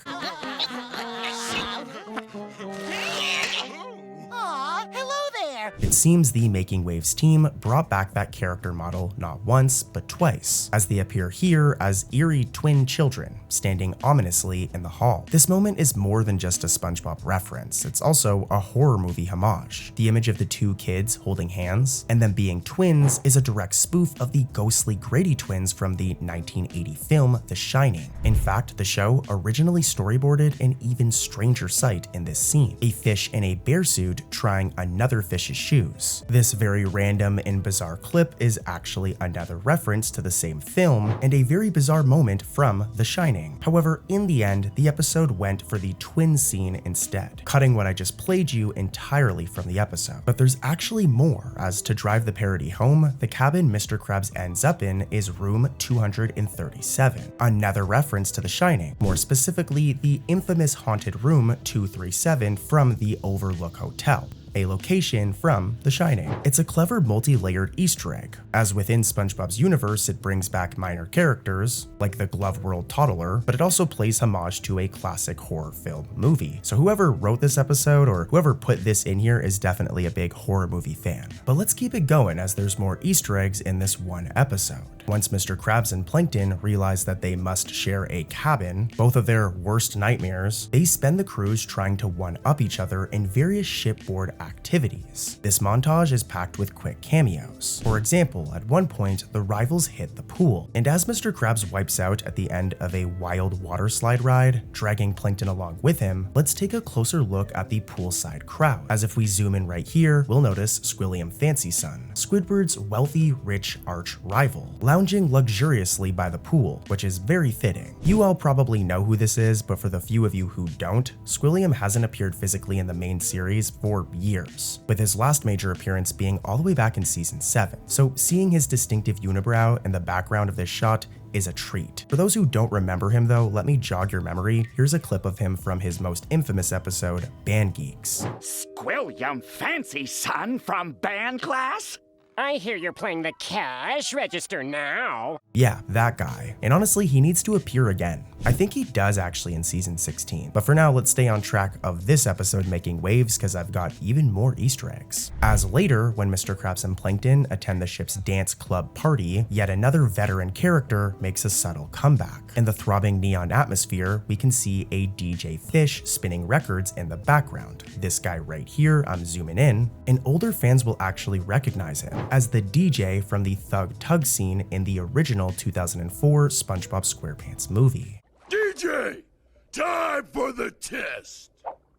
It seems the Making Waves team brought back that character model not once, but twice, as they appear here as eerie twin children, standing ominously in the hall. This moment is more than just a SpongeBob reference, it's also a horror movie homage. The image of the 2 kids holding hands, and them being twins, is a direct spoof of the ghostly Grady twins from the 1980 film The Shining. In fact, the show originally storyboarded an even stranger sight in this scene, a fish in a bear suit trying another fish's shoes. This very random and bizarre clip is actually another reference to the same film and a very bizarre moment from The Shining. However, in the end, the episode went for the twin scene instead, cutting what I just played you entirely from the episode. But there's actually more, as to drive the parody home, the cabin Mr. Krabs ends up in is room 237, another reference to The Shining, more specifically the infamous haunted room 237 from the Overlook Hotel, a location from The Shining. It's a clever multi-layered Easter egg, as within SpongeBob's universe it brings back minor characters, like the Glove World toddler, but it also plays homage to a classic horror film movie. So whoever wrote this episode, or whoever put this in here, is definitely a big horror movie fan. But let's keep it going, as there's more Easter eggs in this one episode. Once Mr. Krabs and Plankton realize that they must share a cabin, both of their worst nightmares, they spend the cruise trying to one-up each other in various shipboard activities. This montage is packed with quick cameos. For example, at one point, the rivals hit the pool, and as Mr. Krabs wipes out at the end of a wild water slide ride, dragging Plankton along with him, let's take a closer look at the poolside crowd. As if we zoom in right here, we'll notice Squilliam Fancy Son, Squidward's wealthy, rich arch rival, lounging luxuriously by the pool, which is very fitting. You all probably know who this is, but for the few of you who don't, Squilliam hasn't appeared physically in the main series for years, with his last major appearance being all the way back in season 7. So seeing his distinctive unibrow in the background of this shot is a treat. For those who don't remember him though, let me jog your memory. Here's a clip of him from his most infamous episode, Band Geeks. Squilliam Fancy Son from band class? I hear you're playing the cash register now. Yeah, that guy. And honestly, he needs to appear again. I think he does actually in season 16. But for now, let's stay on track of this episode making waves, because I've got even more Easter eggs. As later, when Mr. Krabs and Plankton attend the ship's dance club party, yet another veteran character makes a subtle comeback. In the throbbing neon atmosphere, we can see a DJ Fish spinning records in the background. This guy right here, I'm zooming in, and older fans will actually recognize him as the DJ from the Thug Tug scene in the original 2004 SpongeBob SquarePants movie. DJ, time for the test.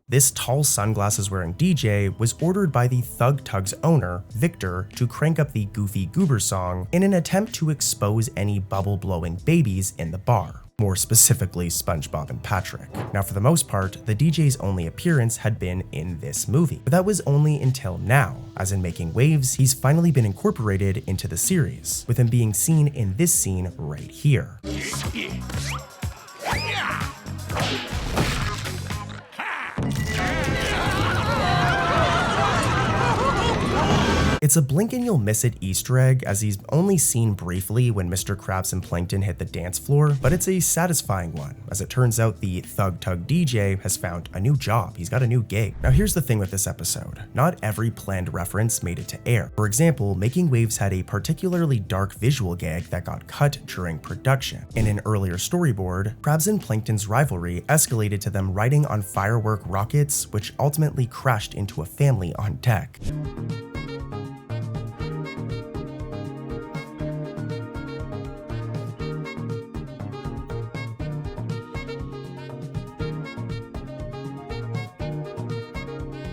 This tall sunglasses-wearing DJ was ordered by the Thug Tug's owner, Victor, to crank up the Goofy Goober song in an attempt to expose any bubble-blowing babies in the bar. more specifically SpongeBob and Patrick. Now for the most part, the DJ's only appearance had been in this movie, but that was only until now, as in Making Waves, he's finally been incorporated into the series, with him being seen in this scene right here. It's a blink and you'll miss it Easter egg, as he's only seen briefly when Mr. Krabs and Plankton hit the dance floor, but it's a satisfying one, as it turns out the Thug Tug DJ has found a new job. He's got a new gig. Now here's the thing with this episode. Not every planned reference made it to air. For example, Making Waves had a particularly dark visual gag that got cut during production. In an earlier storyboard, Krabs and Plankton's rivalry escalated to them riding on firework rockets, which ultimately crashed into a family on deck.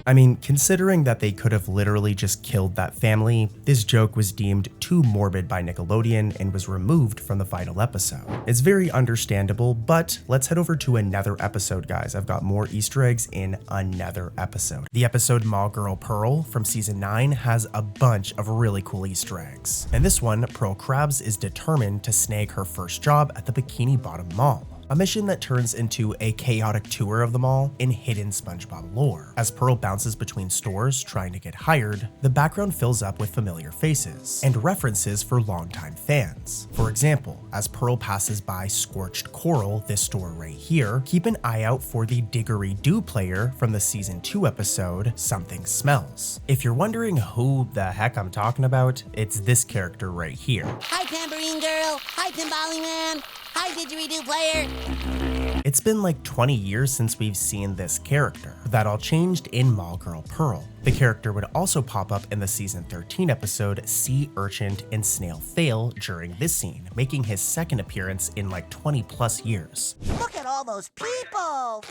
I mean, considering that they could have literally just killed that family, this joke was deemed too morbid by Nickelodeon and was removed from the final episode. It's very understandable, but let's head over to another episode, guys. I've got more Easter eggs in another episode. The episode Mall Girl Pearl from season 9 has a bunch of really cool Easter eggs. In this one, Pearl Krabs is determined to snag her first job at the Bikini Bottom Mall, a mission that turns into a chaotic tour of the mall in hidden SpongeBob lore. As Pearl bounces between stores trying to get hired, the background fills up with familiar faces and references for longtime fans. For example, as Pearl passes by Scorched Coral, this store right here, keep an eye out for the Diggery-Doo player from the season 2 episode, Something Smells. If you're wondering who the heck I'm talking about, it's this character right here. Hi, Tambourine Girl. Hi, Timbali Man. Hi, Didgeridoo Player. It's been like 20 years since we've seen this character. That all changed in Mall Girl Pearl. The character would also pop up in the season 13 episode Sea Urchin and Snail Fail during this scene, making his second appearance in like 20 plus years. Look at all those people.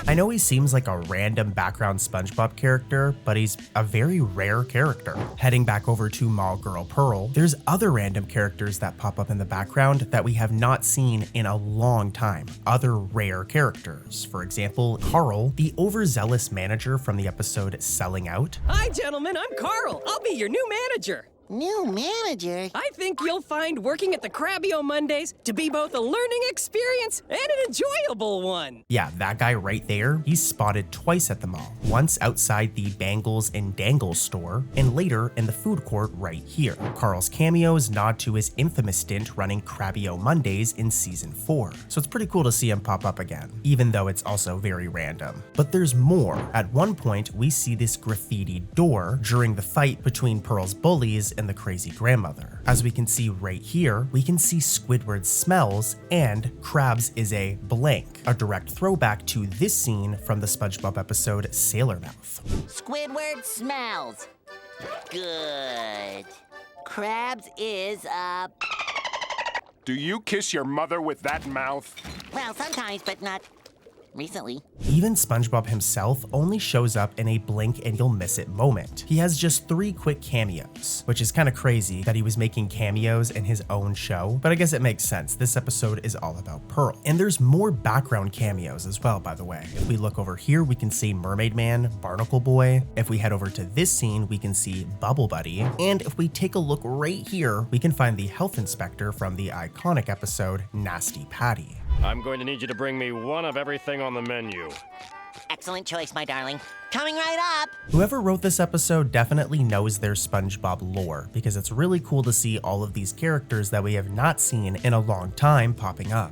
I know he seems like a random background SpongeBob character, but he's a very rare character. Heading back over to Mall Girl Pearl, there's other random characters that pop up in the background that we have not seen in a long time. Other rare characters. For example, Carl, the overzealous manager from the episode Selling Out. Hi, gentlemen, I'm Carl. I'll be your new manager. New manager? I think you'll find working at the Krabby-O Mondays to be both a learning experience and an enjoyable one. Yeah, that guy right there, he's spotted twice at the mall. Once outside the Bangles and Dangles store, and later in the food court right here. Carl's cameos nod to his infamous stint running Krabby-O Mondays in season 4, so it's pretty cool to see him pop up again, even though it's also very random. But there's more. At one point, we see this graffiti door during the fight between Pearl's bullies and the crazy grandmother. As we can see right here, we can see Squidward smells and Krabs is a blank, a direct throwback to this scene from the SpongeBob episode Sailor Mouth. Squidward smells. Good. Krabs is, Do you kiss your mother with that mouth? well, sometimes, but not recently. Even SpongeBob himself only shows up in a blink and you'll miss it moment. He has just 3 quick cameos, which is kind of crazy that he was making cameos in his own show, but I guess it makes sense. This episode is all about Pearl. And there's more background cameos as well, by the way. If we look over here, we can see Mermaid Man, Barnacle Boy. If we head over to this scene, we can see Bubble Buddy. And if we take a look right here, we can find the health inspector from the iconic episode Nasty Patty. I'm going to need you to bring me one of everything on the menu. Excellent choice, my darling. Coming right up. Whoever wrote this episode definitely knows their SpongeBob lore, because it's really cool to see all of these characters that we have not seen in a long time popping up.